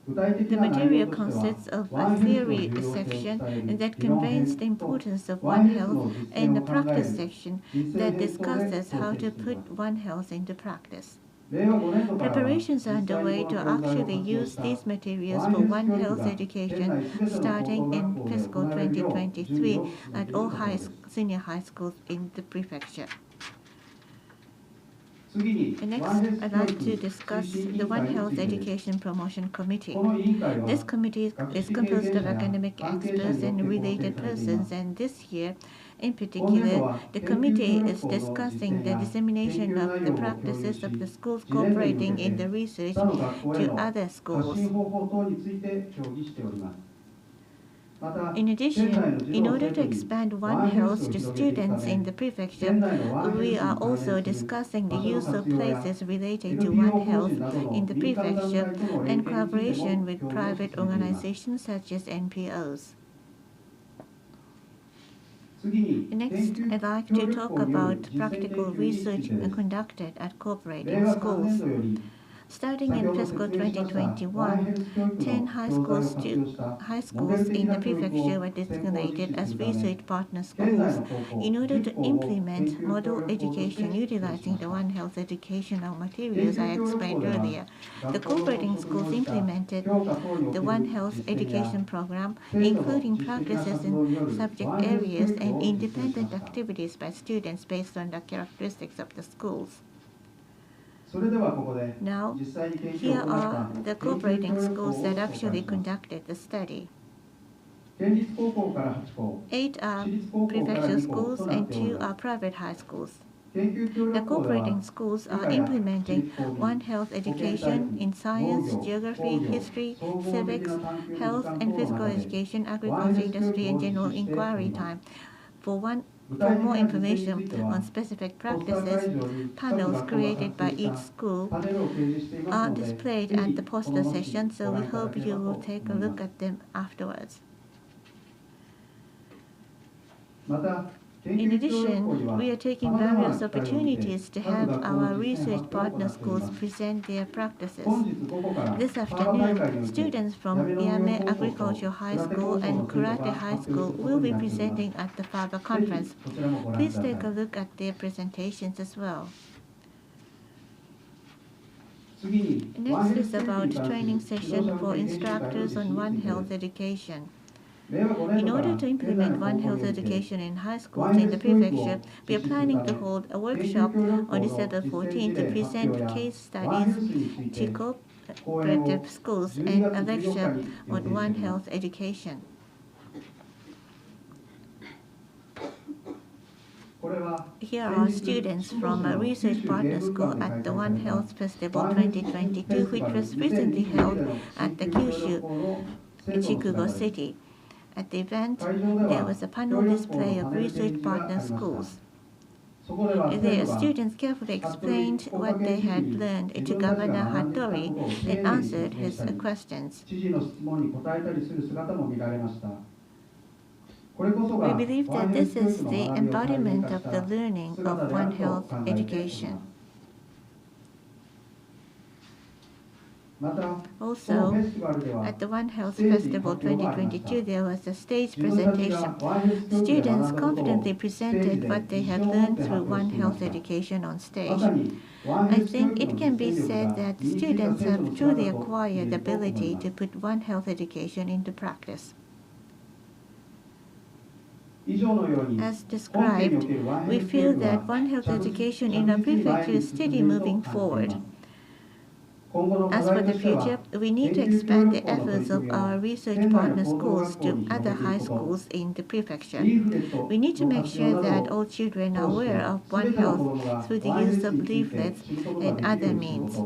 The material consists of a theory section that conveys the importance of One Health and a practice section that discusses how to put One Health into practice. Preparations are underway to actually use these materials for One Health education starting in fiscal 2023 at all senior high schools in the prefecture. Next, I'd like to discuss the One Health Education Promotion Committee. This committee is composed of academic experts and related persons, and this year, in particular, the committee is discussing the dissemination of the practices of the schools cooperating in the research to other schools. In addition, in order to expand One Health to students in the prefecture, we are also discussing the use of places related to One Health in the prefecture and collaboration with private organizations such as NPOs. Next, I'd like to talk about practical research conducted at cooperating schools. Starting in fiscal 2021, 10 high schools in the prefecture were designated as research partner schools in order to implement model education utilizing the One Health educational materials I explained earlier. The cooperating schools implemented the One Health education program, including practices in subject areas and independent activities by students based on the characteristics of the schools. Now, here are the cooperating schools that actually conducted the study. 8 are prefecture schools and 2 are private high schools. The cooperating schools are implementing One Health education in science, geography, history, civics, health and physical education, agriculture, industry, and general inquiry time. For more information on specific practices, panels created by each school are displayed at the poster session, so we hope you will take a look at them afterwards. In addition, we are taking various opportunities to have our research partner schools present their practices. This afternoon, students from Yame Agricultural High School and Karate High School will be presenting at the FAVA conference. Please take a look at their presentations as well. Next is about training session for instructors on One Health education. In order to implement One Health education in high schools in the prefecture, we are planning to hold a workshop on December 14 to present case studies to cooperative schools and a lecture on One Health education. Here are students from a research partner school at the One Health Festival 2022, which was recently held at the Kyushu, Chikugo City. At the event, there was a panel display of research partner schools. There, students carefully explained what they had learned to Governor Hattori and answered his questions. We believe that this is the embodiment of the learning of One Health education. Also, at the One Health Festival 2022, there was a stage presentation. Students confidently presented what they had learned through One Health education on stage. I think it can be said that students have truly acquired the ability to put One Health education into practice. As described, we feel that One Health education in our prefecture is steadily moving forward. As for the future, we need to expand the efforts of our research partner schools to other high schools in the prefecture. We need to make sure that all children are aware of One Health through the use of leaflets and other means.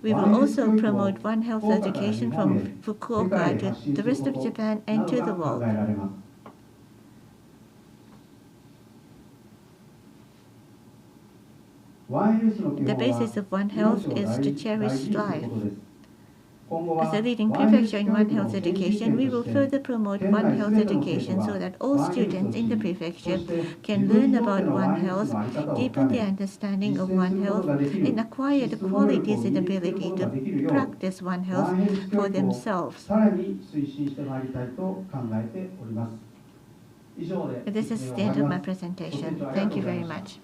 We will also promote One Health education from Fukuoka to the rest of Japan and to the world. The basis of One Health is to cherish life. As a leading prefecture in One Health education, we will further promote One Health education so that all students in the prefecture can learn about One Health, deepen their understanding of One Health, and acquire the qualities and ability to practice One Health for themselves. This is the end of my presentation. Thank you very much.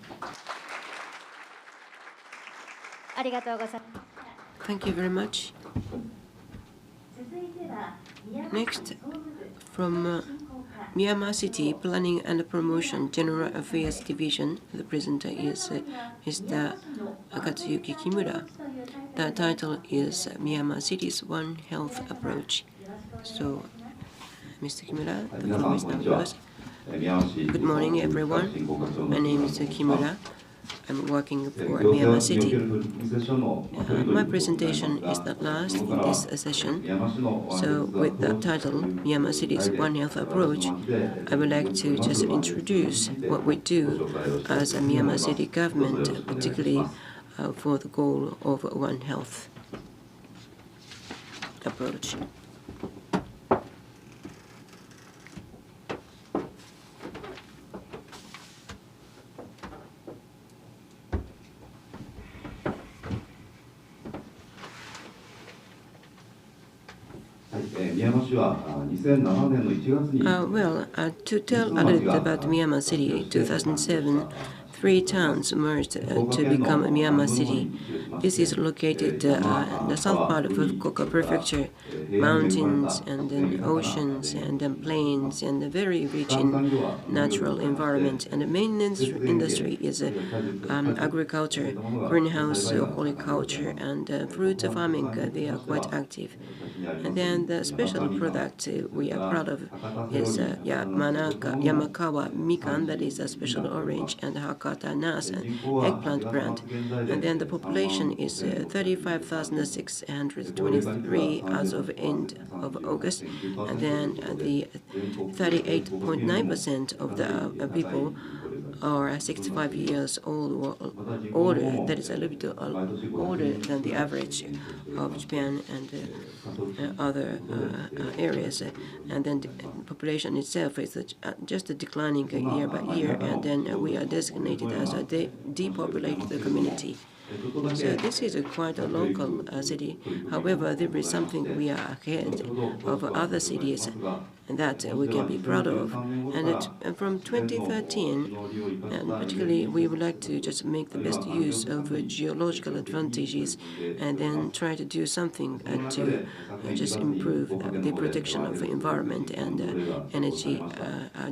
Thank you very much. Next, from Myanmar City Planning and Promotion General Affairs Division. The presenter is Mr. Katsuyuki Kimura. The title is Myanmar City's One Health Approach. So, Mr. Kimura, the floor is now yours. Good morning, everyone. My name is Kimura. I'm working for Myanmar City. My presentation is the last in this session. So with the title, Myanmar City's One Health Approach, I would like to just introduce what we do as a Myanmar City government, particularly for the goal of One Health approach. To tell a little bit about Myanmar City, 2007, 3 towns merged to become Myanmar City. This is located in the south part of Fukuoka Prefecture, mountains and then oceans and then plains and very rich in natural environment. And the main industry is agriculture, greenhouse, horticulture, and fruit farming. They are quite active. And then the special product we are proud of is Yamakawa Mikan, that is a special orange, and Hakata Nas, an eggplant brand. And then the population is 35,623 as of end of August. And then the 38.9% of the people are 65 years old or older. That is a little bit older than the average of Japan and other areas. And then the population itself is just declining year by year, and then we are designated as a depopulated community. So this is quite a local city. However, there is something we are ahead of other cities that we can be proud of. And from 2013, and particularly, we would like to just make the best use of geological advantages and then try to do something to just improve the protection of the environment and energy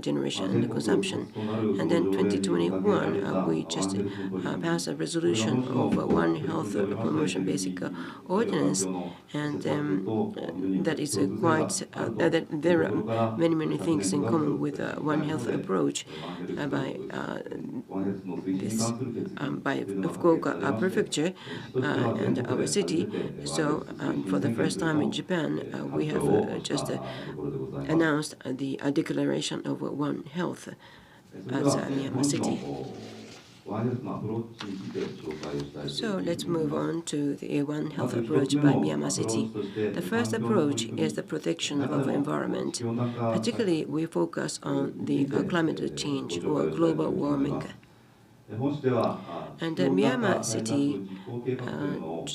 generation and consumption. And then 2021, we just passed a resolution of One Health Promotion Basic Ordinance, and that is quite that there are many things in common with One Health approach by Fukuoka Prefecture and our city. So for the first time in Japan, we have just announced the declaration of One Health as Myanmar City. So let's move on to the One Health approach by Myanmar City. The first approach is the protection of the environment. Particularly, we focus on the climate change or global warming. And Myanmar City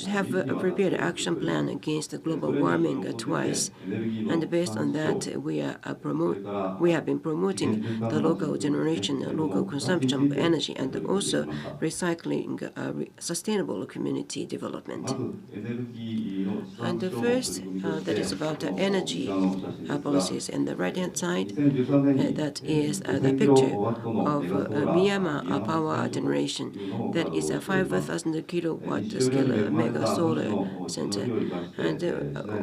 have prepared an action plan against the global warming twice. And based on that, we have been promoting the local generation, local consumption of energy, and also recycling sustainable community development. And the first, that is about energy policies. And the right-hand side, that is the picture of Myanmar power generation. That is a 5,000 kilowatt scale mega solar center. And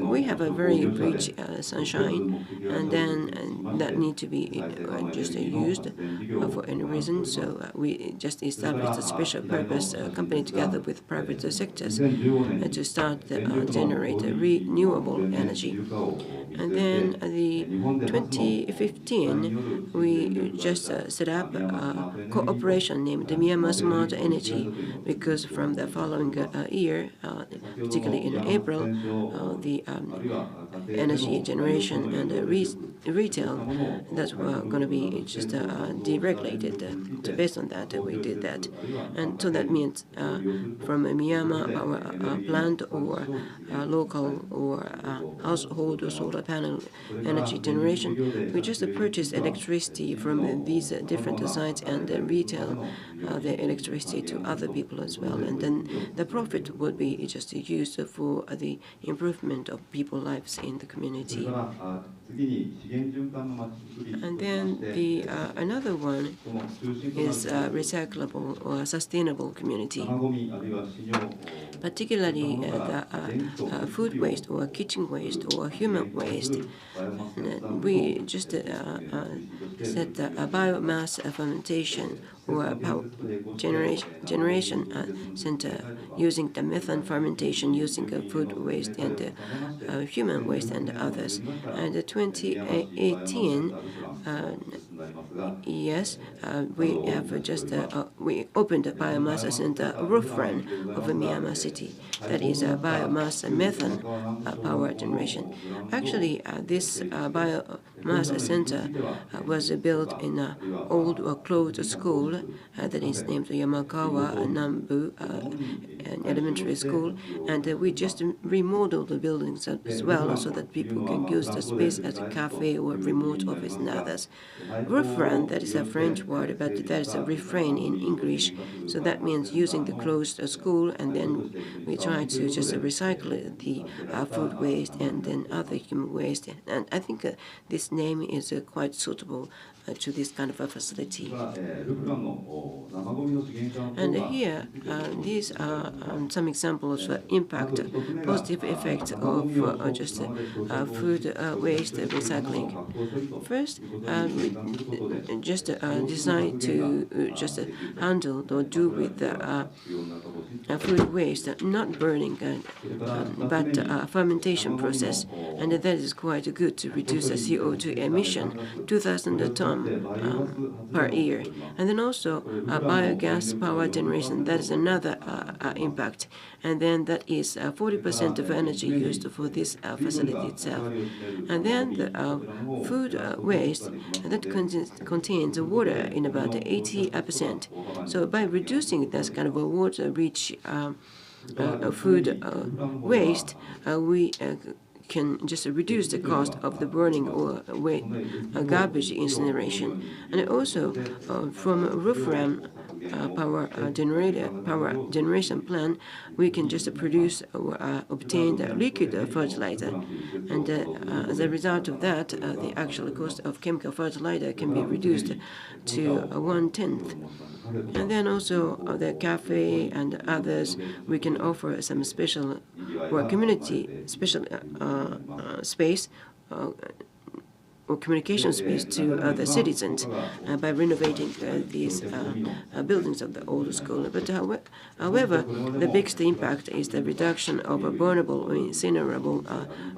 we have a very rich sunshine, and then that need to be just used for any reason. So we just established a special purpose company together with private sectors to start generate renewable energy. And then the 2015, we just set up a cooperation named the Myanmar Smart Energy, because from the following year, particularly in April, the energy generation and retail that were going to be just deregulated. So based on that, we did that. And so that means from a Myanmar power plant or local or household or solar panel energy generation, we just purchase electricity from these different sites and retail the electricity to other people as well. And then the profit would be just used for the improvement of people's lives in the community. And then another one is recyclable or sustainable community. Particularly the food waste or kitchen waste or human waste. We just set a biomass fermentation or a power generation center using the methane fermentation using food waste and human waste and others. And 2018, yes, we have just we opened a biomass center roof run over Myanmar City. That is a biomass methane power generation. Actually, this biomass center was built in an old or closed school that is named Yamakawa Nambu Elementary School, and we just remodeled the buildings as well so that people can use the space as a cafe or remote office and others. Refrain, that is a French word, but that is a refrain in English, so that means using the closed school, and then we try to just recycle the food waste and then other human waste, and I think this name is quite suitable to this kind of a facility. And here, these are some examples of impact, positive effects of just food waste recycling. First, we just decide to just handle or do with the food waste, not burning, but fermentation process, and that is quite good to reduce the CO2 emission, 2,000 tons per year. And then also biogas power generation, that is another impact. And then that is 40% of energy used for this facility itself. And then the food waste that contains water in about 80%. So by reducing this kind of a water-rich food waste, we can just reduce the cost of the burning or garbage incineration. And also from roof ram power generation plant, we can just produce or obtain the liquid fertilizer. And as a result of that, the actual cost of chemical fertilizer can be reduced to 1/10. And then also the cafe and others, we can offer some special or community special space or communication space to the citizens by renovating these buildings of the old school. But however, the biggest impact is the reduction of burnable or incinerable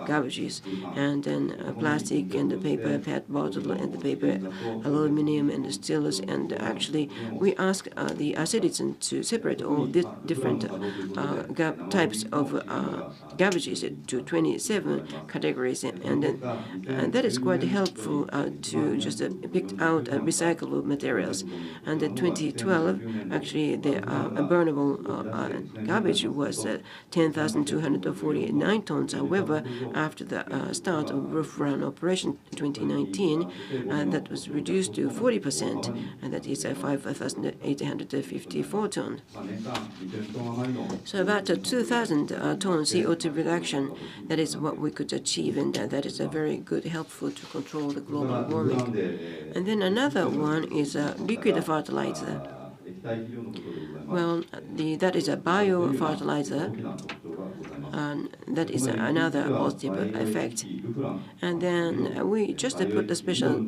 garbages, and then plastic and the paper PET bottle and the paper aluminum and the steels. And actually, we ask the citizens to separate all the different types of garbages to 27 categories, and that is quite helpful to just pick out recyclable materials. And in 2012, actually, the burnable garbage was 10,249 tons. However, after the start of roof run operation in 2019, that was reduced to 40%, and that is 5,854 tons. So about 2,000 tons CO2 reduction, that is what we could achieve, and that is a very good, helpful to control the global warming. And then another one is liquid fertilizer. Well, that is a bio-fertilizer, and that is another positive effect. And then we just put the special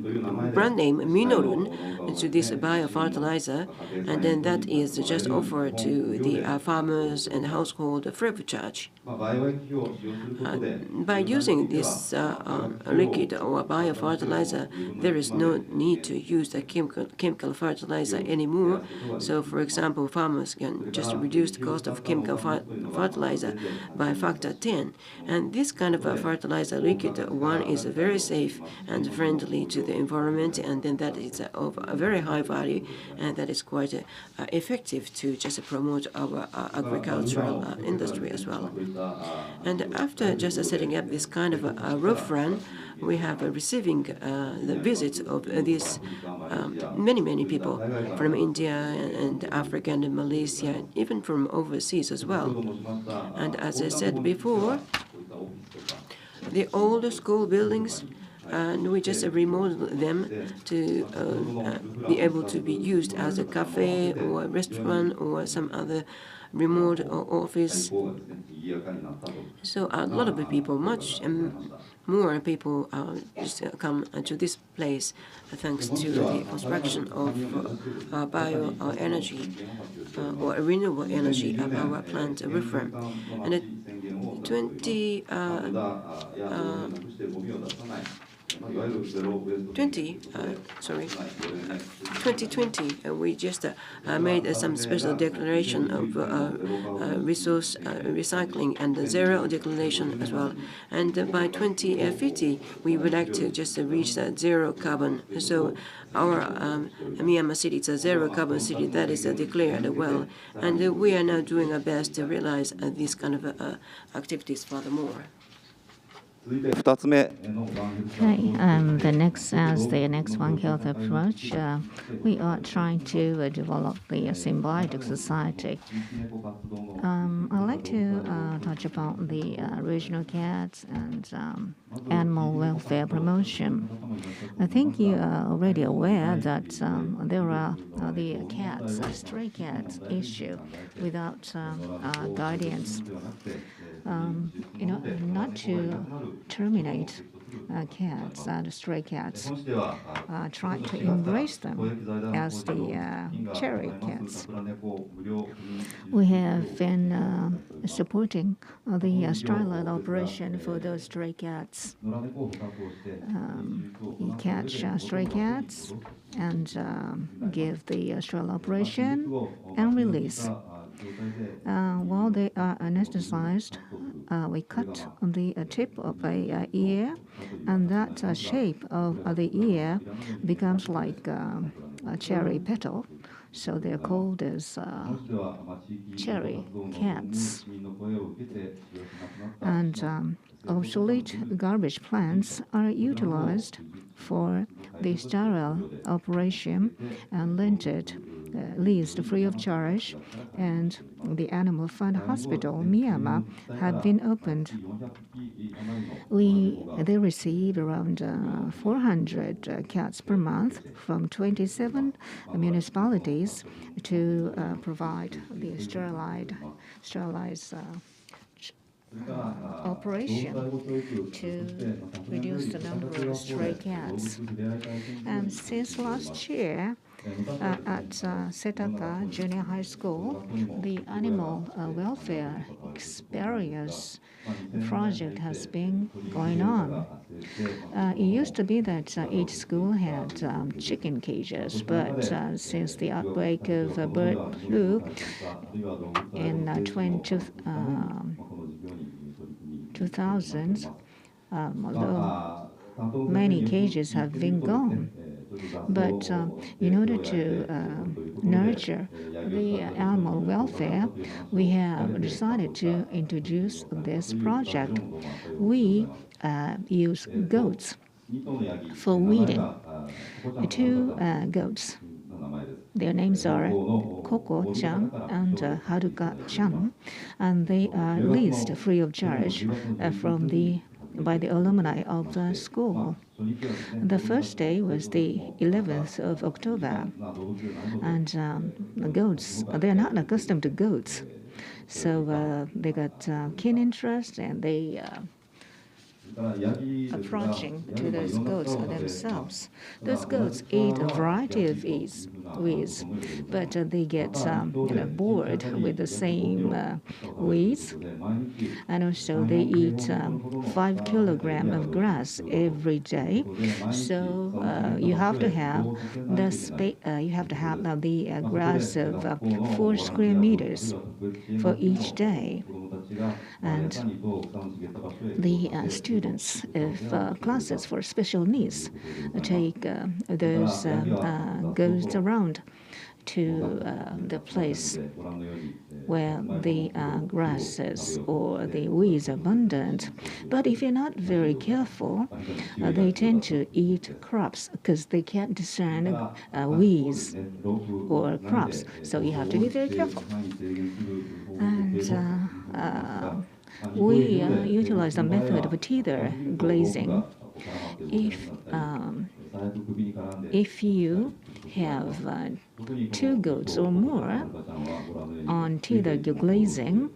brand name Minorun to this bio-fertilizer, and then that is just offered to the farmers and household free of charge. By using this liquid or bio-fertilizer, there is no need to use the chemical fertilizer anymore. So, for example, farmers can just reduce the cost of chemical fertilizer by factor 10. And this kind of a fertilizer liquid one is very safe and friendly to the environment, and then that is of a very high value, and that is quite effective to just promote our agricultural industry as well. And after just setting up this kind of a roof run, we have receiving the visits of these many people from India and Africa and Malaysia, even from overseas as well. And as I said before, the old school buildings, and we just remodel them to be able to be used as a cafe or a restaurant or some other remote office. So a lot of the people, much more people just come to this place thanks to the construction of bioenergy or renewable energy power plant reform. And 2020, we just made some special declaration of resource recycling and zero declaration as well. And by 2050, we would like to just reach that zero carbon. So our Myanmar city is a zero carbon city that is declared well. And we are now doing our best to realize these kind of activities furthermore. Okay, the next One Health approach, we are trying to develop the symbiotic society. I'd like to touch upon the regional cats and animal welfare promotion. I think you are already aware that there are the cats, stray cats issue without guardians. Not to terminate cats and stray cats, try to embrace them as the cherry cats. We have been supporting the starlight operation for those stray cats. We catch stray cats and give the starlight operation and release. While they are anesthetized, we cut the tip of a ear, and that shape of the ear becomes like a cherry petal. So they're called as cherry cats. And obsolete garbage plants are utilized for the sterile operation and leased free of charge, and the Animal Fund Hospital, Myanmar, had been opened. They receive around 400 cats per month from 27 municipalities to provide the sterilized operation to reduce the number of stray cats. And since last year, at Setaka Junior High School, the animal welfare experience project has been going on. It used to be that each school had chicken cages, but since the outbreak of bird flu in 2000, although many cages have been gone. But in order to nurture the animal welfare, we have decided to introduce this project. We use goats for weeding. 2 goats. Their names are Coco-chan and Haruka-chan, and they are leased free of charge by the alumni of the school. The first day was the 11th of October, and the goats, they're not accustomed to goats, so they got keen interest, and they approaching to those goats themselves. Those goats eat a variety of weeds, but they get bored with the same weeds, and also they eat 5 kilograms of grass every day. So you have to have the grass of 4 square meters for each day. And the students of classes for special needs take those goats around to the place where the grasses or the weeds are abundant. But if you're not very careful, they tend to eat crops because they can't discern weeds or crops. So you have to be very careful. And we utilize the method of tether glazing. If you have 2 goats or more on tether glazing,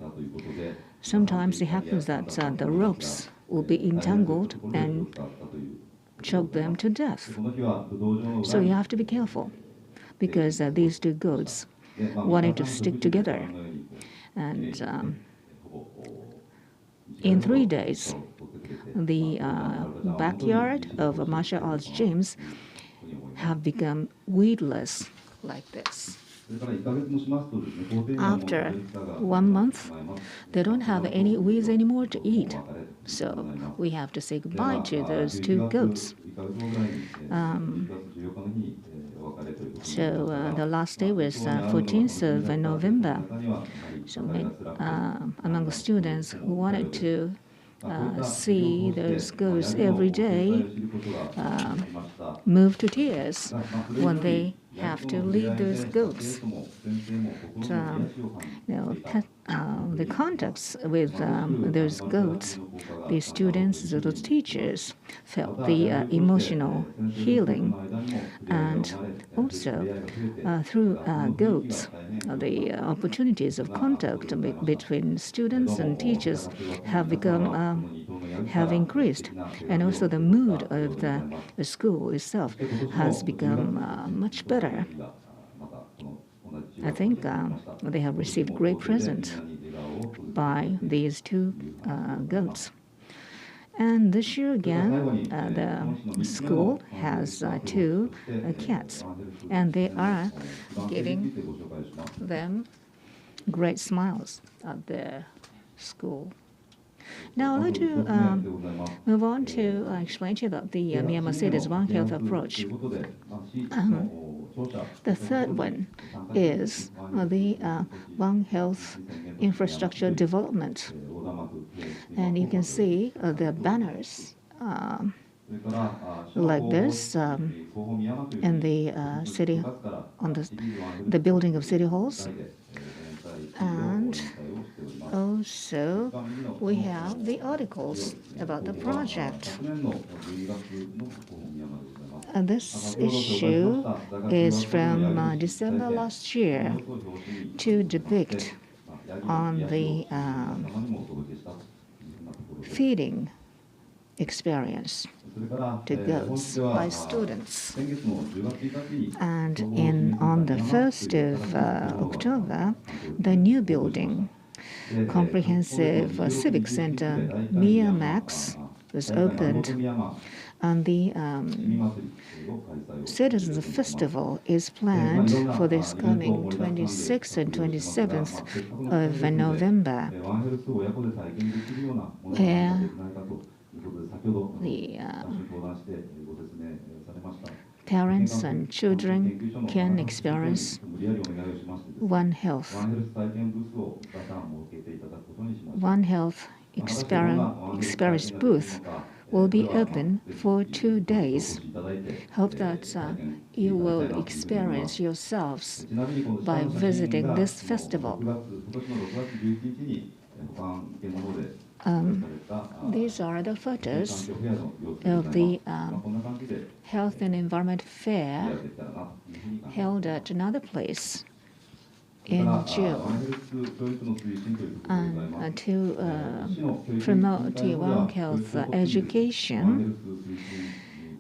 sometimes it happens that the ropes will be entangled and choke them to death. So you have to be careful, because these 2 goats wanted to stick together. And in 3 days, the backyard of martial arts gyms have become weedless like this. After 1 month, they don't have any weeds anymore to eat. So we have to say goodbye to those 2 goats. So the last day was 14th of November. So among the students who wanted to see those goats every day move to tears when they have to lead those goats. The contacts with those goats, the students, the teachers felt the emotional healing, and also through goats, the opportunities of contact between students and teachers have increased, and also the mood of the school itself has become much better. I think they have received great presents by these 2 goats. And this year again, the school has 2 cats, and they are giving them great smiles at their school. Now I'd like to move on to explain to you about the Myanmar City's One Health approach. The third one is the One Health infrastructure development. And you can see the banners like this in the city, on the building of city halls. And also we have the articles about the project. And this issue is from December last year to depict on the feeding experience to goats by students. And on the 1st of October, the new building, comprehensive civic center Myanmar was opened, and the Citizens Festival is planned for this coming 26th and 27th of November, where the parents and children can experience One Health. One Health experience booth will be open for 2 days. Hope that you will experience yourselves by visiting this festival. These are the photos of the Health and Environment Fair held at another place in June. And to promote the One Health education,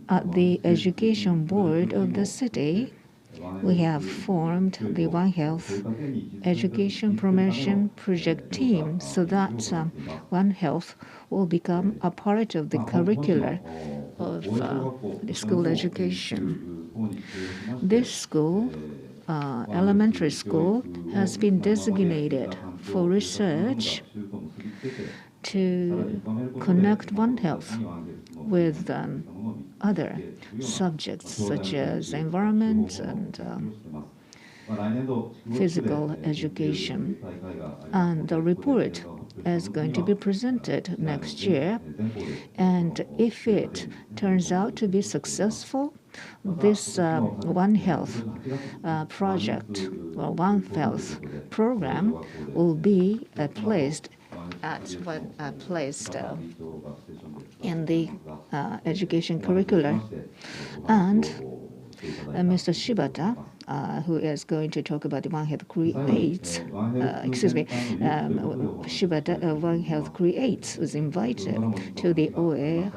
at the Education Board of the city, we have formed the One Health Education Promotion Project team so that One Health will become a part of the curricula of the school education. This school, elementary school, has been designated for research to connect One Health with other subjects such as environment and physical education. And the report is going to be presented next year. And if it turns out to be successful, this One Health project or One Health program will be placed placed in the education curricula. And Mr. Shibata, who is going to talk about the One Health Creates, Shibata of One Health Creates was invited to the OA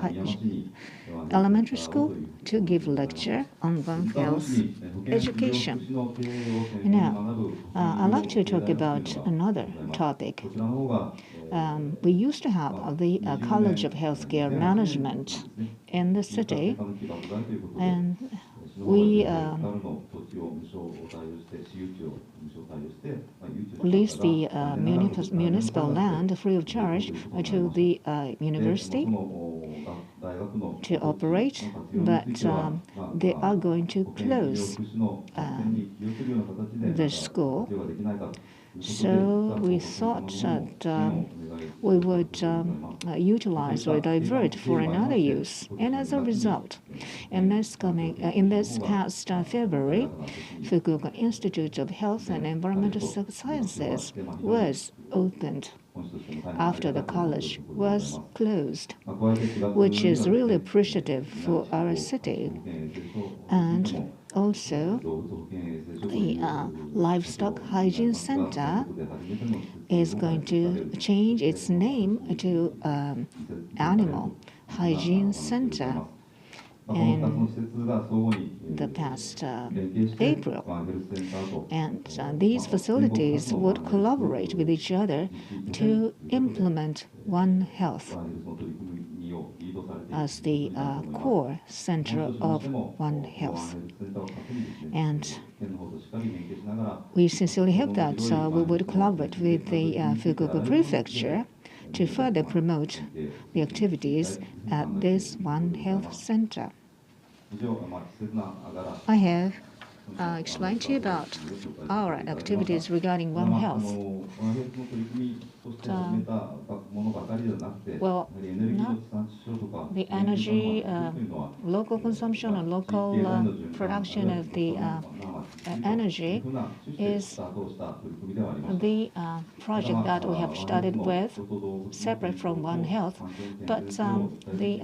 Elementary School to give lecture on One Health education. Now, I'd like to talk about another topic. We used to have the College of Healthcare Management in the city, and we leased the municipal land free of charge to the university to operate, but they are going to close the school. So we thought that we would utilize or divert for another use. And as a result, in this past February, Fukuoka Institute of Health and Environmental Sciences was opened after the college was closed, which is really appreciative for our city. And also, the Livestock Hygiene Center is going to change its name to Animal Hygiene Center in the past April. And these facilities would collaborate with each other to implement One Health as the core center of One Health. And we sincerely hope that we would collaborate with the Fukuoka Prefecture to further promote the activities at this One Health Center. I have explained to you about our activities regarding One Health. Well, not the energy, local consumption or local production of the energy is the project that we have started with, separate from One Health. But the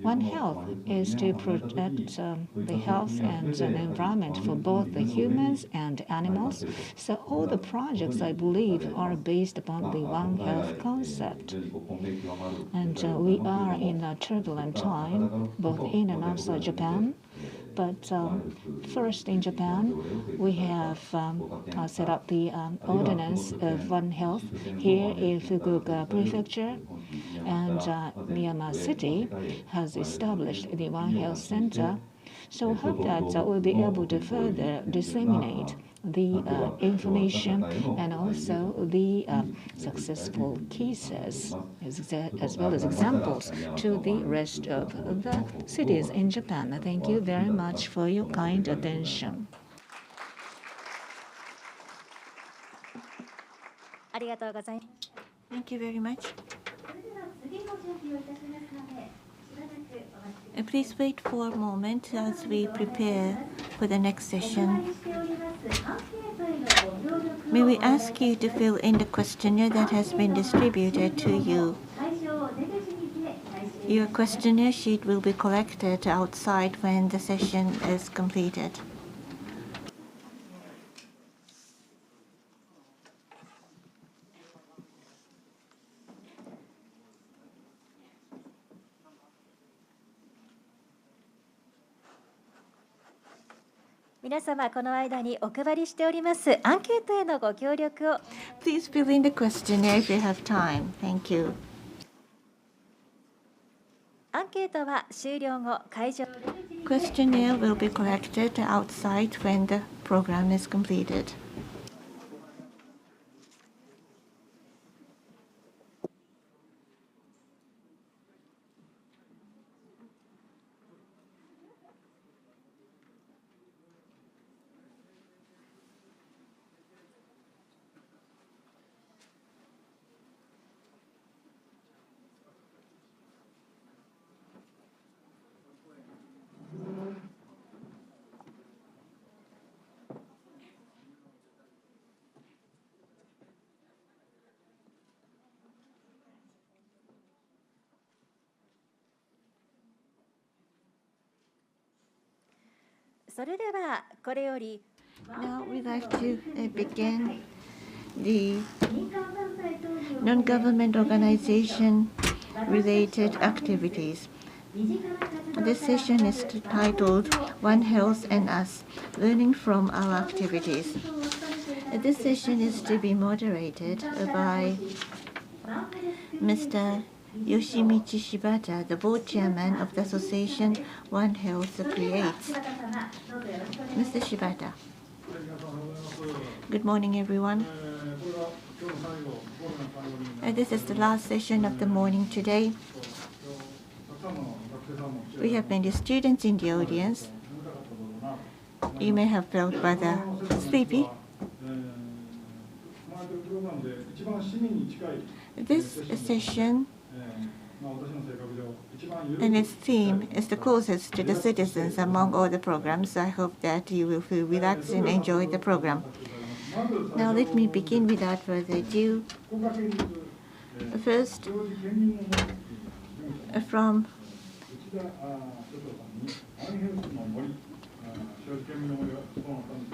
One Health is to protect the health and the environment for both the humans and animals. So all the projects, I believe, are based upon the One Health concept. And we are in a turbulent time, both in and outside Japan. But first in Japan, we have set up the ordinance of One Health here in Fukuoka Prefecture, and Miyama City has established the One Health Center. So I hope that we'll be able to further disseminate the information and also the successful cases as well as examples to the rest of the cities in Japan. Thank you very much for your kind attention. ありがとうございます。 Thank you very much. Please wait for a moment as we prepare for the next session. May we ask you to fill in the questionnaire that has been distributed to you. Your questionnaire sheet will be collected outside when the session is completed. Please fill in the questionnaire if you have time. Thank you. アンケートは終了後、会場 Questionnaire will be collected outside when the program is completed. それではこれより Now we'd like to begin the non-government organization related activities. This session is titled One Health and Us, Learning from Our Activities. This session is to be moderated by Mr. Yoshimichi Shibata, the board chairman of the association One Health Creates. Mr. Shibata. Good morning, everyone. This is the last session of the morning today. We have many students in the audience. You may have felt rather sleepy. This session and its theme is the closest to the citizens among all the programs. I hope that you will feel relaxed and enjoy the program. Now let me begin without further ado. First, from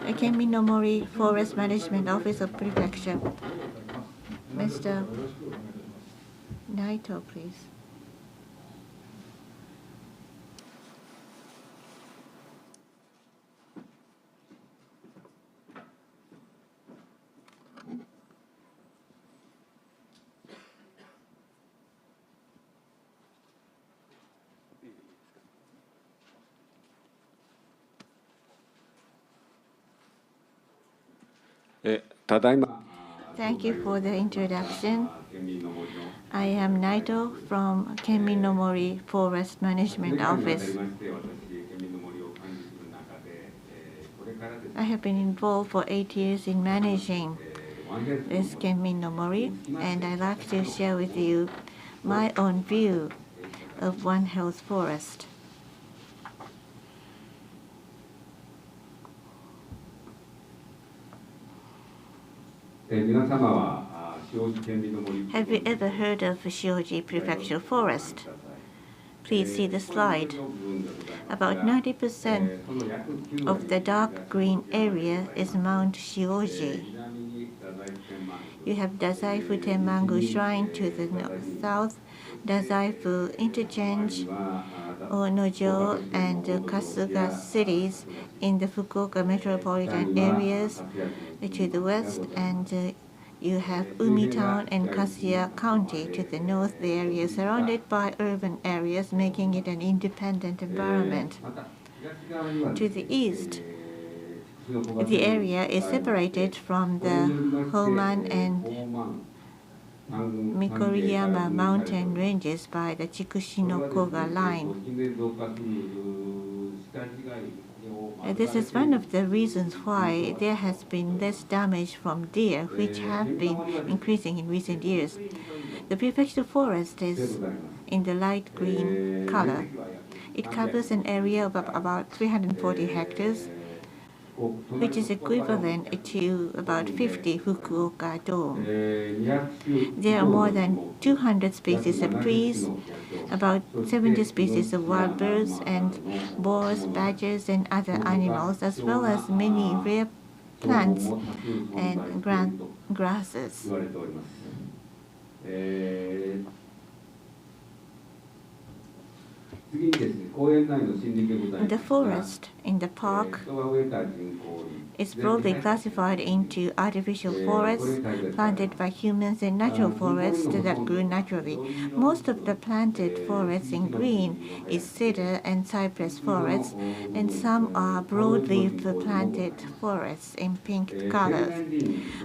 Kenminomori Forest Management Office of Prefecture, Mr. Naito, please. Thank you for the introduction. I am Naito from Kenminomori Forest Management Office. I have been involved for 8 years in managing this Kenminomori, and I'd like to share with you my own view of One Health Forest. Have you ever heard of Shioji Prefecture Forest? Please see the slide. About 90% of the dark green area is Mount Shioji. You have Dazaifu Tenmangu Shrine to the south, Dazaifu Interchange, Onojo and Kasuga cities in the Fukuoka metropolitan areas to the west, and you have Umi Town and Kasuya County to the north. The area is surrounded by urban areas, making it an independent environment. To the east, the area is separated from the Homan and Mikoriyama mountain ranges by the Chikushino-Koga line. This is one of the reasons why there has been less damage from deer, which have been increasing in recent years. The prefecture forest is in the light green color. It covers an area of about 340 hectares, which is equivalent to about 50 Fukuoka Dome. There are more than 200 species of trees, about 70 species of wild birds, and boars, badgers, and other animals, as well as many rare plants and grasses. The forest in the park is broadly classified into artificial forests planted by humans and natural forests that grew naturally. Most of the planted forests in green is cedar and cypress forests, and some are broadleaf planted forests in pink colors.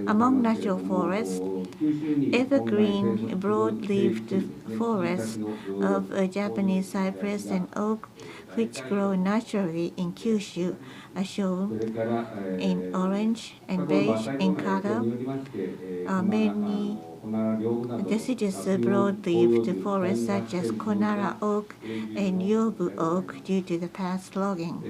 Among natural forests, evergreen broad-leaved forests of Japanese cypress and oak, which grow naturally in Kyushu, are shown in orange and beige in color. Many deciduous broad-leaved forests such as Konara oak and Yobu oak due to the past logging.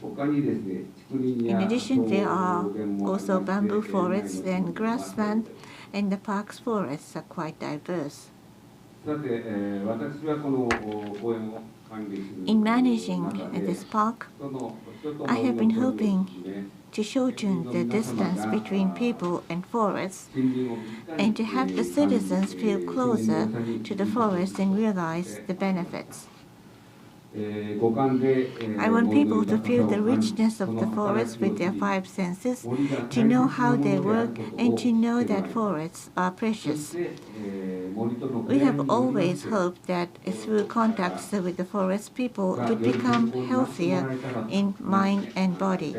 In addition, there are also bamboo forests and grassland, and the park's forests are quite diverse. In managing this park, I have been hoping to shorten the distance between people and forests, and to have the citizens feel closer to the forest and realize the benefits. I want people to feel the richness of the forest with their five senses, to know how they work, and to know that forests are precious. We have always hoped that through contacts with the forest, people would become healthier in mind and body.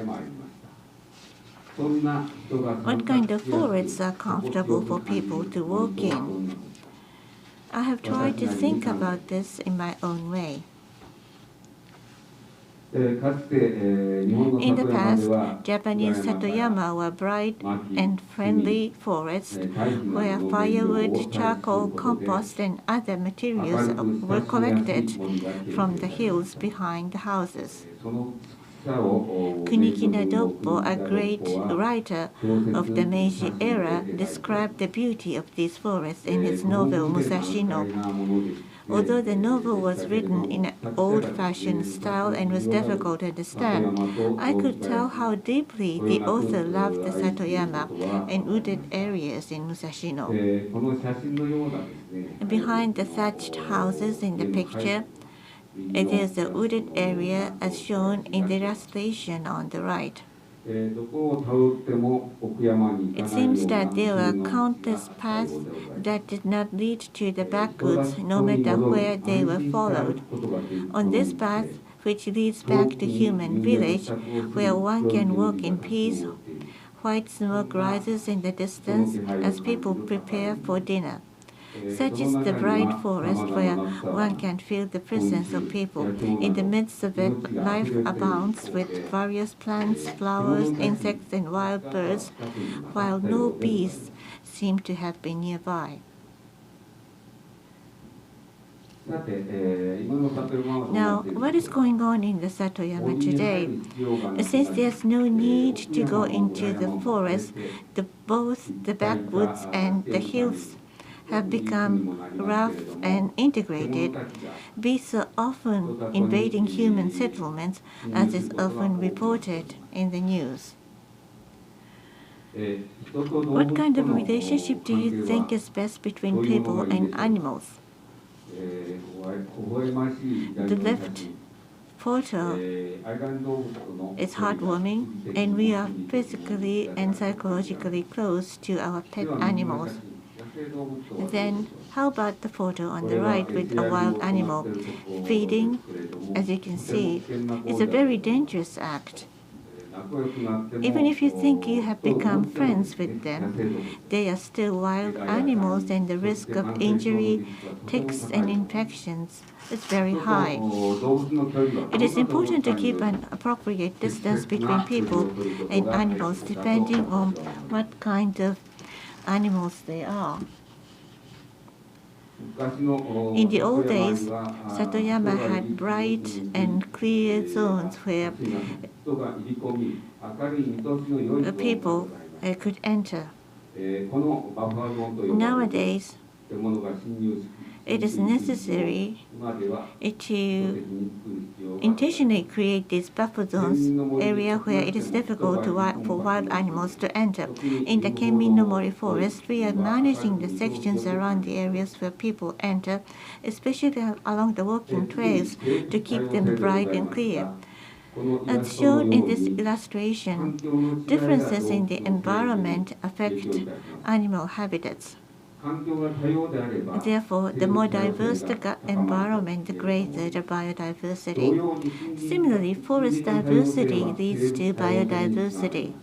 What kind of forests are comfortable for people to walk in? I have tried to think about this in my own way. In the past, Japanese Satoyama were bright and friendly forests where firewood, charcoal, compost, and other materials were collected from the hills behind the houses. Kunikina Doppo, a great writer of the Meiji era, described the beauty of these forests in his novel Musashino. Although the novel was written in an old-fashioned style and was difficult to understand, I could tell how deeply the author loved the Satoyama and wooded areas in Musashino. Behind the thatched houses in the picture, it is a wooded area as shown in the illustration on the right. It seems that there were countless paths that did not lead to the backwoods, no matter where they were followed. On this path, which leads back to human village, where one can walk in peace, white smoke rises in the distance as people prepare for dinner. Such is the bright forest where one can feel the presence of people. In the midst of it, life abounds with various plants, flowers, insects, and wild birds, while no beasts seem to have been nearby. Now, what is going on in the Satoyama today? Since there's no need to go into the forest, both the backwoods and the hills have become rough and integrated. Beasts are often invading human settlements, as is often reported in the news. What kind of relationship do you think is best between people and animals? The left photo is heartwarming, and we are physically and psychologically close to our pet animals. Then, how about the photo on the right with a wild animal? Feeding, as you can see, is a very dangerous act. Even if you think you have become friends with them, they are still wild animals, and the risk of injury, ticks, and infections is very high. It is important to keep an appropriate distance between people and animals depending on what kind of animals they are. In the old days, Satoyama had bright and clear zones where people could enter. Nowadays, it is necessary to intentionally create these buffer zones, area where it is difficult for wild animals to enter. In the Kenmin-no-Mori forest, we are managing the sections around the areas where people enter, especially along the walking trails, to keep them bright and clear. As shown in this illustration, differences in the environment affect animal habitats. Therefore, the more diverse the environment, the greater the biodiversity. Similarly, forest diversity leads to biodiversity.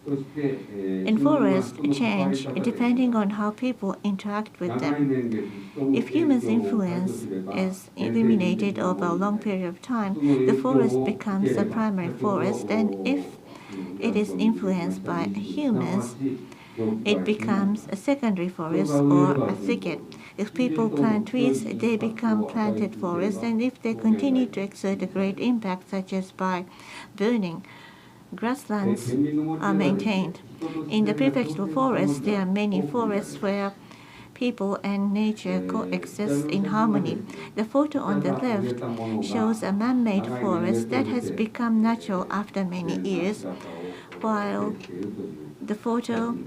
And forests change depending on how people interact with them. If humans' influence is eliminated over a long period of time, the forest becomes a primary forest, and if it is influenced by humans, it becomes a secondary forest or a thicket. If people plant trees, they become planted forests, and if they continue to exert a great impact, such as by burning, grasslands are maintained. In the prefectural forest, there are many forests where people and nature coexist in harmony. The photo on the left shows a man-made forest that has become natural after many years, while the photo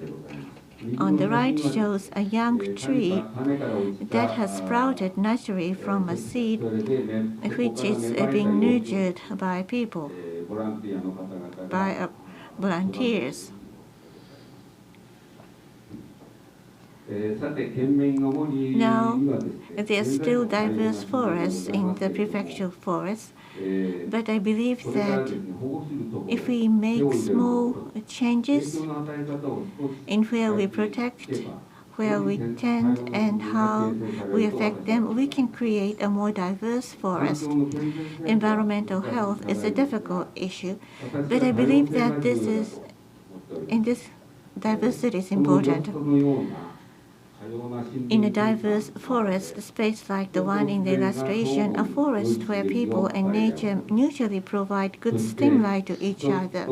on the right shows a young tree that has sprouted naturally from a seed which is being nurtured by people, by volunteers. Now, there are still diverse forests in the prefectural forest, but I believe that if we make small changes in where we protect, where we tend, and how we affect them, we can create a more diverse forest. Environmental health is a difficult issue, but I believe that this diversity is important. In a diverse forest space like the one in the illustration, a forest where people and nature mutually provide good stimuli to each other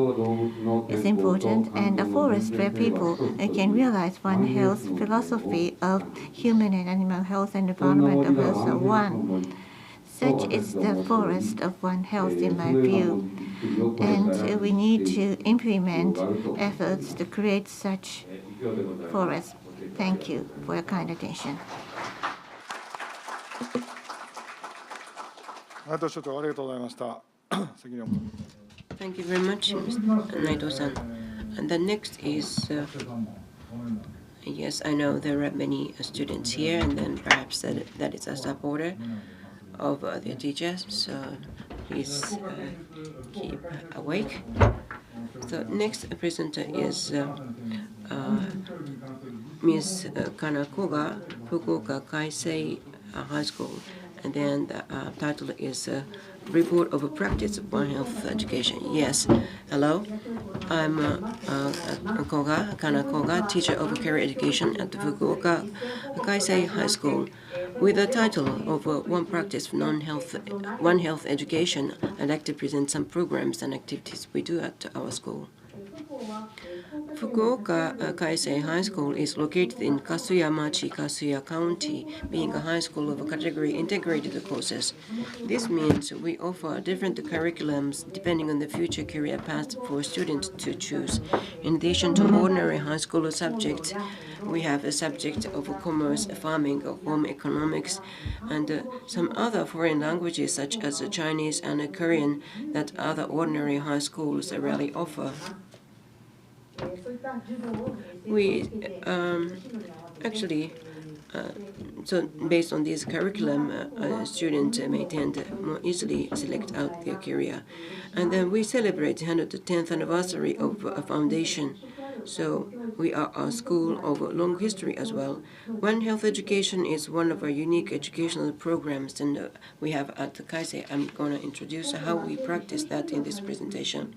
is important, and a forest where people can realize One Health's philosophy of human and animal health and environmental health are one. Such is the forest of One Health in my view, and we need to implement efforts to create such forests. Thank you for your kind attention. 内藤所長ありがとうございました。責任を。Thank you very much, Mr. Naito-san. And the next is, yes, I know there are many students here, and then perhaps that is a supporter of the teachers, so please keep awake. The next presenter is Ms. Kanakoga, Fukuoka Kaisei High School, and then the title is Report of a Practice of One Health Education. Yes, hello. I'm Kanakoga, teacher of career education at Fukuoka Kaisei High School. With the title of One Practice of One Health Education, I'd like to present some programs and activities we do at our school. Fukuoka Kaisei High School is located in Kasuyamachi, Kasuya County, being a high school of category integrated courses. This means we offer different curriculums depending on the future career path for students to choose. In addition to ordinary high school subjects, we have a subject of commerce, farming, home economics, and some other foreign languages such as Chinese and Korean that other ordinary high schools rarely offer. We actually, so based on this curriculum, a student may tend to more easily select out their career. And then we celebrate the 110th anniversary of a foundation. So we are a school of long history as well. One Health Education is one of our unique educational programs, and we have at Kaisei. I'm going to introduce how we practice that in this presentation.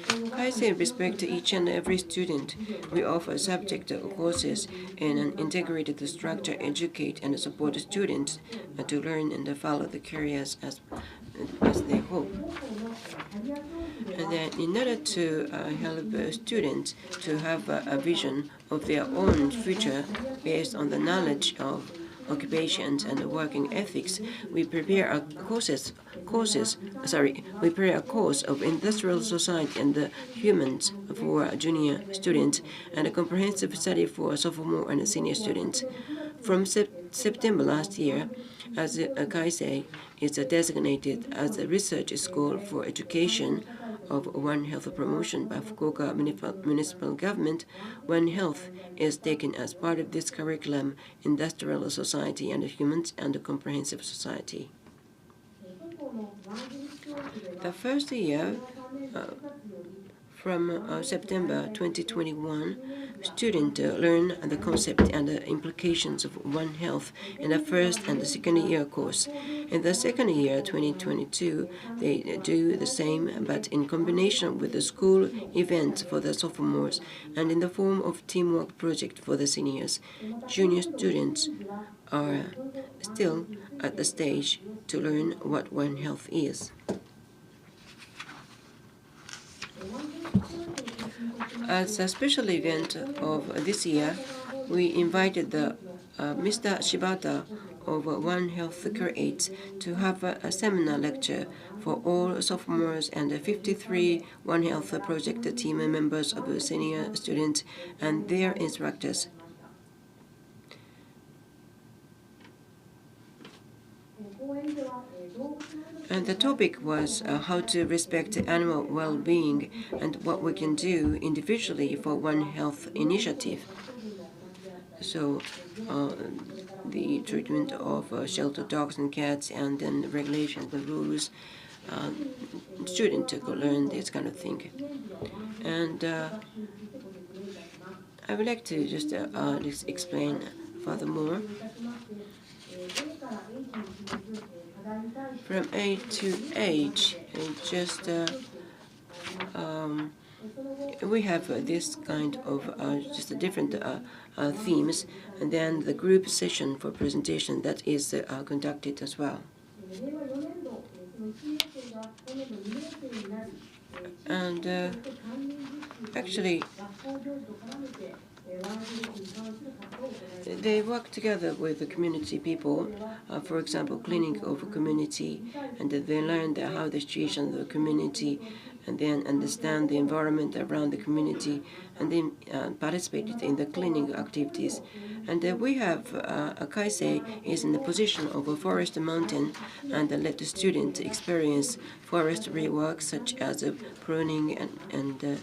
Kaisei respect each and every student. We offer subject courses in an integrated structure, educate and support students to learn and follow the careers as they hope. And then in order to help students to have a vision of their own future based on the knowledge of occupations and working ethics, we prepare a course of industrial society and humans for junior students and a comprehensive study for sophomore and senior students. From September last year, as Kaisei is designated as a research school for education of One Health promotion by Fukuoka Municipal Government, One Health is taken as part of this curriculum, Industrial Society and Humans and Comprehensive Society. The first year, from September 2021, students learn the concept and the implications of One Health in the first and the second year course. In the second year, 2022, they do the same, but in combination with the school events for the sophomores and in the form of teamwork project for the seniors. Junior students are still at the stage to learn what One Health is. As a special event of this year, we invited the Mr. Shibata of One Health creates to have a seminar lecture for all sophomores and 53 One Health project team members of senior students and their instructors. And the topic was how to respect animal well-being and what we can do individually for One Health initiative. So the treatment of shelter dogs and cats, and then the regulations, the rules, students could learn this kind of thing. And I would like to just explain furthermore. From A to H, just we have this kind of just different themes, and then the group session for presentation that is conducted as well. And actually, they work together with the community people, for example, cleaning of a community, and they learn how the situation of the community, and then understand the environment around the community, and then participated in the cleaning activities. And we have Kaisei is in the position of a forest mountain, and let the students experience forestry work such as pruning and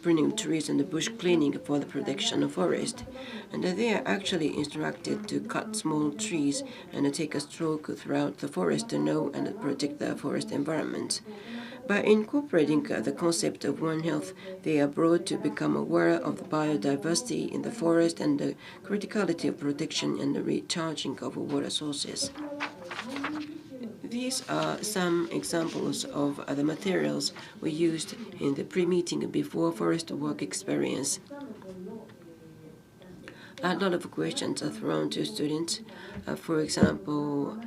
pruning trees and the bush cleaning for the protection of forest. And they are actually instructed to cut small trees and take a stroke throughout the forest to know and protect the forest environment. By incorporating the concept of One Health, they are brought to become aware of the biodiversity in the forest and the criticality of protection and the recharging of water sources. These are some examples of the materials we used in the pre-meeting before forest work experience. A lot of questions are thrown to students. For example,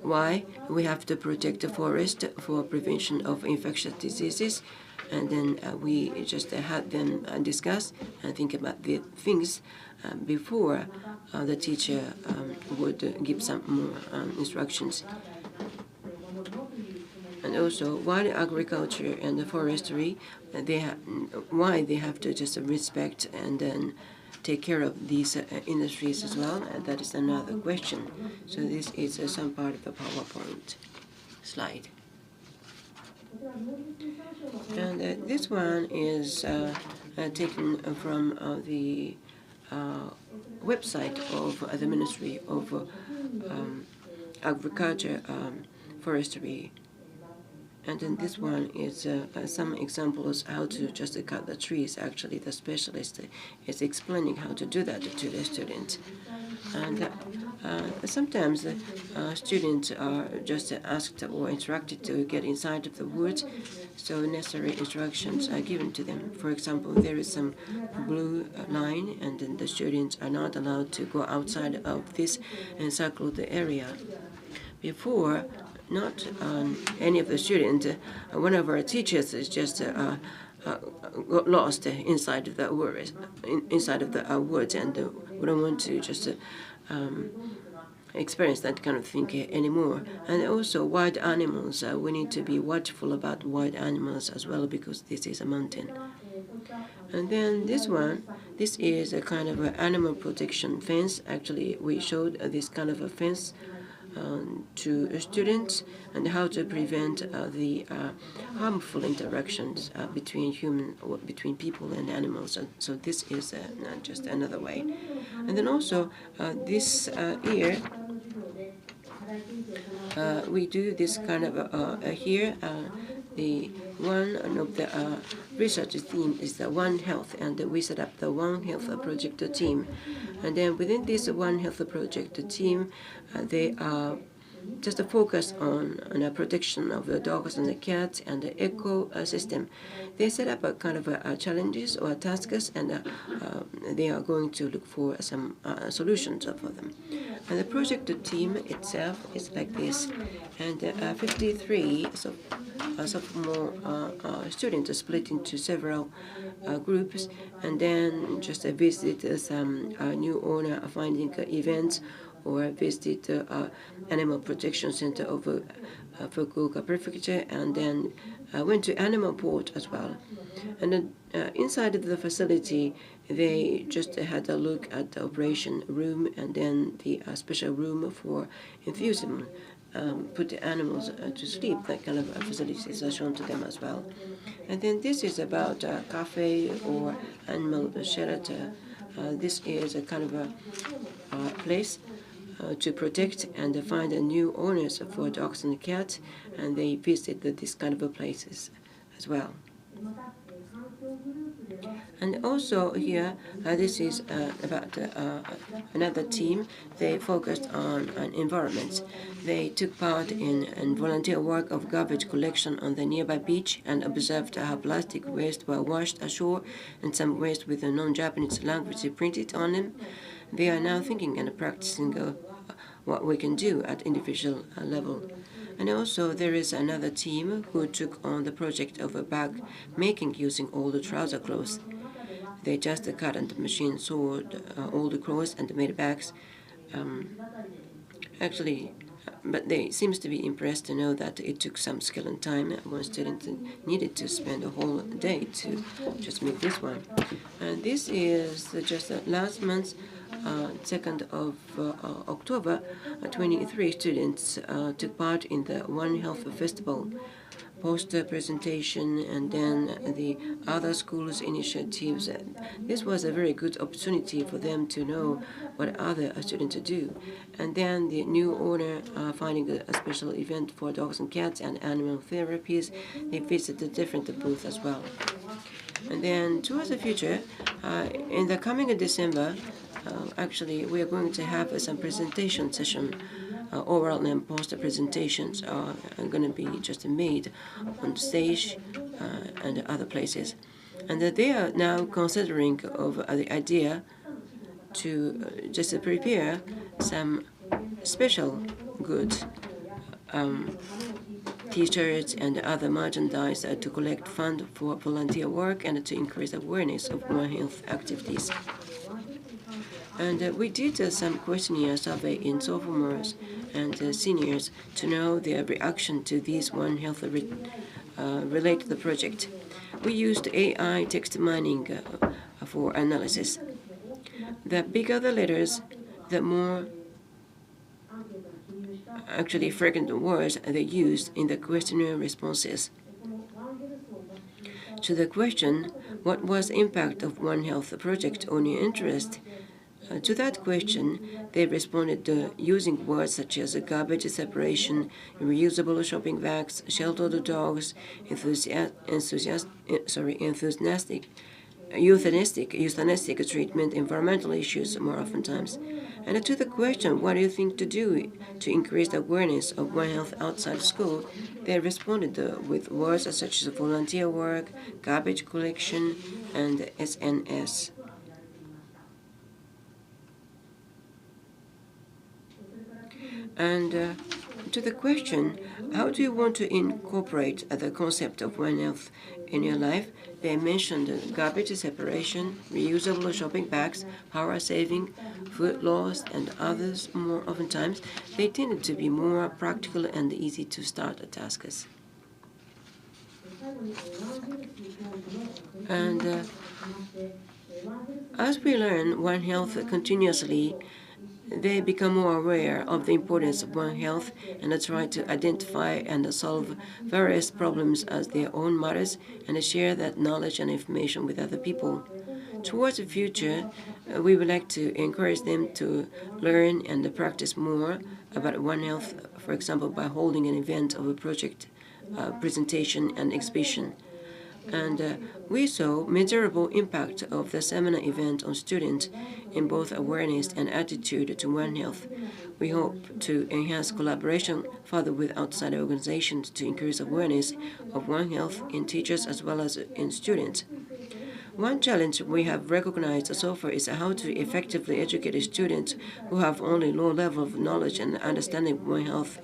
why we have to protect the forest for prevention of infectious diseases, and then we just had them discuss and think about the things before the teacher would give some more instructions. And also, why agriculture and the forestry, why they have to just respect and then take care of these industries as well, and that is another question. So this is some part of the PowerPoint slide. And this one is taken from the website of the Ministry of Agriculture, Forestry. And then this one is some examples how to just cut the trees. Actually, the specialist is explaining how to do that to the students. And sometimes students are just asked or instructed to get inside of the woods, so necessary instructions are given to them. For example, there is some blue line, and then the students are not allowed to go outside of this and circle the area. Before, not any of the students, one of our teachers is just got lost inside of the woods, and we don't want to just experience that kind of thing anymore. And also wild animals, we need to be watchful about wild animals as well, because this is a mountain. And then this one, this is a kind of an animal protection fence. Actually, we showed this kind of a fence to students and how to prevent the harmful interactions between people and animals. So this is just another way. And then also this year we do this kind of here. The one of the research theme is the One Health, and we set up the One Health project team. And then within this One Health project team, they are just a focus on the protection of the dogs and the cats and the ecosystem. They set up a kind of challenges or tasks, and they are going to look for some solutions for them. And the project team itself is like this, and 53 sophomore students are split into several groups, and then just visit some new owner finding events, or visited the Animal Protection Center of Fukuoka Prefecture, and then went to Animal Port as well. And inside of the facility, they just had a look at the operation room, and then the special room for enthusiasm, put the animals to sleep. That kind of facilities are shown to them as well. And then this is about a cafe or animal shelter. This is a kind of a place to protect and find new owners for dogs and cats, and they visit these kind of places as well. And also here, this is about another team. They focused on environment. They took part in volunteer work of garbage collection on the nearby beach and observed how plastic waste were washed ashore and some waste with a non-Japanese language printed on them. They are now thinking and practicing what we can do at individual level. And also there is another team who took on the project of a bag making using old trouser clothes. They just cut and machine sewed old clothes and made bags. But they seems to be impressed to know that it took some skill and time. One student needed to spend a whole day to just make this one. And this is just last month, 2nd of October, 23 students took part in the One Health Festival poster presentation, and then the other schools' initiatives. This was a very good opportunity for them to know what other students do. And then the new owner finding a special event for dogs and cats and animal therapies. They visited different booths as well. And then towards the future, in the coming December, actually we are going to have some presentation session. Oral and poster presentations are going to be just made on stage and other places. And they are now considering of the idea to just prepare some special goods, T-shirts and other merchandise to collect funds for volunteer work and to increase awareness of One Health activities. And we did some questionnaire survey in sophomores and seniors to know their reaction to these One Health related project. We used AI text mining for analysis. The bigger the letters, the more actually frequent words they used in the questionnaire responses. To the question, what was the impact of One Health project on your interest? To that question, they responded using words such as garbage separation, reusable shopping bags, sheltered dogs, euthanistic treatment, environmental issues more oftentimes. And to the question, what do you think to do to increase the awareness of One Health outside school, they responded with words such as volunteer work, garbage collection, and SNS. And to the question, how do you want to incorporate the concept of One Health in your life? They mentioned garbage separation, reusable shopping bags, power saving, food loss, and others. More oftentimes, they tended to be more practical and easy to start tasks. And as we learn One Health continuously, they become more aware of the importance of One Health and try to identify and solve various problems as their own matters and share that knowledge and information with other people. Towards the future, we would like to encourage them to learn and practice more about One Health, for example, by holding an event of a project presentation and exhibition. And we saw measurable impact of the seminar event on students in both awareness and attitude to One Health. We hope to enhance collaboration further with outside organizations to increase awareness of One Health in teachers as well as in students. One challenge we have recognized so far is how to effectively educate students who have only low level of knowledge and understanding of One Health.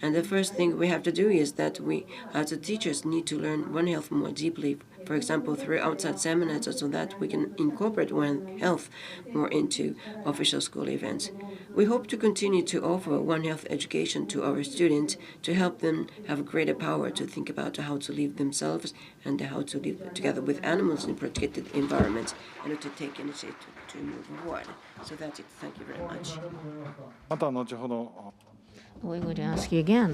And the first thing we have to do is that we, as teachers, need to learn One Health more deeply, for example, through outside seminars, so that we can incorporate One Health more into official school events. We hope to continue to offer One Health education to our students to help them have greater power to think about how to live themselves and how to live together with animals in protected environments and to take initiative to move forward. So that's it. Thank you very much. また後ほど。 We're going to ask you again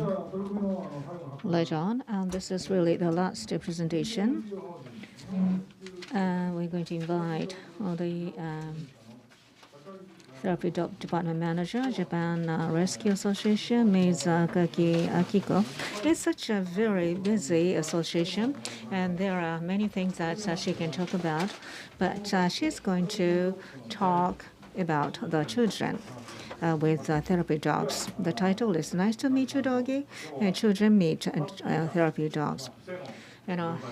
later on. And this is really the last presentation. We're going to invite the Therapy Department Manager, Japan Rescue Association, Ms. Akaki Akiko. It's such a very busy association, and there are many things that she can talk about. But she's going to talk about the children. With therapy dogs. The title is Nice to Meet You, Doggy, and Children Meet Therapy Dogs.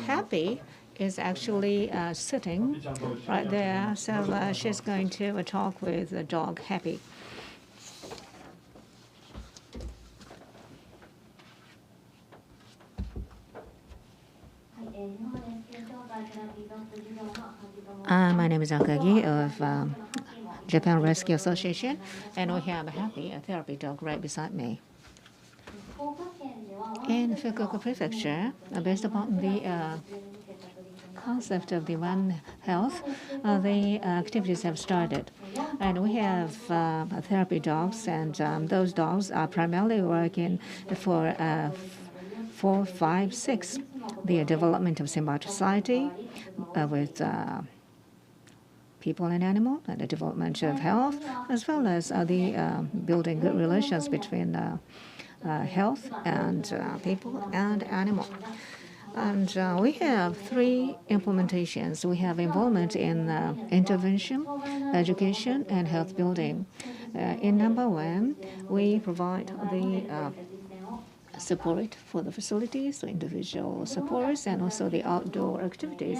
Happy is actually sitting right there, so she's going to talk with the dog Happy. My name is Akagi of Japan Rescue Association, and we have Happy, a therapy dog, right beside me. In Fukuoka Prefecture, based upon the concept of the One Health, the activities have started. And we have therapy dogs, and those dogs are primarily working for 4, 5, 6, the development of symbiotic society with people and animal, and the development of health, as well as the building good relations between health and people and animal. And we have 3 implementations. We have involvement in intervention, education, and health building. In number 1, we provide the support for the facilities, so individual supports, and also the outdoor activities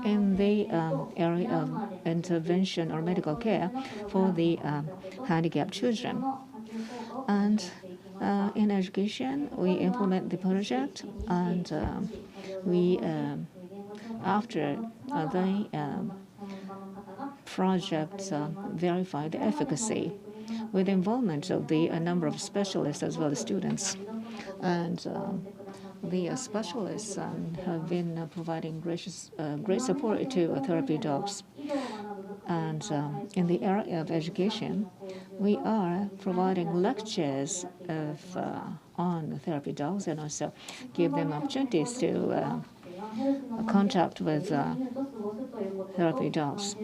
in the area of intervention or medical care for the handicapped children. And in education, we implement the project, and we, after the project verify the efficacy with involvement of the number of specialists as well as students. And the specialists have been providing great support to therapy dogs. And in the area of education, we are providing lectures on therapy dogs, and also give them opportunities to contact with therapy dogs.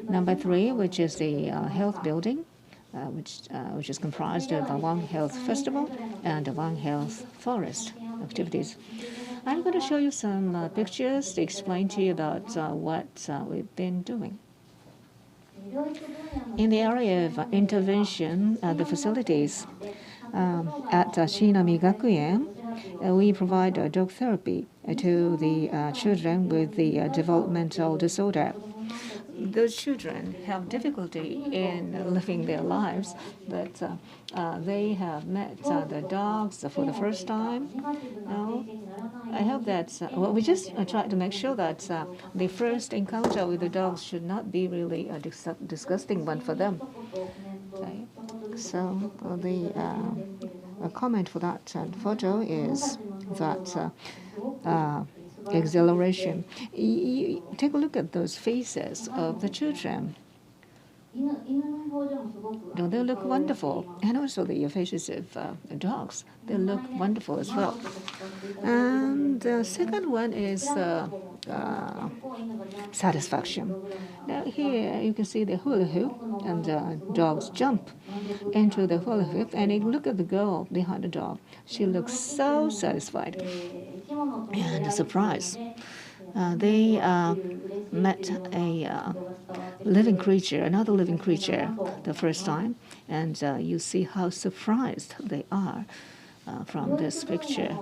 Number 3, which is the health building, which is comprised of a One Health Festival and a One Health Forest activities. I'm going to show you some pictures to explain to you about what we've been doing. In the area of intervention, the facilities at Shinami Gakuen, we provide dog therapy to the children with the developmental disorder. Those children have difficulty in living their lives, but they have met the dogs for the first time. I hope that we just try to make sure that the first encounter with the dogs should not be really a disgusting one for them. Okay. So the comment for that photo is that exhilaration. You take a look at those faces of the children. Don't they look wonderful? And also the faces of the dogs, they look wonderful as well. And the second one is satisfaction. Now here you can see the hula hoop, and dogs jump into the hula hoop, and you look at the girl behind the dog. She looks so satisfied and surprised. they met a living creature, another living creature, the first time, and you see how surprised they are from this picture.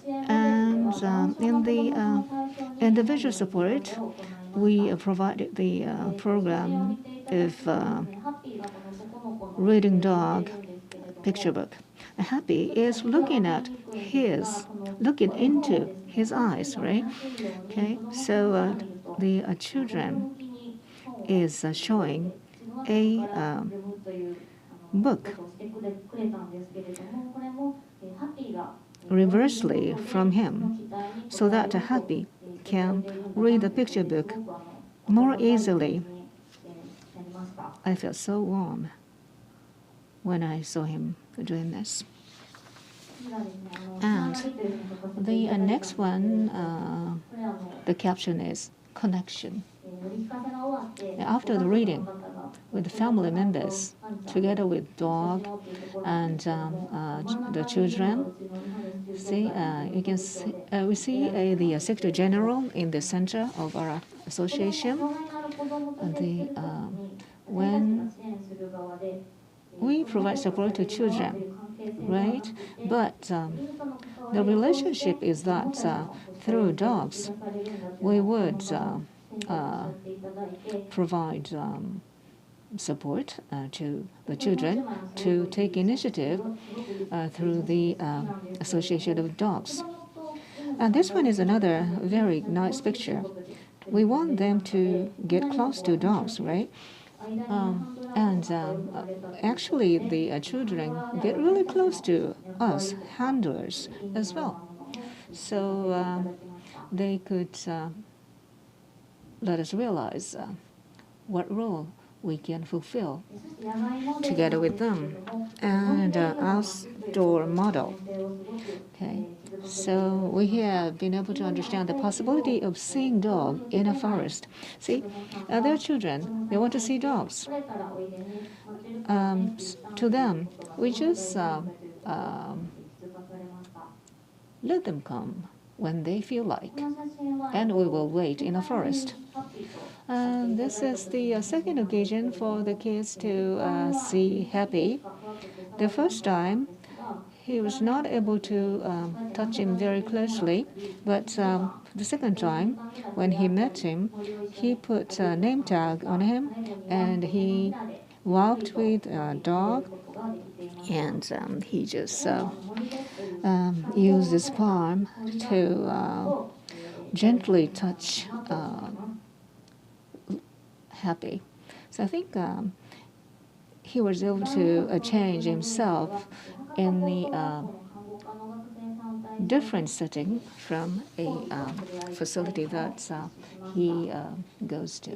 And in the individual support, we provided the program of reading dog picture book. Happy is looking into his eyes, right? Okay, so the children is showing a book reversely from him, so that Happy can read the picture book more easily. I felt so warm when I saw him doing this. And the next one, the caption is connection. After the reading with the family members, together with dog and the children, see, you can see, we see the Secretary General in the center of our association. When we provide support to children, right? But the relationship is that through dogs, we would provide support to the children to take initiative through the Association of Dogs. And this one is another very nice picture. We want them to get close to dogs, right? Actually, the children get really close to us, handlers, as well. So they could let us realize what role we can fulfill together with them. And outdoor model. Okay, so we have been able to understand the possibility of seeing dog in a forest. See, they're children. They want to see dogs. To them, we just let them come when they feel like, and we will wait in a forest. This is the second occasion for the kids to see Happy. The first time, he was not able to touch him very closely, but the second time, when he met him, he put a name tag on him, and he walked with a dog, and he just used his palm to gently touch Happy. So I think he was able to change himself in the different setting from a facility that he goes to.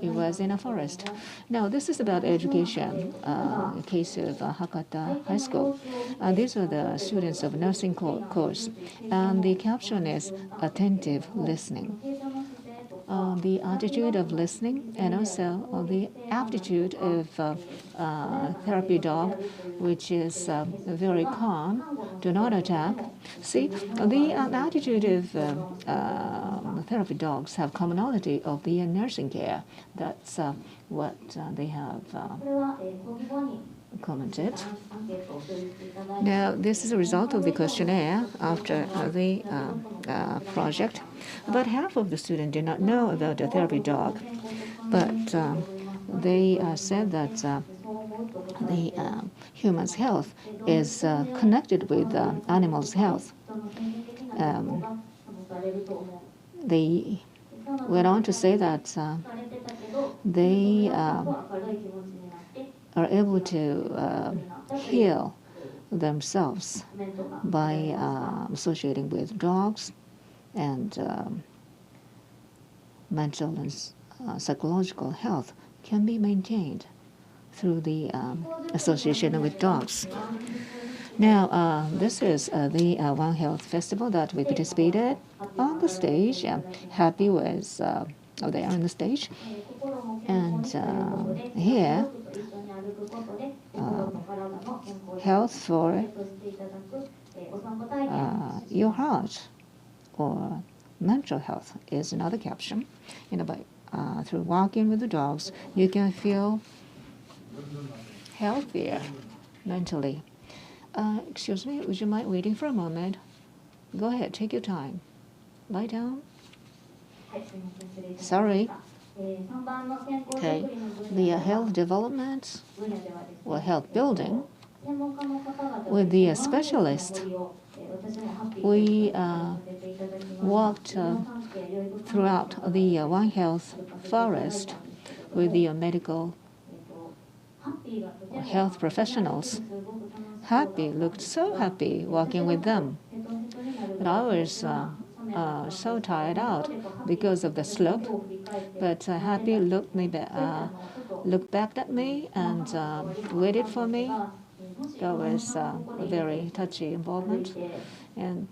It was in a forest. Now, this is about education, a case of Hakata High School. These are the students of nursing course, and the caption is attentive listening. The attitude of listening, and also the aptitude of therapy dog, which is very calm, do not attack. See, the attitude of therapy dogs have commonality of the nursing care. That's what they have commented. Now, this is a result of the questionnaire after the project. About half of the students did not know about the therapy dog, but they said that the human's health is connected with animals' health. They went on to say that they are able to heal themselves by associating with dogs, and mental and psychological health can be maintained through the association with dogs. Now, this is the One Health Festival that we participated on the stage. Happy was there on the stage. And here, health for your heart, or mental health is another caption. Through walking with the dogs, you can feel healthier mentally. Excuse me, would you mind waiting for a moment? Go ahead, take your time. Lie down. Sorry. Okay. The health development or health building with the specialist. We walked throughout the One Health forest with the medical health professionals. Happy, looked so happy walking with them. But I was so tired out because of the slope. But Happy looked back at me and waited for me. That was a very touchy involvement. And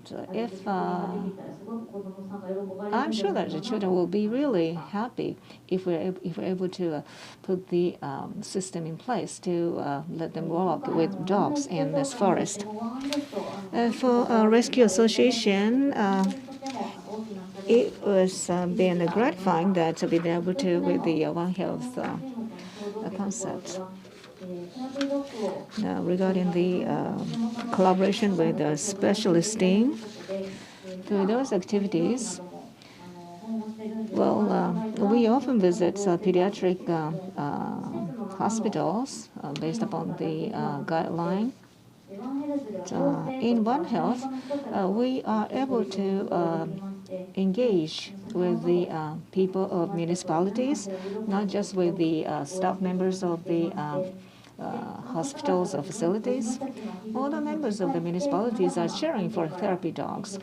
I'm sure that the children will be really happy if we're able to put the system in place to let them walk with dogs in this forest. For Rescue Association, it was been gratifying that we've been able to with the One Health concept. Now, regarding the collaboration with the specialist team, through those activities, we often visit pediatric hospitals based upon the guideline. In One Health, we are able to engage with the people of municipalities, not just with the staff members of the hospitals or facilities. All the members of the municipalities are cheering for therapy dogs.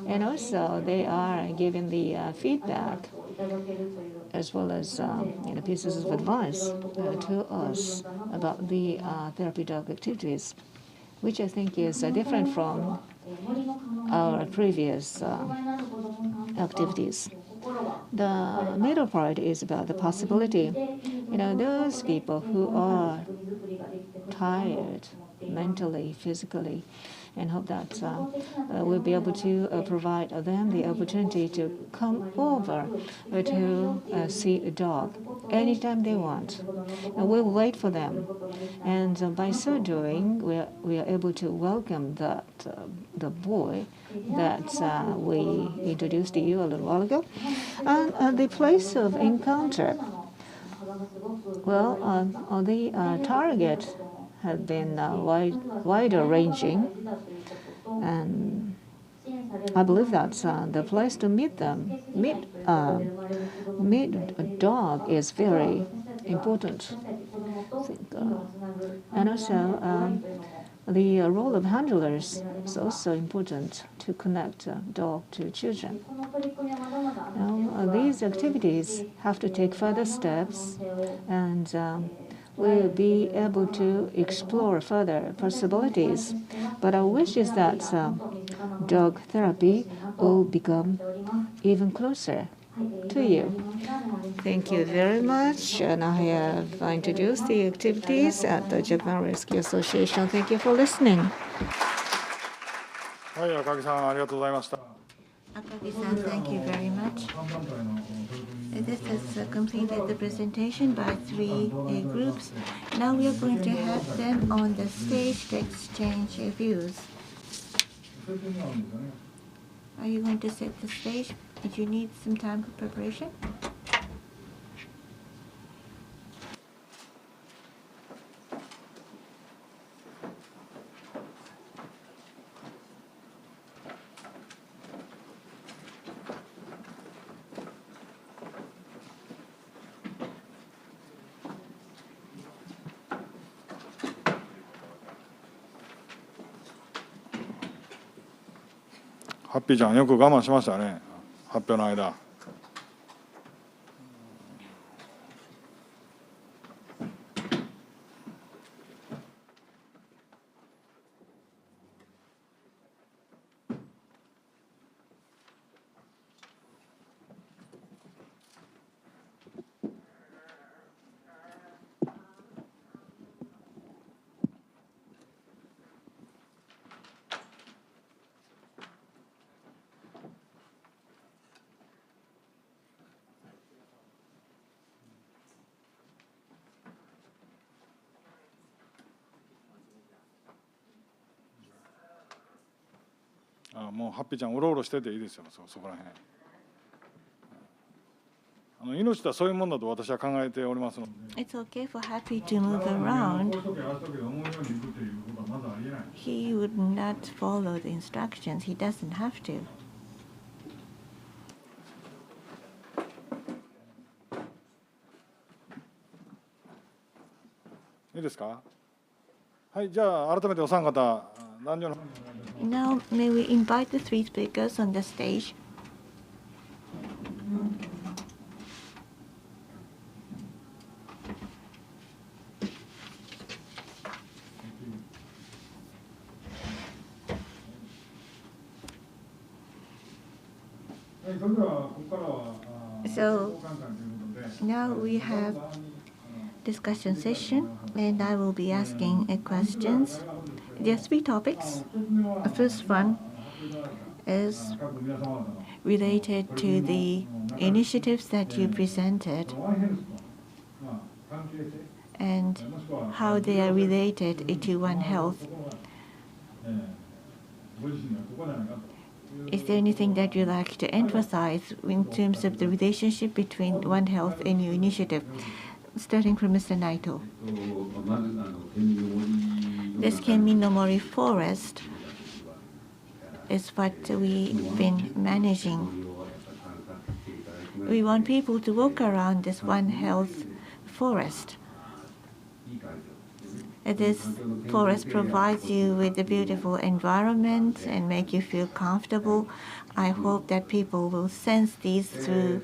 And also they are giving the feedback as well as pieces of advice to us about the therapy dog activities, which I think is different from our previous activities. The middle part is about the possibility. Those people who are tired mentally, physically, and hope that we'll be able to provide them the opportunity to come over to see a dog anytime they want. And we'll wait for them. And by so doing, we are able to welcome the boy that we introduced to you a little while ago. And the place of encounter, the target had been wider ranging, and I believe that the place to meet a dog is very important. And also the role of handlers is also important to connect dog to children. Now, these activities have to take further steps, and we'll be able to explore further possibilities. But our wish is that dog therapy will become even closer to you. Thank you very much. And I have introduced the activities at the Japan Rescue Association. Thank you for listening. はい、赤木さんありがとうございました。 Akagi-san, thank you very much. This has completed the presentation by 3 groups. Now we are going to have them on the stage to exchange views. Are you going to set the stage? Did you need some time for preparation?ハッピーちゃんよく我慢しましたね、発表の間。もうハッピーちゃんうろうろしてていいですよ、そこら辺。命とはそういうものだと私は考えておりますので。 It's okay for Happy to move around. He would not follow the instructions. He doesn't have to. いいですか。はい、じゃあ改めてお三方、男女の。Now, may we invite the three speakers on the stage? So now we have discussion session, and I will be asking questions. There are three topics. The first one is related to the initiatives that you presented and how they are related to One Health. Is there anything that you'd like to emphasize in terms of the relationship between One Health and your initiative? Starting from Mr. Naito. This Kenmin no Mori forest is what we've been managing. We want people to walk around this One Health forest. This forest provides you with a beautiful environment and make you feel comfortable. I hope that people will sense these through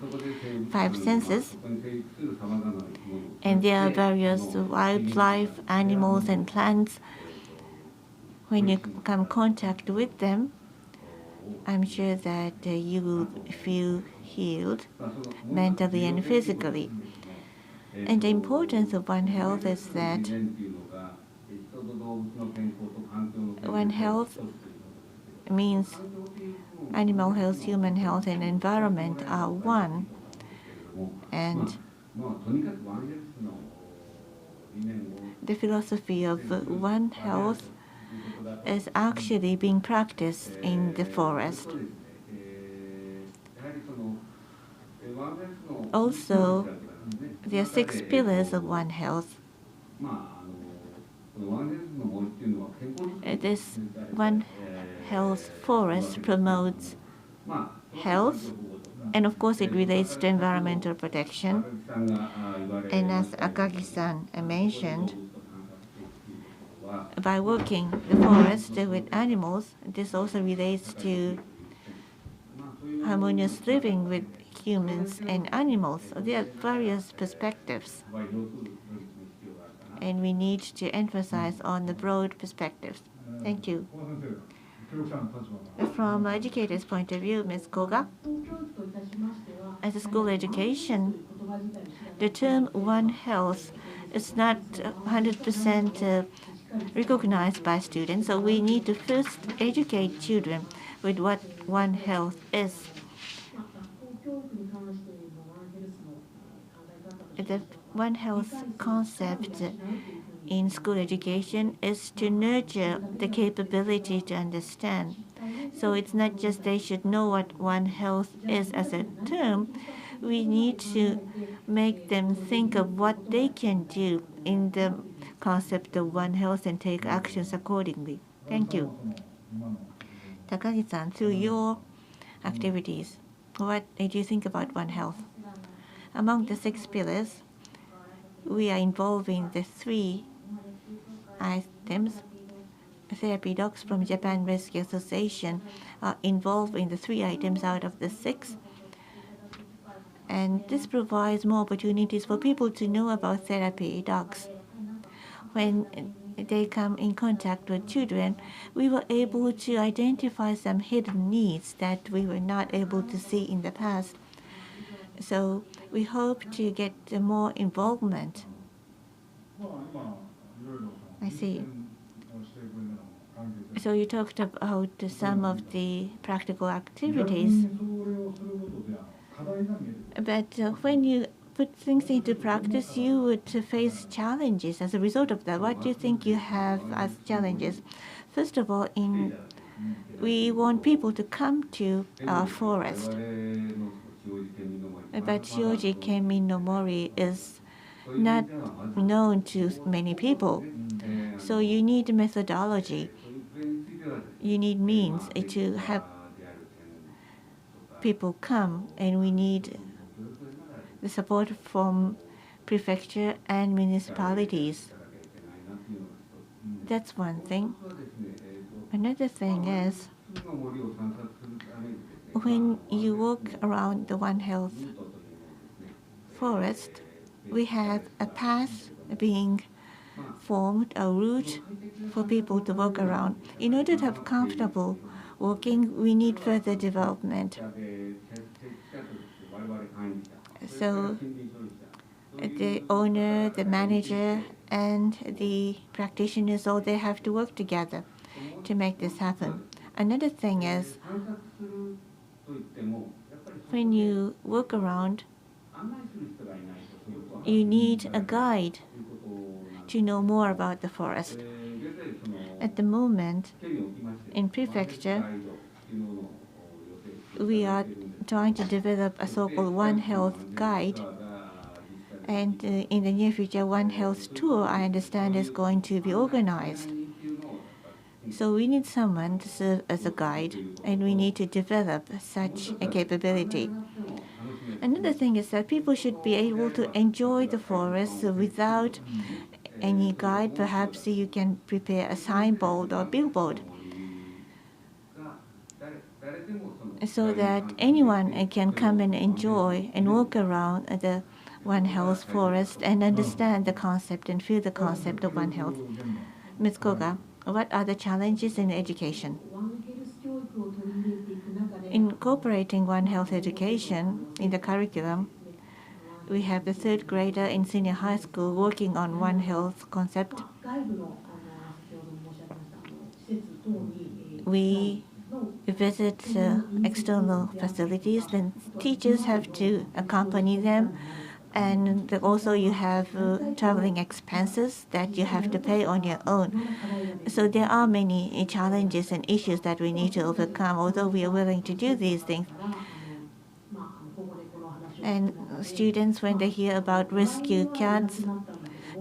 5 senses. And there are various wildlife, animals, and plants. When you come in contact with them, I'm sure that you will feel healed mentally and physically. And the importance of One Health is that One Health means animal health, human health, and environment are one. And the philosophy of One Health is actually being practiced in the forest. Also, there are 6 pillars of One Health. This One Health forest promotes health, and of course it relates to environmental protection. And as Akagi-san mentioned, by working the forest with animals, this also relates to harmonious living with humans and animals. So there are various perspectives, and we need to emphasize on the broad perspectives. Thank you. From an educator's point of view, Ms. Koga, as a school education, the term One Health is not 100% recognized by students, so we need to first educate children with what One Health is. The One Health concept in school education is to nurture the capability to understand. So it's not just they should know what One Health is as a term. We need to make them think of what they can do in the concept of One Health and take actions accordingly. Thank you. Takagi-san, through your activities, what do you think about One Health? Among the 6 pillars, we are involving the 3 items. Therapy dogs from Japan Rescue Association are involved in the 3 items out of the 6. And this provides more opportunities for people to know about therapy dogs. When they come in contact with children, we were able to identify some hidden needs that we were not able to see in the past. So we hope to get more involvement. I see. So you talked about some of the practical activities. But when you put things into practice, you would face challenges as a result of that. What do you think you have as challenges? First of all, in we want people to come to our forest. But Shioji Kenmin no Mori is not known to many people. So you need methodology. You need means to have people come, and we need the support from prefecture and municipalities. That's one thing. Another thing is, when you walk around the One Health forest, we have a path being formed, a route for people to walk around. In order to have comfortable walking, we need further development. So the owner, the manager, and the practitioners, all they have to work together to make this happen. Another thing is, when you walk around, you need a guide to know more about the forest. At the moment, in prefecture, we are trying to develop a so-called One Health guide. And in the near future, One Health tour, I understand, is going to be organized. So we need someone to serve as a guide, and we need to develop such a capability. Another thing is that people should be able to enjoy the forest without any guide. Perhaps you can prepare a signboard or billboard so that anyone can come and enjoy and walk around the One Health forest and understand the concept and feel the concept of One Health. Ms. Koga, what are the challenges in education? Incorporating One Health education in the curriculum, we have the third grader in senior high school working on One Health concept. We visit external facilities, then teachers have to accompany them, and also you have traveling expenses that you have to pay on your own. So there are many challenges and issues that we need to overcome, although we are willing to do these things. And students, when they hear about rescue cats,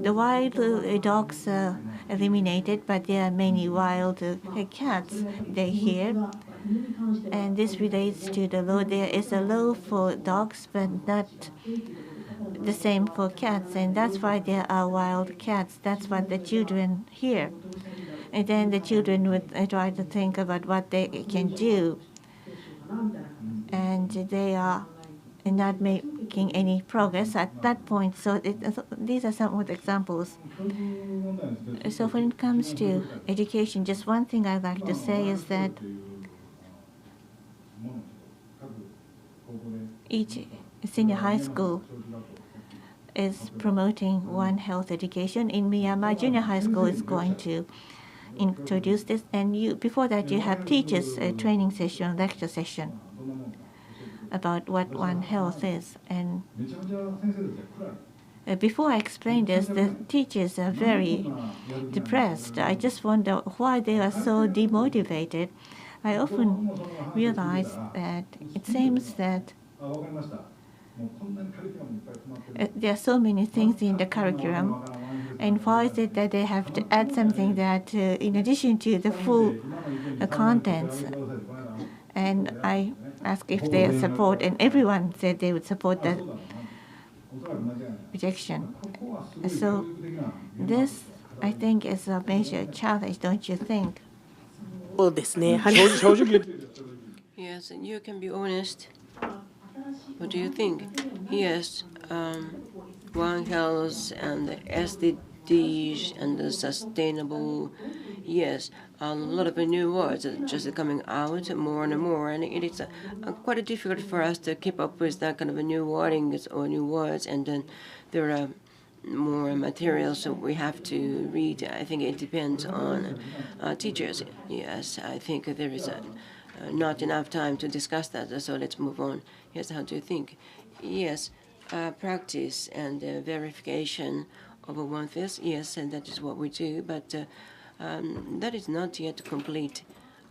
the wild dogs are eliminated, but there are many wild cats they hear. And this relates to the law. There is a law for dogs, but not the same for cats, and that's why there are wild cats. That's what the children hear. And then the children would try to think about what they can do. And they are not making any progress at that point. So these are some of the examples. So when it comes to education, just one thing I'd like to say is that each senior high school is promoting One Health education. In Myanmar, junior high school is going to introduce this. And before that, you have teachers' training session, lecture session about what One Health is. And before I explain this, the teachers are very depressed. I just wonder why they are so demotivated. I often realize that it seems that there are so many things in the curriculum, and why is it that they have to add something that, in addition to the full contents? And I asked if they support, and everyone said they would support the rejection. So this, I think, is a major challenge, don't you think? Yes, and you can be honest. What do you think? Yes, One Health and the SDGs and the sustainable. Yes, a lot of new words are just coming out more and more, and it is quite difficult for us to keep up with that kind of new wordings or new words. And then there are more materials so we have to read. I think it depends on teachers. Yes, I think there is not enough time to discuss that, so let's move on. Yes, how do you think? Yes, practice and verification of One Health. Yes, and that is what we do, but that is not yet complete.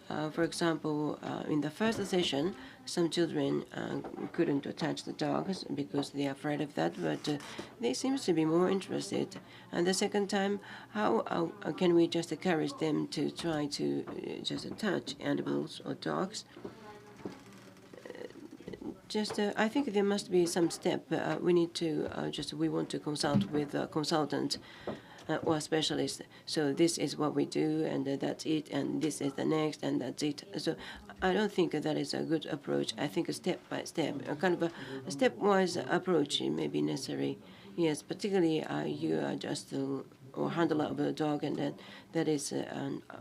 For example, in the first session, some children couldn't touch the dogs because they are afraid of that, but they seem to be more interested. And the second time, how can we just encourage them to try to just touch animals or dogs? I think there must be some step. We need to we want to consult with a consultant or specialist. So this is what we do, and that's it, and this is the next, and that's it. So I don't think that is a good approach. I think a step by step, a kind of a stepwise approach may be necessary. Yes, particularly you are just or handler of a dog, and that is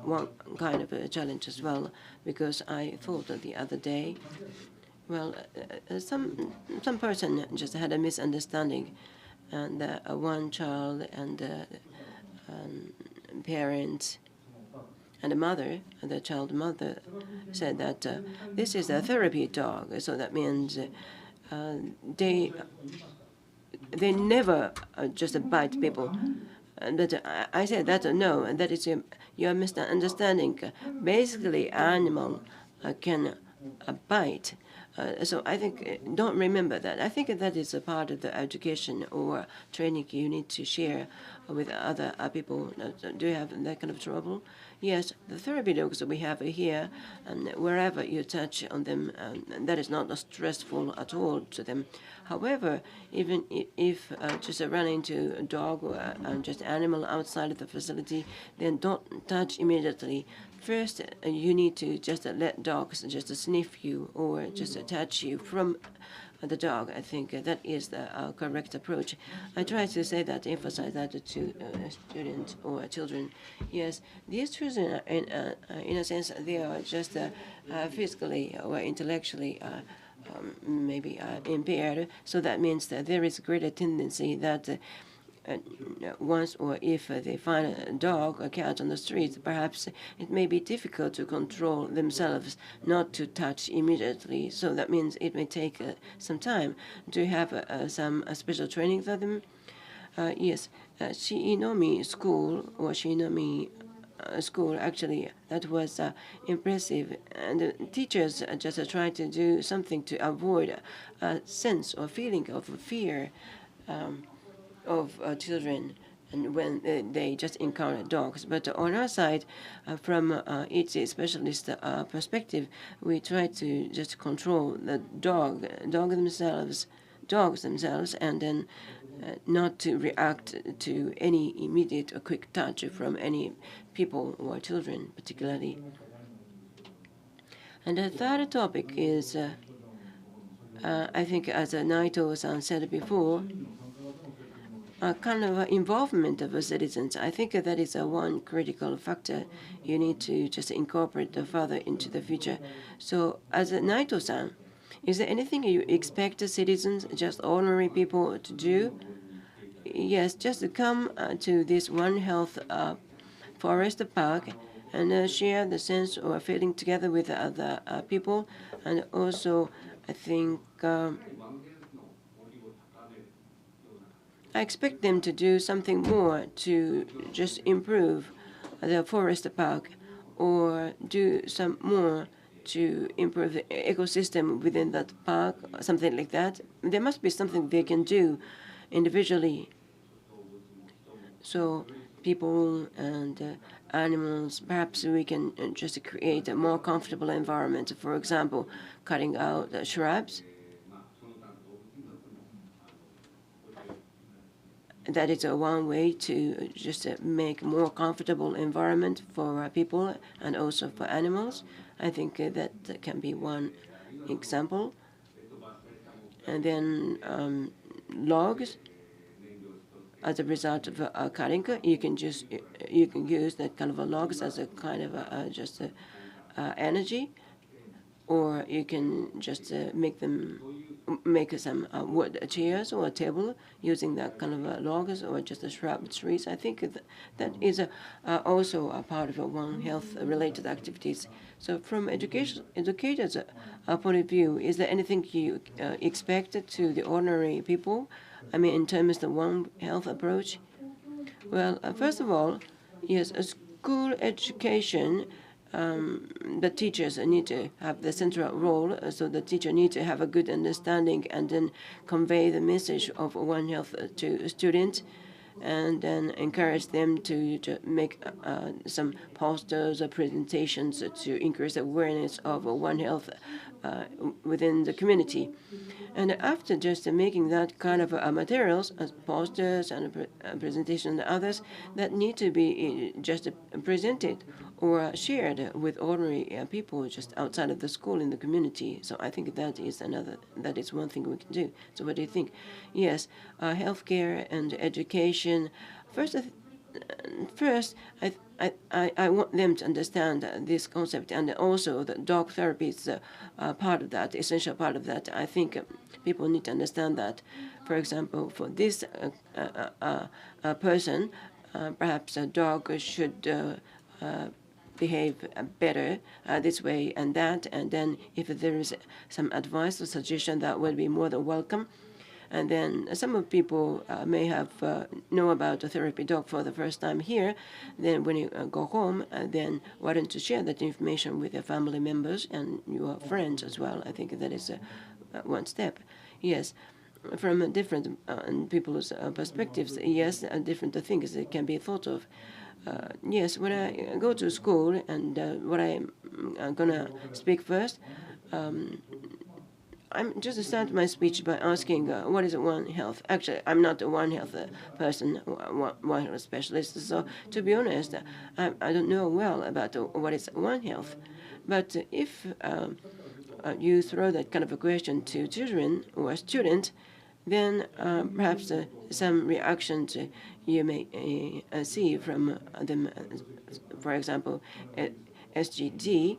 one kind of a challenge as well. Because I thought the other day, well, some person just had a misunderstanding, and one child and parent and the mother, the child mother, said that this is a therapy dog. So that means they never just bite people. But I said that no, that is your misunderstanding. Basically, animal can bite. So I think, don't remember that. I think that is a part of the education or training you need to share with other people. Do you have that kind of trouble? Yes, the therapy dogs that we have here, and wherever you touch on them, that is not stressful at all to them. However, even if just run into a dog or just animal outside of the facility, then don't touch immediately. First, you need to just let dogs just sniff you or just touch you from the dog. I think that is the correct approach. I try to say that, emphasize that to students or children. Yes, these children, in a sense, they are just physically or intellectually maybe impaired. So that means that there is a greater tendency that once or if they find a dog or cat on the street, perhaps it may be difficult to control themselves not to touch immediately. So that means it may take some time. Do you have some special training for them? Yes, Shiinomi School or Shiinomi school, actually, that was impressive. And the teachers just tried to do something to avoid a sense or feeling of fear of children, and when they just encounter dogs. But on our side, from each specialist perspective, we try to just control the dogs themselves, and then not to react to any immediate or quick touch from any people or children, particularly. And the third topic is, I think, as Naito-san said before, a kind of involvement of the citizens. I think that is one critical factor you need to just incorporate further into the future. So, as Naito-san, is there anything you expect the citizens, just ordinary people, to do? Yes, just to come to this One Health forest park and share the sense or feeling together with other people, and also, I think. I expect them to do something more to just improve the forest park, or do some more to improve the ecosystem within that park, something like that. There must be something they can do individually. So people and animals, perhaps we can just create a more comfortable environment. For example, cutting out the shrubs. That is one way to just make more comfortable environment for people and also for animals. I think that can be one example. And then logs, as a result of cutting, you can use that kind of logs as a kind of just energy, or you can just make some wood chairs or a table using that kind of logs or just a shrub trees. I think that is also a part of One Health related activities. So from educators' point of view, is there anything you expect to the ordinary people? I mean, in terms of the One Health approach? Well, first of all, yes, a school education the teachers need to have the central role, so the teacher needs to have a good understanding and then convey the message of One Health to students, and then encourage them to make some posters or presentations to increase awareness of One Health within the community. And after just making that kind of materials, posters and presentation and others, that need to be just presented or shared with ordinary people just outside of the school in the community. So I think that is one thing we can do. So what do you think? Yes, healthcare and education. First, I want them to understand this concept, and also the dog therapy is part of that, essential part of that. I think people need to understand that. For example, for this person, perhaps a dog should behave better this way and that, and then if there is some advice or suggestion, that will be more than welcome. And then some of people may have know about a therapy dog for the first time here. Then when you go home, then why don't you share that information with your family members and your friends as well? I think that is one step. Yes, from different people's perspectives, yes, different things that can be thought of. Yes, when I go to school and what I'm gonna speak first, I'm just start my speech by asking what is One Health. Actually, I'm not a One Health person, One Health specialist. So to be honest, I don't know well about what is One Health. But if you throw that kind of a question to children or students, then perhaps some reactions you may see from them. For example, SDGs,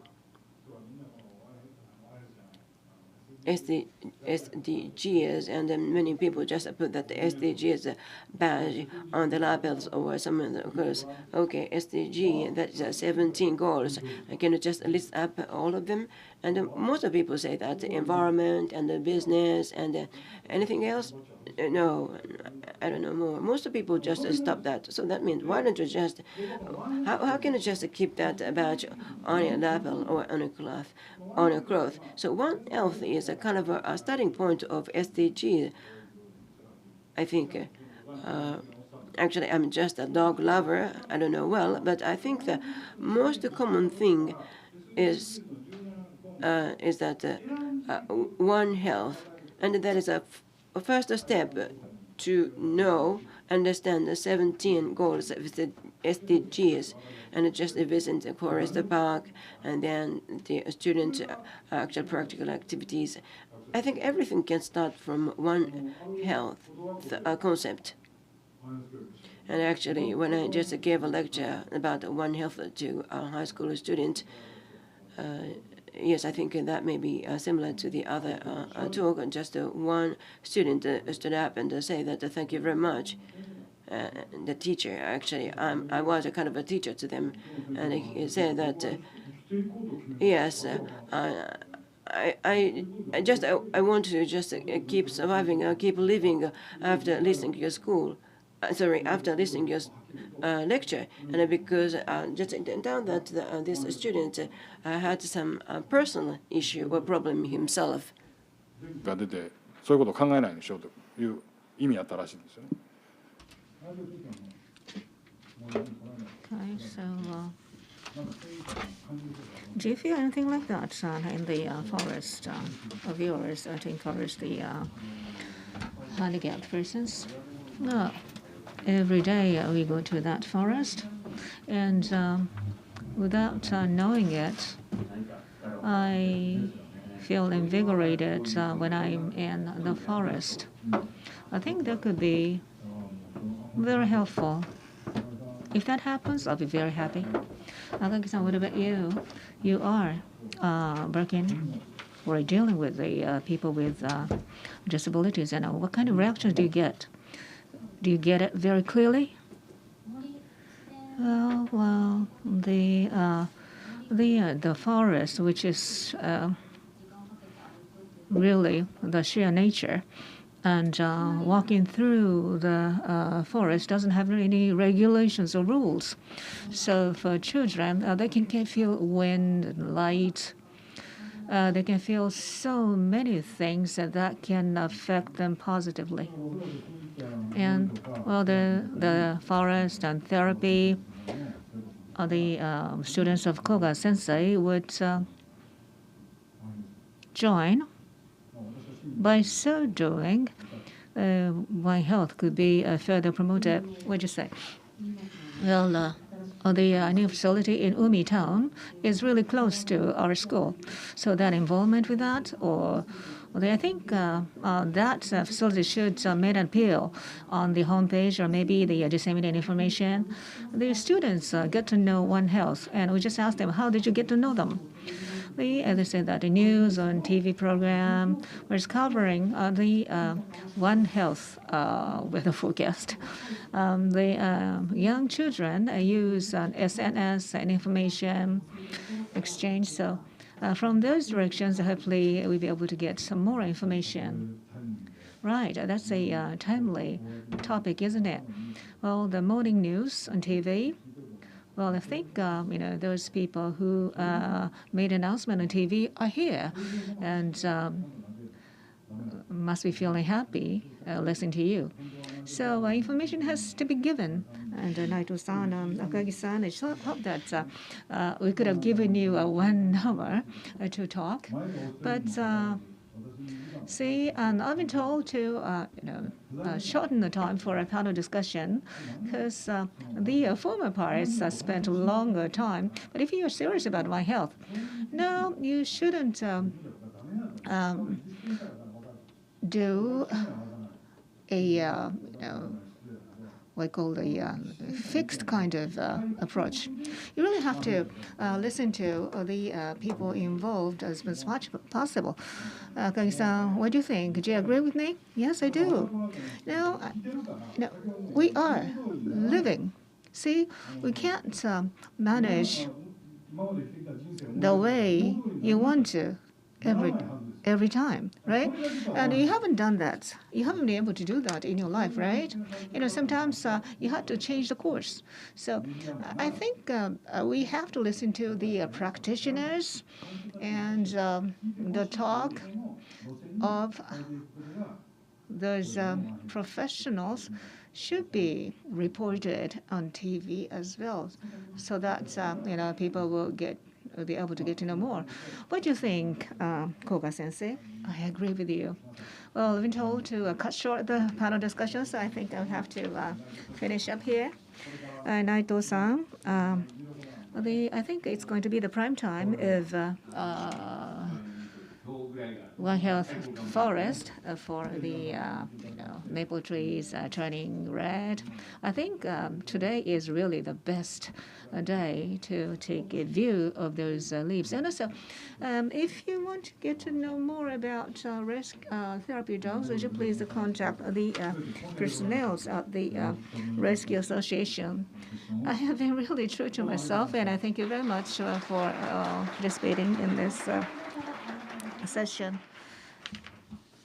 and then many people just put that the SDGs badge on the labels or something. Of course, okay, SDG, that's 17 goals. Can you just list up all of them? And most of people say that the environment and the business and anything else. No, I don't know more. Most of people just stop that. So that means why don't you just, how can you just keep that badge on your label or on a cloth? So One Health is a kind of a starting point of SDG. I think, actually, I'm just a dog lover. I don't know well, but I think the most common thing is that One Health, and that is a first step to understand the 17 goals of the SDGs, and just visit the forest park, and then the student actual practical activities. I think everything can start from One Health concept. And actually, when I just gave a lecture about One Health to high school students, yes, I think that may be similar to the other talk. And just one student stood up and said that thank you very much. The teacher, actually, I was a kind of a teacher to them, and he said that yes, I want to just keep surviving, keep living after listening to your school. After listening to your lecture, and because just down that this student had some personal issue or problem himself. が出て、そういうことを考えないようにしようという意味だったらしいんですよね。Okay, so do you feel anything like that in the forest of yours to encourage the handicapped persons? No. Every day we go to that forest, and without knowing it, I feel invigorated when I'm in the forest. I think that could be very helpful. If that happens, I'll be very happy. Alexander, what about you? You are working or dealing with the people with disabilities, and what kind of reactions do you get? Do you get it very clearly? Well, the forest, which is really the sheer nature, And walking through the forest doesn't have any regulations or rules. So for children, they can feel wind and light. They can feel so many things that can affect them positively. And well, the forest and therapy, the students of Koga Sensei would join. By so doing, One Health could be further promoted. What do you say? Well, the new facility in Umi Town is really close to our school. So that involvement with that, or I think that facility should make an appeal on the homepage or maybe the disseminate information. The students get to know One Health, and we just ask them, how did you get to know them? They said that the news on TV program was covering the One Health weather forecast. The young children use SNS and information exchange. So from those directions, hopefully we'll be able to get some more information. Right, that's a timely topic, isn't it? Well, the morning news on TV. Well, I think those people who made an announcement on TV are here, and must be feeling happy listening to you. So information has to be given. And Naito-san, Akagi-san, I hope that we could have given you 1 hour to talk, but. See, and I've been told to shorten the time for a panel discussion because the former parts spent a longer time. But if you're serious about One Health, no, you shouldn't do a what I call a fixed kind of approach. You really have to listen to the people involved as much as possible. Kagi-san, what do you think? Do you agree with me? Yes, I do. Now, we are living. See, we can't manage the way you want to every time, right? And you haven't done that. You haven't been able to do that in your life, right? Sometimes you have to change the course. So I think we have to listen to the practitioners and the talk of those professionals should be reported on TV as well, so that people will be able to get to know more. What do you think, Koga-sensei? I agree with you. Well, I've been told to cut short the panel discussion, so I think I'll have to finish up here. Naito-san, I think it's going to be the prime time of One Health Forest for the maple trees turning red. I think today is really the best day to take a view of those leaves. And also, if you want to get to know more about therapy dogs, would you please contact the personnel at the Rescue Association. I have been really true to myself, and I thank you very much for participating in this session.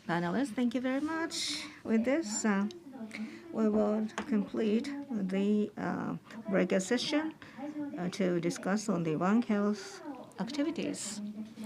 Panelists, thank you very much. With this, we will complete the regular session to discuss on the One Health activities.